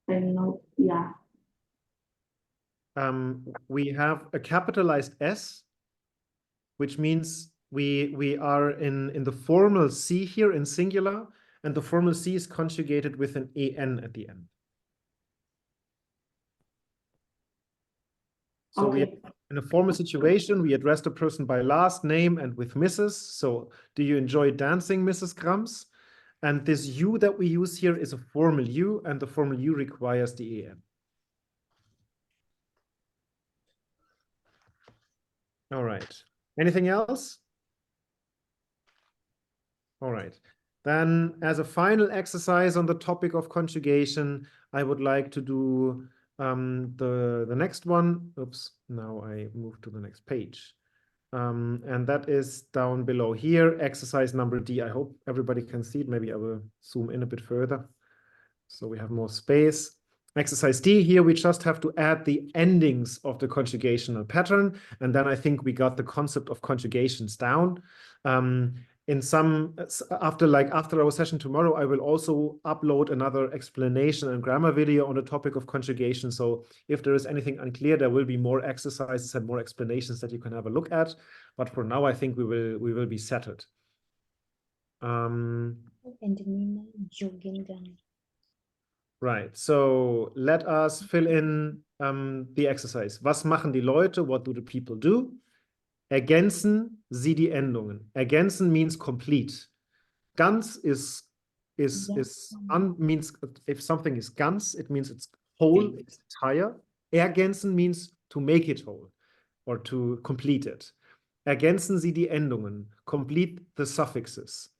and not, yeah. We have a capitalized S, which means we are in the formal C here in singular, and the formal C is conjugated with an AN at the end. So Okay. in a formal situation, we address the person by last name and with Mrs. So do you enjoy dancing, Mrs. Grams? And this U that we use here is a formal U, and the formal U requires the AN. All right. Anything else? All right. Then as a final exercise on the topic of conjugation, I would like to do the next one. Oops, now I moved to the next page. And that is down below here, exercise number D. I hope everybody can see it. Maybe I will zoom in a bit further. So we have more space. Exercise D, here we just have to add the endings of the conjugational pattern. And then I think we got the concept of conjugations down. After our session tomorrow, I will also upload another explanation and grammar video on the topic of conjugation. So if there is anything unclear, there will be more exercises and more explanations that you can have a look at. But for now, I think we will be settled. And Nina Jogengan. Right, so let us fill in the exercise. Was machen die Leute? What do the people do? Ergänzen Sie die Endungen. Ergänzen means complete. Ganz means if something is ganz, it means it's whole, it's entire. Ergänzen means to make it whole or to complete it. Ergänzen Sie die Endungen. Complete the suffixes.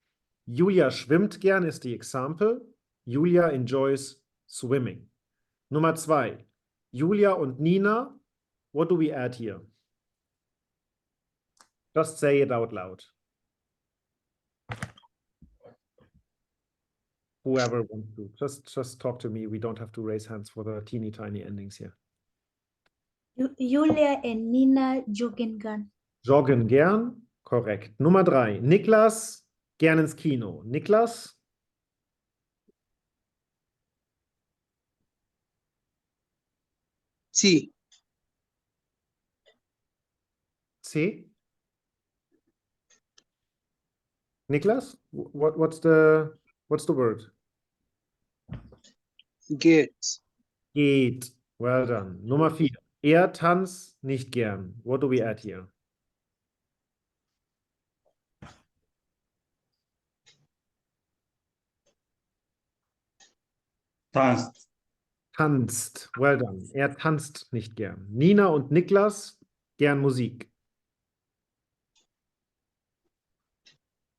Julia schwimmt gern is the example. Julia enjoys swimming. Nummer 2. Julia und Nina. What do we add here? Just say it out loud. Whoever wants to. Just talk to me. We don't have to raise hands for the teeny tiny endings here. Julia and Nina joggen gern. Joggen gern. Korrekt. Nummer 3. Niklas gern ins Kino. Niklas? C. C? Niklas? What's the word? Geht. Geht. Well done. Nummer 4. Er tanzt nicht gern. What do we add here? Tanzt. Tanzt. Well done. Er tanzt nicht gern. Nina und Niklas gern Musik.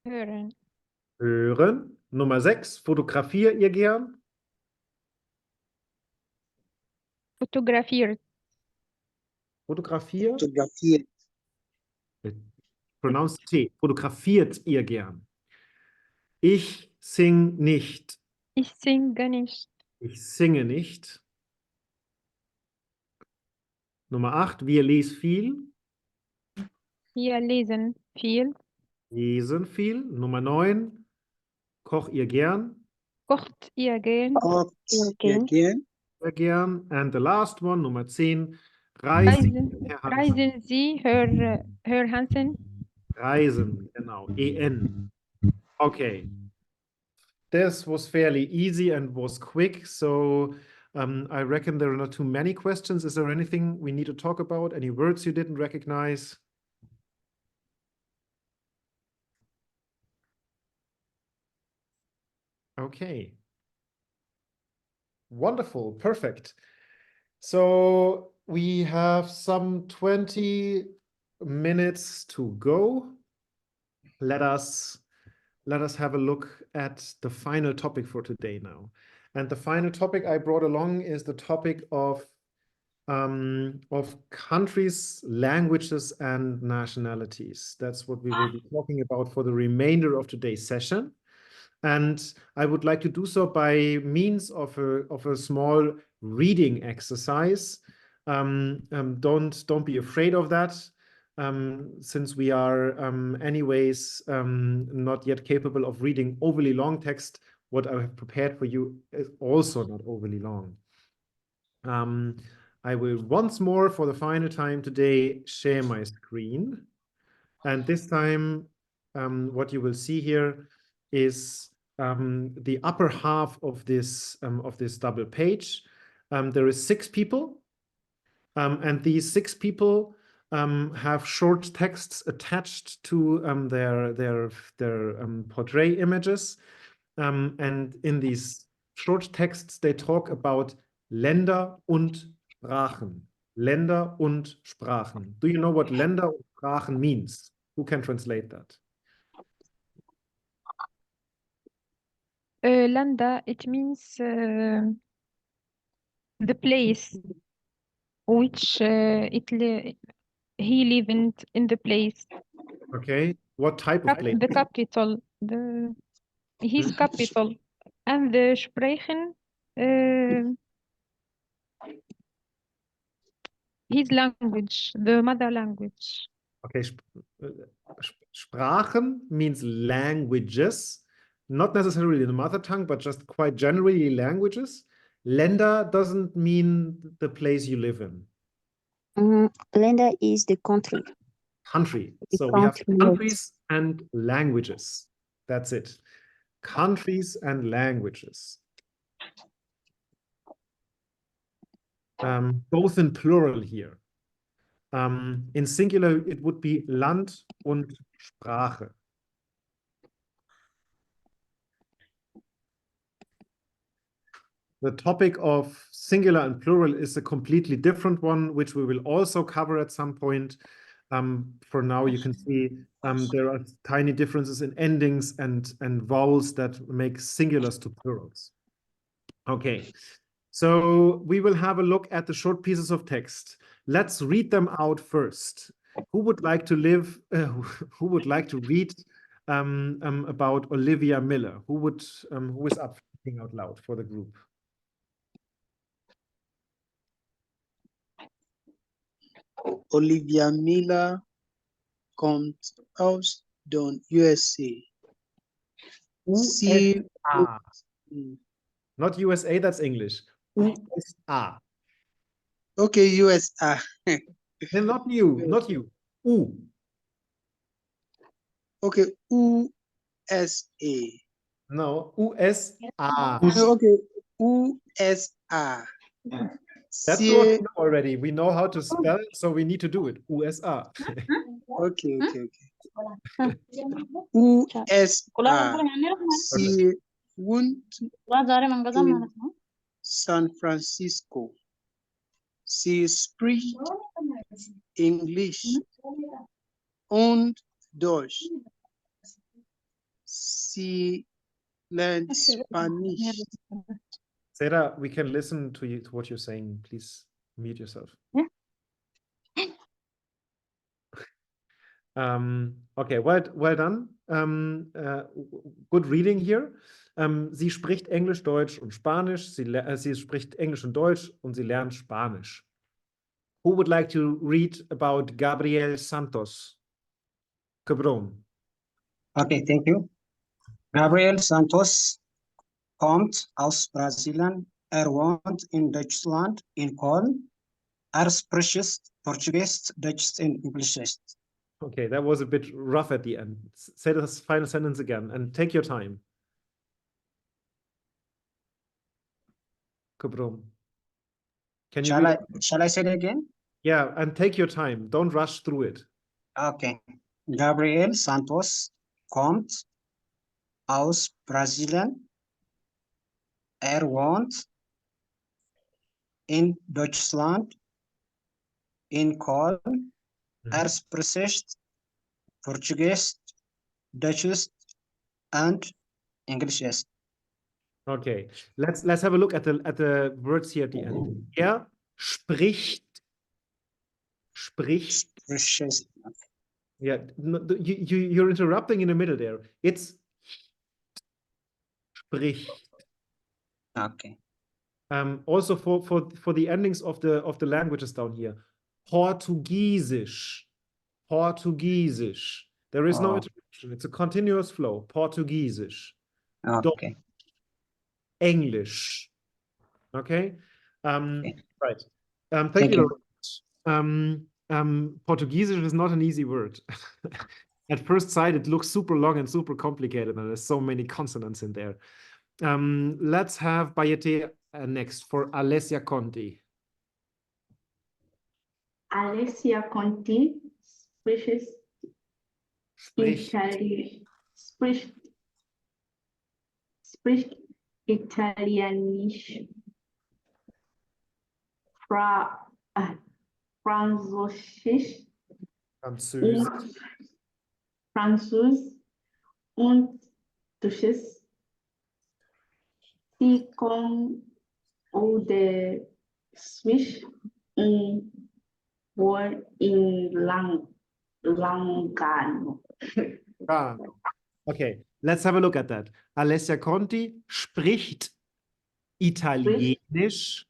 Hören. Hören. Nummer 6. Fotografiert ihr gern? Fotografiert. Fotografiert? Fotografiert. Pronounced T. Fotografiert ihr gern? Ich sing nicht. Ich singe nicht. Ich singe nicht. Nummer 8. Wir lesen viel. Wir lesen viel. Lesen viel. Nummer 9. Koch ihr gern? Kocht ihr gern? Kocht ihr gern? Sehr gern. And the last one, Nummer 10. Reisen, Herr Hansen. Reisen Sie, Herr Hansen? Reisen, genau. EN. Okay. This was fairly easy and was quick. So I reckon there are not too many questions. Is there anything we need to talk about? Any words you didn't recognize? Okay. Wonderful. Perfect. So we have some 20 minutes to go. Let us have a look at the final topic for today now. And the final topic I brought along is the topic of countries, languages, and nationalities. That's what we will be talking about for the remainder of today's session. And I would like to do so by means of a small reading exercise. Don't be afraid of that, since we are anyways not yet capable of reading overly long text. What I have prepared for you is also not overly long. I will once more, for the final time today, share my screen. And this time, what you will see here is the upper half of this double page. There is 6 people, and these 6 people have short texts attached to their portrait images, and in these short texts they talk about Länder und Sprachen. Länder und Sprachen. Do you know what Länder und Sprachen means? Who can translate that? Landa, it means the place which he lived in the place. Okay, what type of place? The capital, his capital. And the Sprechen His language, the mother language. Okay, Sprachen means languages, not necessarily the mother tongue, but just quite generally languages. Länder doesn't mean the place you live in. Länder is the country. Country. The So we have country, yes. countries and languages. That's it. Countries and languages. Both in plural here. In singular, it would be Land und Sprache. The topic of singular and plural is a completely different one, which we will also cover at some point. For now, you can see there are tiny differences in endings and vowels that make singulars to plurals. Okay, so we will have a look at the short pieces of text. Let's read them out first. Who would like to who would like to read about Olivia Miller? Who is up for reading out loud for the group? Olivia Miller comes out down USA. USA. Not USA, that's English. USA. Okay, USA. No, not you, not you. U. Okay, USA. No, USA. Okay, USA. That's what we know already. We know how to spell, so we need to do it. USA. Okay. USA. Sie wohnt in San Francisco. Sie spricht English und Deutsch. Sie lernt Spanish. Sarah, we can listen to you to what you're saying. Please mute yourself. Yeah. Okay, well done. Good reading here. Sie spricht Englisch, Deutsch und Spanisch. Sie spricht Englisch und Deutsch und sie lernt Spanisch. Who would like to read about Gabriel Santos? Cabron. Okay, thank you. Gabriel Santos kommt aus Brasilien. Wohnt in Deutschland, in Köln. Spricht Portuguese, Deutsch and English. Okay, that was a bit rough at the end. Say this final sentence again and take your time. Cabron. Shall I say it again? Yeah, and take your time. Don't rush through it. Okay. Gabriel Santos kommt aus Brasilien. Wohnt in Deutschland, in Köln. Spricht Portuguese, Dutch, and English. Okay, let's have a look at the words here at the end. Spricht. Yeah, no, you're interrupting in the middle there. It's spricht. Okay. Also for the endings of the languages down here. Portugiesisch. There is no interruption. It's a continuous flow. Portugiesisch. Okay. English. Okay. Okay. Right. Thank you very much. Portugiesisch is not an easy word. At first sight, it looks super long and super complicated, and there's so many consonants in there. Let's have Bayete next for Alessia Conti. Alessia Conti spricht Italienisch, Französisch und Deutsch. Sie kommt aus der Schweiz und wohnt in Lugano. Okay, let's have a look at that. Alessia Conti spricht Italienisch,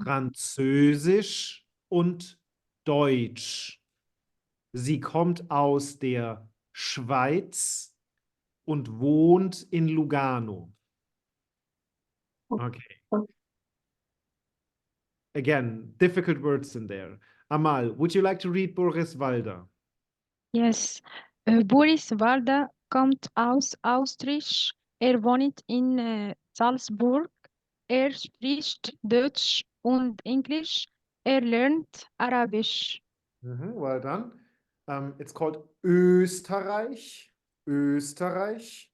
Französisch und Deutsch. Sie kommt aus der Schweiz und wohnt in Lugano. Okay. Again, difficult words in there. Amal, would you like to read Boris Walder? Yes. Boris Walder kommt aus Österreich. Wohnt in Salzburg. Spricht Deutsch und Englisch. Lernt Arabisch. Well done. It's called Österreich. Österreich.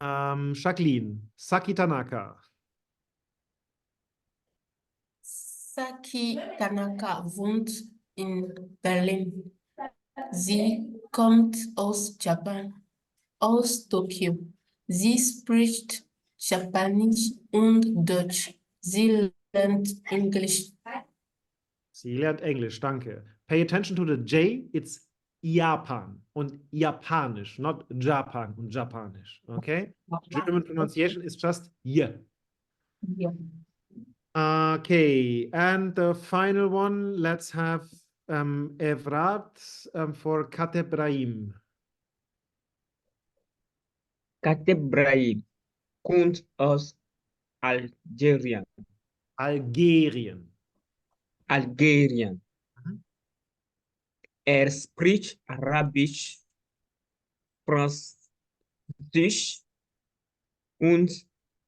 Jacqueline, Saki Tanaka. Saki Tanaka wohnt in Berlin. Sie kommt aus Japan, aus Tokio. Sie spricht Japanisch und Deutsch. Sie lernt Englisch. Sie lernt Englisch, danke. Pay attention to the J, it's Japan und Japanisch, not Japan und Japanisch, okay? German pronunciation is just J. Yeah. Okay, and the final one, let's have Evrat for Katebraim. Katebraim kommt aus Algerien. Algerien. Algerien. Spricht Arabisch, Französisch und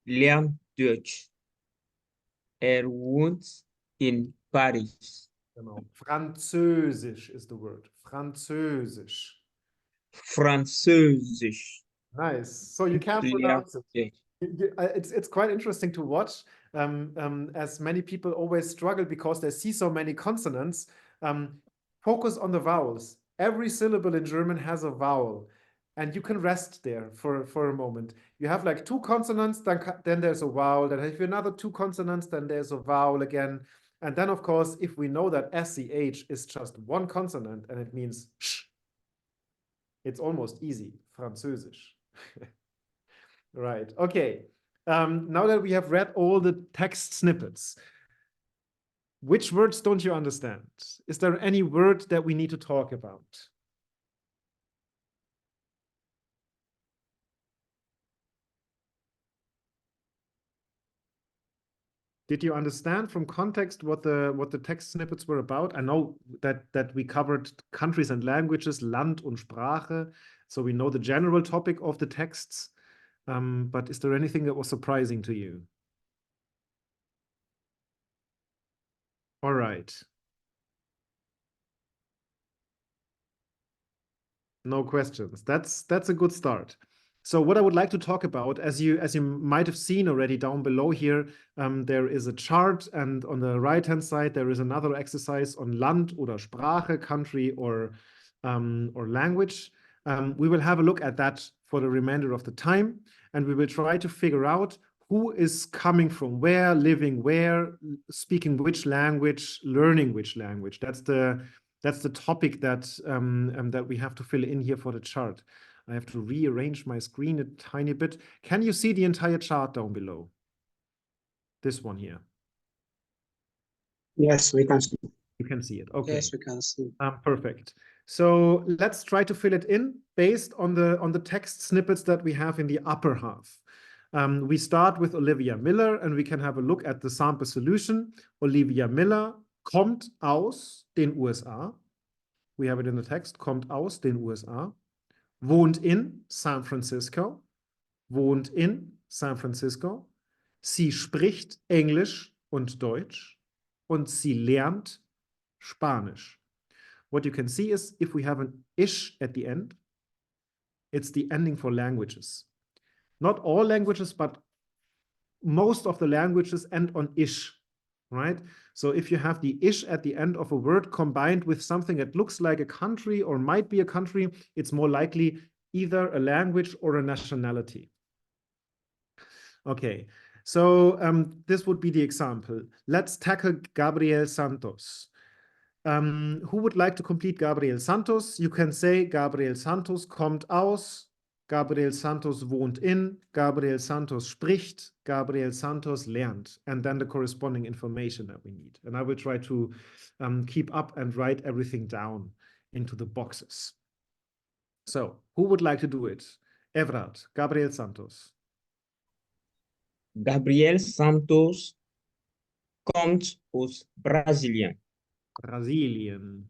lernt Deutsch. Wohnt in Paris. Genau. Französisch is the word. Französisch. Französisch. Nice. So you can pronounce it. It's quite interesting to watch, as many people always struggle because they see so many consonants. Focus on the vowels. Every syllable in German has a vowel, and you can rest there for a moment. You have like two consonants, then there's a vowel. Then if you have another two consonants, then there's a vowel again. And then, of course, if we know that SCH is just one consonant and it means sh, it's almost easy. Französisch. Right. Okay. Now that we have read all the text snippets, which words don't you understand? Is there any word that we need to talk about? Did you understand from context what the text snippets were about? I know that we covered countries and languages, Land und Sprache, so we know the general topic of the texts. But is there anything that was surprising to you? All right. No questions. That's a good start. So what I would like to talk about, as you might have seen already down below here, there is a chart, and on the right-hand side there is another exercise on Land oder Sprache, country or language. We will have a look at that for the remainder of the time, and we will try to figure out who is coming from where, living where, speaking which language, learning which language. That's the topic that we have to fill in here for the chart. I have to rearrange my screen a tiny bit. Can you see the entire chart down below? This one here. Yes, we can see. You can see it. Okay. Yes, we can see. Perfect. So let's try to fill it in based on the text snippets that we have in the upper half. We start with Olivia Miller, and we can have a look at the sample solution. Olivia Miller kommt aus den USA. We have it in the text. Kommt aus den USA. Wohnt in San Francisco. Wohnt in San Francisco. Sie spricht Englisch und Deutsch. Und sie lernt Spanisch. What you can see is if we have an ish at the end, it's the ending for languages. Not all languages, but most of the languages end on ish, right? So if you have the ish at the end of a word combined with something that looks like a country or might be a country, it's more likely either a language or a nationality. Okay, so this would be the example. Let's tackle Gabriel Santos. Who would like to complete Gabriel Santos? You can say Gabriel Santos kommt aus Gabriel Santos wohnt in, Gabriel Santos spricht, Gabriel Santos lernt, and then the corresponding information that we need. And I will try to keep up and write everything down into the boxes. So, who would like to do it? Evrard, Gabriel Santos. Gabriel Santos komt aus Brasilien. Brasilien.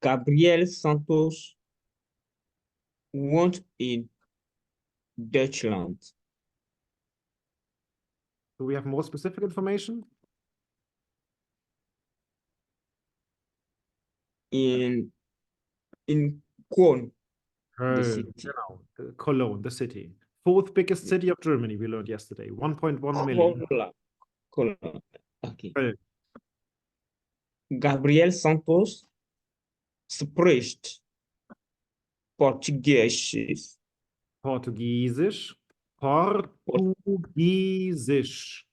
Gabriel Santos woont in Duitsland. Do we have more specific information? In Köln, the Köln, city. genau. Cologne, the city. Fourth biggest city of Germany, we learned yesterday. 1.1 million. Cologne. Okay. Köln. Gabriel Santos spricht Portugiesisch. Portugiesisch. Portugiesisch.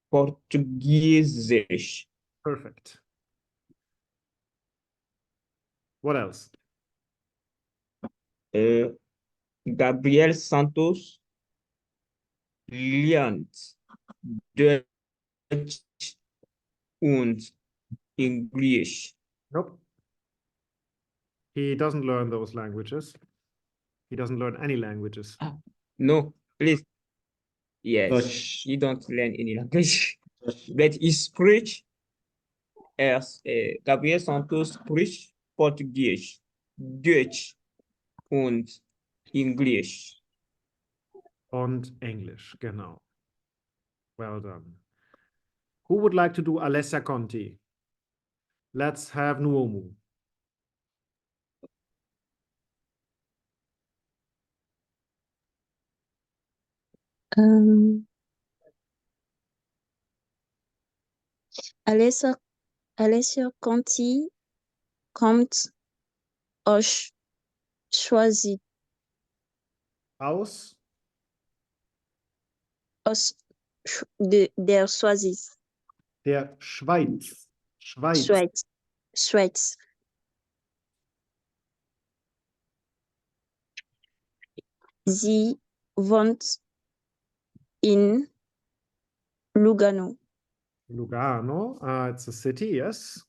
Portugiesisch. Perfect. What else? Gabriel Santos lernt Deutsch und English. Nope. He doesn't learn those languages. He doesn't learn any languages. No, please. Yes, Dutch. you don't learn any language. But he speaks as Gabriel Santos spricht Portugiesisch, Deutsch und English. Und English, genau. Well done. Who would like to do Alessia Conti? Let's have Nuomu. Alessia Conti kommt aus Schweiz. Aus? Aus der Schweiz. Der Schweiz. Schweiz. Schweiz. Schweiz. Sie wohnt in Lugano. Lugano. It's a city, yes.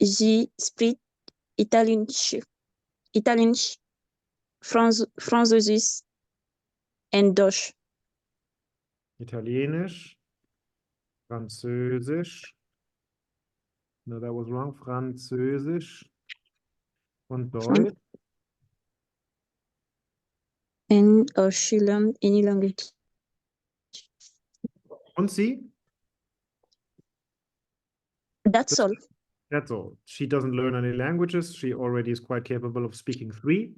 Sie spricht Italienisch, Französisch und Deutsch. Italienisch. Französisch. No, that was wrong. Französisch. Und Deutsch. And she learned any language. Und sie? That's all. That's all. She doesn't learn any languages. She already is quite capable of speaking 3.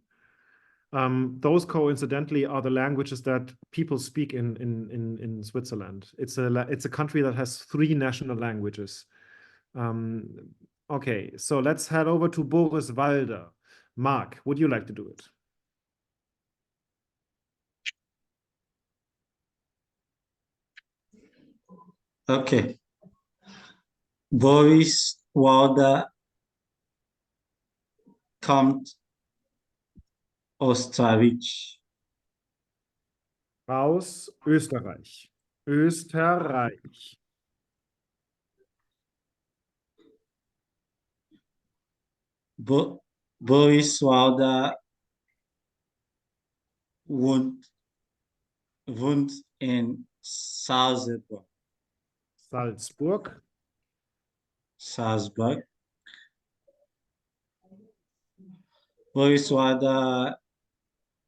Those coincidentally are the languages that people speak in Switzerland. It's a country that has 3 national languages. Okay, so let's head over to Boris Walder. Mark, would you like to do it? Okay. Boris Walder kommt Österreich. Aus Österreich. Österreich. Boris Walder wohnt in Salzburg. Salzburg. Salzburg. Boris Walder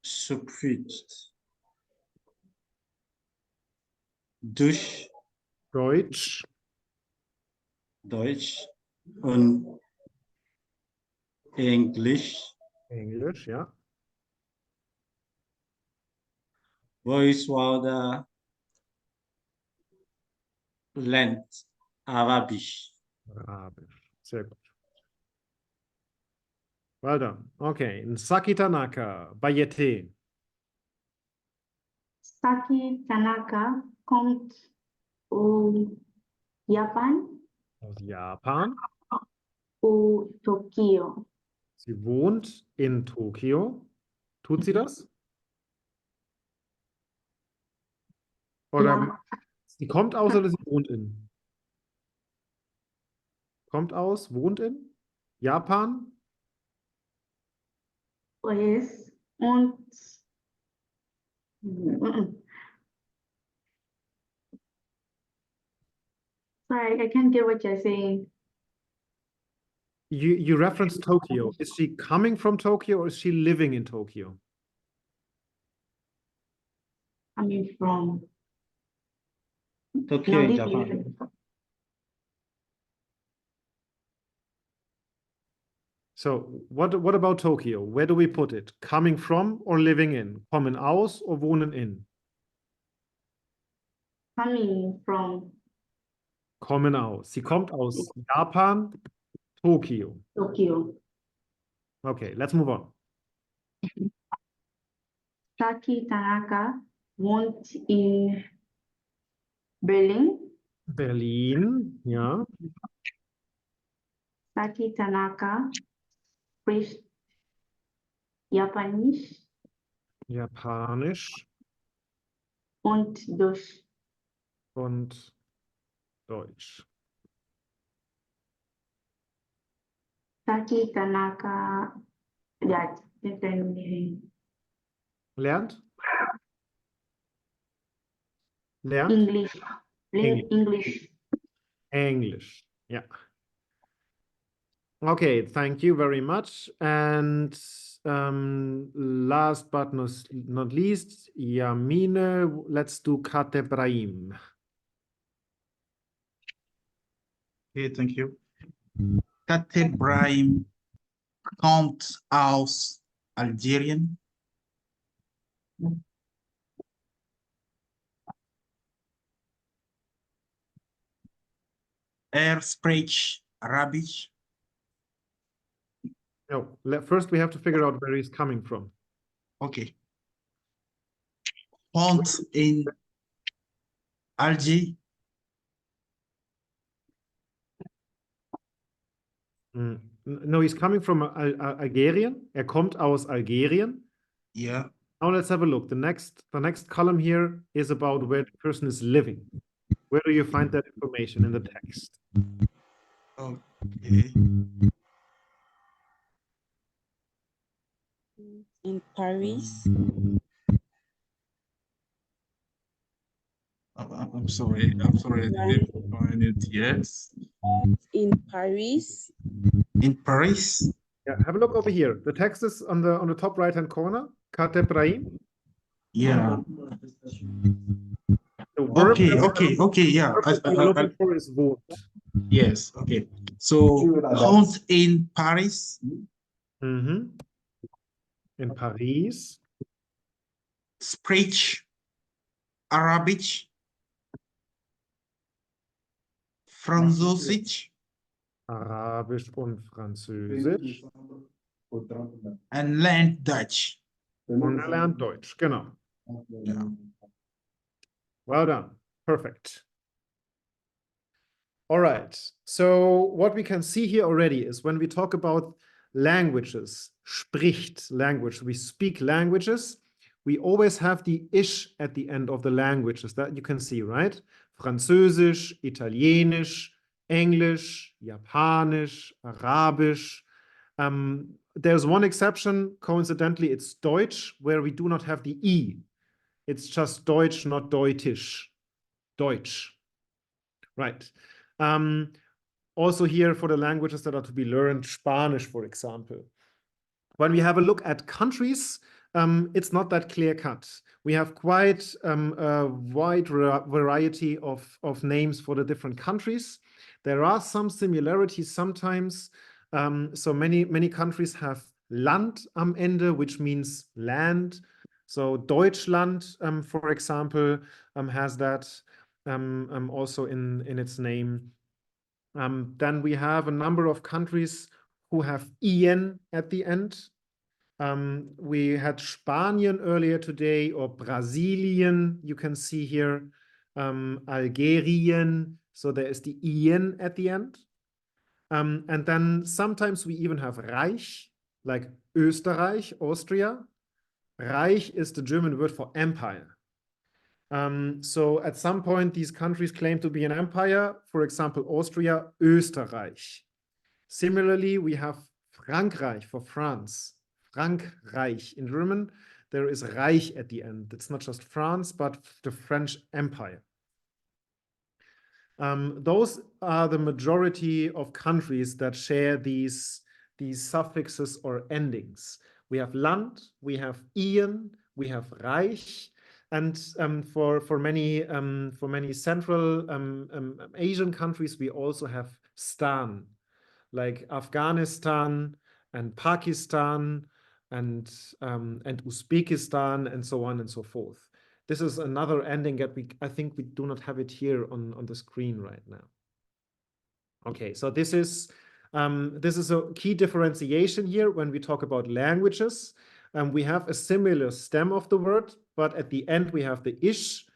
spricht Deutsch und Englisch. Englisch, ja. Boris Walder lernt Arabisch. Arabisch. Sehr gut. Well done. Okay. Saki Tanaka, Bayete. Saki Tanaka kommt aus Japan. Aus Japan. Tokio. Sie wohnt in Tokio. Tut sie das? Oder Ja. sie kommt aus oder sie wohnt in? Kommt aus, wohnt in? Japan? Yes. Und sorry, I can't get what you're saying. You referenced Tokyo. Is she coming from Tokyo or is she living in Tokyo? Coming from Tokyo, no, Japan. So what about Tokyo? Where do we put it? Coming from or living in? Kommen aus or wohnen in? Coming from Kommen aus. Sie kommt aus Japan, Tokio. Tokyo. Okay, let's move on. Saki Tanaka wohnt in Berlin. Berlin, ja. Saki Tanaka spricht Japanisch Japanisch und Deutsch. und Deutsch. Saki Tanaka, ja, English. Lernt? English. English. Yeah. Okay, thank you very much. And last but not least, Yamine, let's do Kate Brahim. Okay, thank you. Kate Brahim kommt aus Algerien. Spricht Arabisch. No, first we have to figure out where he's coming from. Okay. Wohnt in Alger. No, he's coming from Algerien. Er kommt aus Algerien. Yeah. Now let's have a look. The next column here is about where the person is living. Where do you find that information in the text? Okay. In Paris. I'm sorry, I didn't find it yet. In Paris. In Paris. Yeah, have a look over here. The text is on the top right-hand corner. Kate Brahim. Yeah. The verb Okay, yeah. you're looking for is wohnt. Yes, okay. So, wohnt in Paris. In Paris. Spricht Arabisch. Französisch. Arabisch und Französisch. And lernt Deutsch. Und er lernt Deutsch, genau. Yeah. Well done. Perfect. All right. So what we can see here already is when we talk about languages, spricht language, we speak languages, we always have the ish at the end of the languages that you can see, right? Französisch, Italienisch, English, Japanisch, Arabisch. There's one exception, coincidentally, it's Deutsch, where we do not have the E. It's just Deutsch, not Deutisch. Deutsch. Right. Also here for the languages that are to be learned, Spanish, for example. When we have a look at countries, it's not that clear-cut. We have quite a wide variety of names for the different countries. There are some similarities sometimes. So many countries have Land am Ende, which means land. So Deutschland, for example, has that also in its name. Then we have a number of countries who have en at the end. We had Spanien earlier today, or Brasilien, you can see here, Algerien, So there is the Ien at the end. And then sometimes we even have Reich, like Österreich, Austria. Reich is the German word for empire. So at some point, these countries claim to be an empire. For example, Austria, Österreich. Similarly, we have Frankreich for France. Frankreich. In German, there is Reich at the end. It's not just France, but the French Empire. Those are the majority of countries that share these suffixes or endings. We have Land, we have Ien, we have Reich, and for many Central Asian countries, we also have Stan, like Afghanistan and Pakistan and Uzbekistan and so on and so forth. This is another ending that I think we do not have it here on the screen right now. Okay, so this is a key differentiation here when we talk about languages. We have a similar stem of the word, but at the end we have the ish.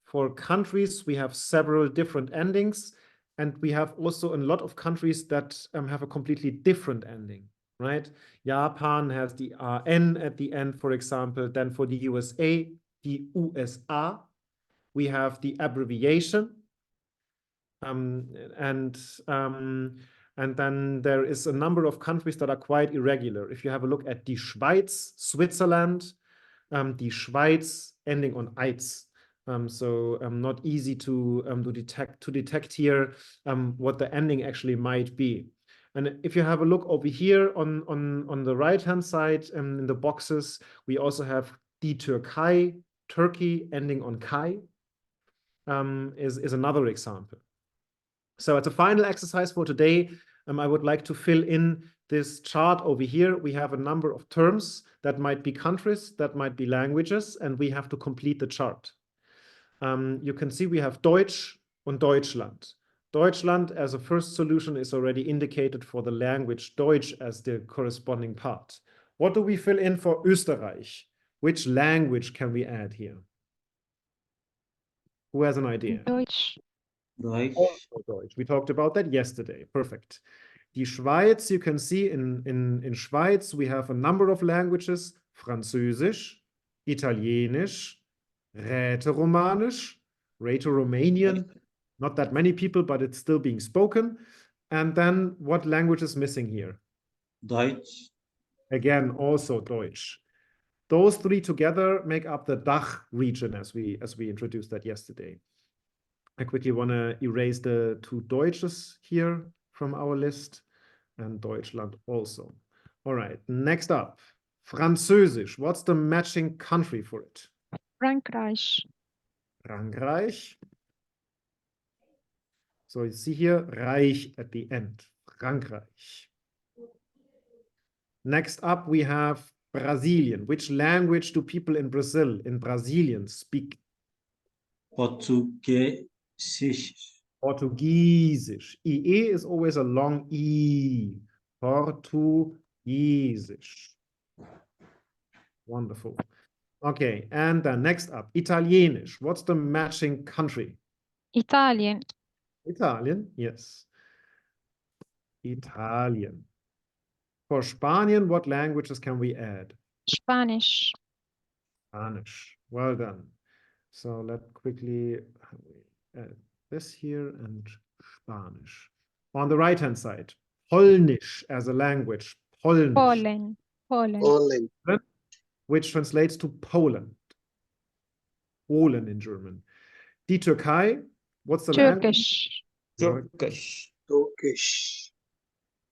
For countries, we have several different endings, and we have also a lot of countries that have a completely different ending, right? Japan has the RN at the end, for example. Then for the USA, the USA, we have the abbreviation, and then there is a number of countries that are quite irregular. If you have a look at die Schweiz, Switzerland, die Schweiz ending on "-eitz", so not easy to detect here what the ending actually might be. And if you have a look over here on the right-hand side in the boxes, we also have die Türkei, Turkey ending on "kai", is another example. So as a final exercise for today, I would like to fill in this chart over here. We have a number of terms that might be countries, that might be languages, and we have to complete the chart. You can see we have Deutsch und Deutschland. Deutschland as a first solution is already indicated for the language Deutsch as the corresponding part. What do we fill in for Österreich? Which language can we add here? Who has an idea? Deutsch. Also Deutsch. We talked about that yesterday. Perfect. Die Schweiz, you can see in Schweiz, we have a number of languages: Französisch, Italienisch, Rätoromanisch, Rätoromanian. Not that many people, but it's still being spoken. And then what language is missing here? Deutsch. Again, also Deutsch. Those three together make up the Dach region as we introduced that yesterday. I quickly want to erase the two Deutsches here from our list, and Deutschland also. All right, next up, Französisch. What's the matching country for it? Frankreich. Frankreich. So you see here, Reich at the end, Frankreich. Next up, we have Brazilian. Which language do people in Brazil, in Brazilian, speak? Portuguese. Portugiesisch. IE is always a long E. Portugiesisch. Wonderful. Okay, and then next up, Italienisch. What's the matching country? Italian. Italian, yes. Italian. For Spanian, what languages can we add? Spanish. Spanish. Well done. So let's quickly add this here and Spanish. On the right-hand side, Polnisch as a language. Polnisch. Poland. Which translates to Poland. Polen in German. Die Türkei, what's the language? Turkish. Turkish.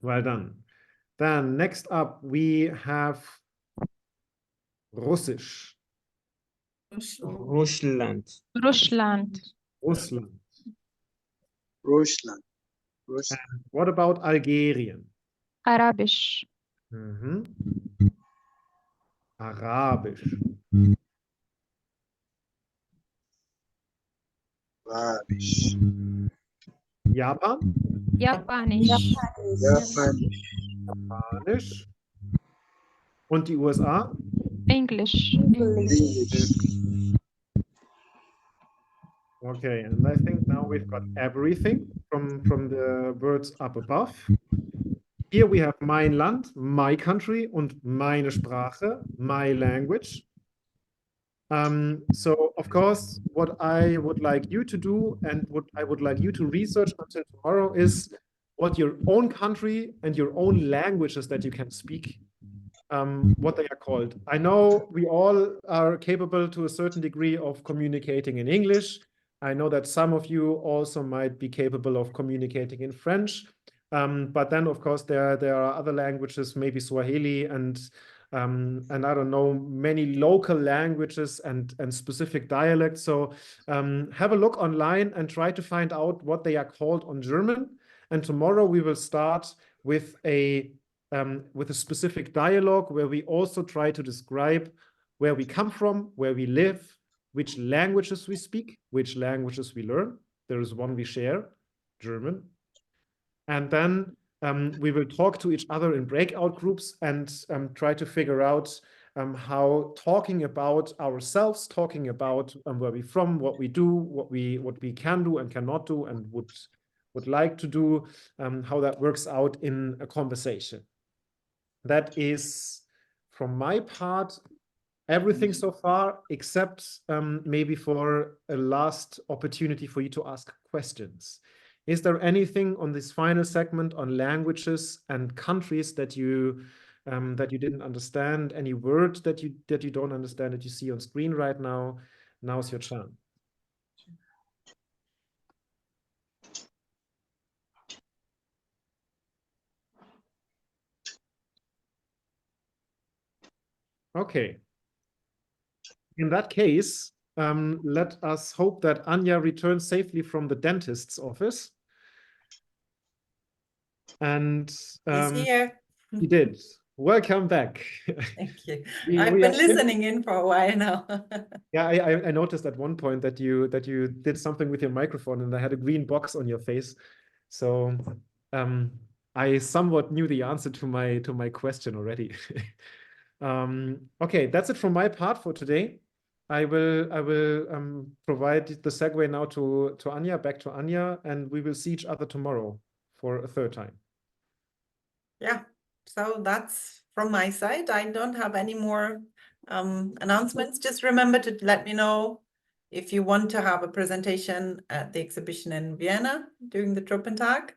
Well done. Then next up, we have Russisch. Russland. Russland. Russland. Russland. And what about Algerien? Arabisch. Arabisch. Arabisch. Japan? Japanisch. Japanisch. Und die USA? English. Okay, and I think now we've got everything from the words up above. Here we have mein Land, my country, und meine Sprache, my language. So of course, what I would like you to do and what I would like you to research until tomorrow is what your own country and your own languages that you can speak, what they are called. I know we all are capable to a certain degree of communicating in English. I know that some of you also might be capable of communicating in French. But then, of course, there are other languages, maybe Swahili and I don't know, many local languages and specific dialects. So have a look online and try to find out what they are called on German. And tomorrow we will start with a specific dialogue where we also try to describe where we come from, where we live, which languages we speak, which languages we learn. There is one we share, German. And then we will talk to each other in breakout groups and try to figure out how talking about ourselves, talking about where we're from, what we do, what we can do and cannot do and would like to do, how that works out in a conversation. That is, from my part, everything so far, except maybe for a last opportunity for you to ask questions. Is there anything on this final segment on languages and countries that you didn't understand? Any word that you don't understand that you see on screen right now? Now's your chance. Okay. In that case, let us hope that Anya returns safely from the dentist's office. And He's here. he did. Welcome back. Thank you. We I've are been listening in for a while now. Yeah, I noticed at one point that you did something with your microphone and I had a green box on your face. So I somewhat knew the answer to my question already. Okay, that's it from my part for today. I will provide the segue now to Anya, back to Anya, and we will see each other tomorrow for a third time. Yeah, so that's from my side. I don't have any more announcements. Just remember to let me know if you want to have a presentation at the exhibition in Vienna during the Tropentag.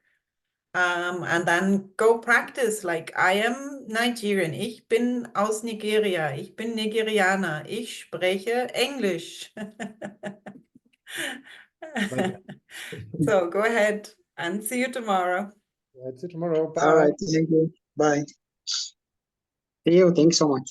And then go practice. Like, I am Nigerian. Ich bin aus Nigeria. Ich bin Nigerianer. Ich spreche English. So go ahead and see you tomorrow. See you tomorrow. Bye. All right. Thank you. Bye. See you. Thanks so much.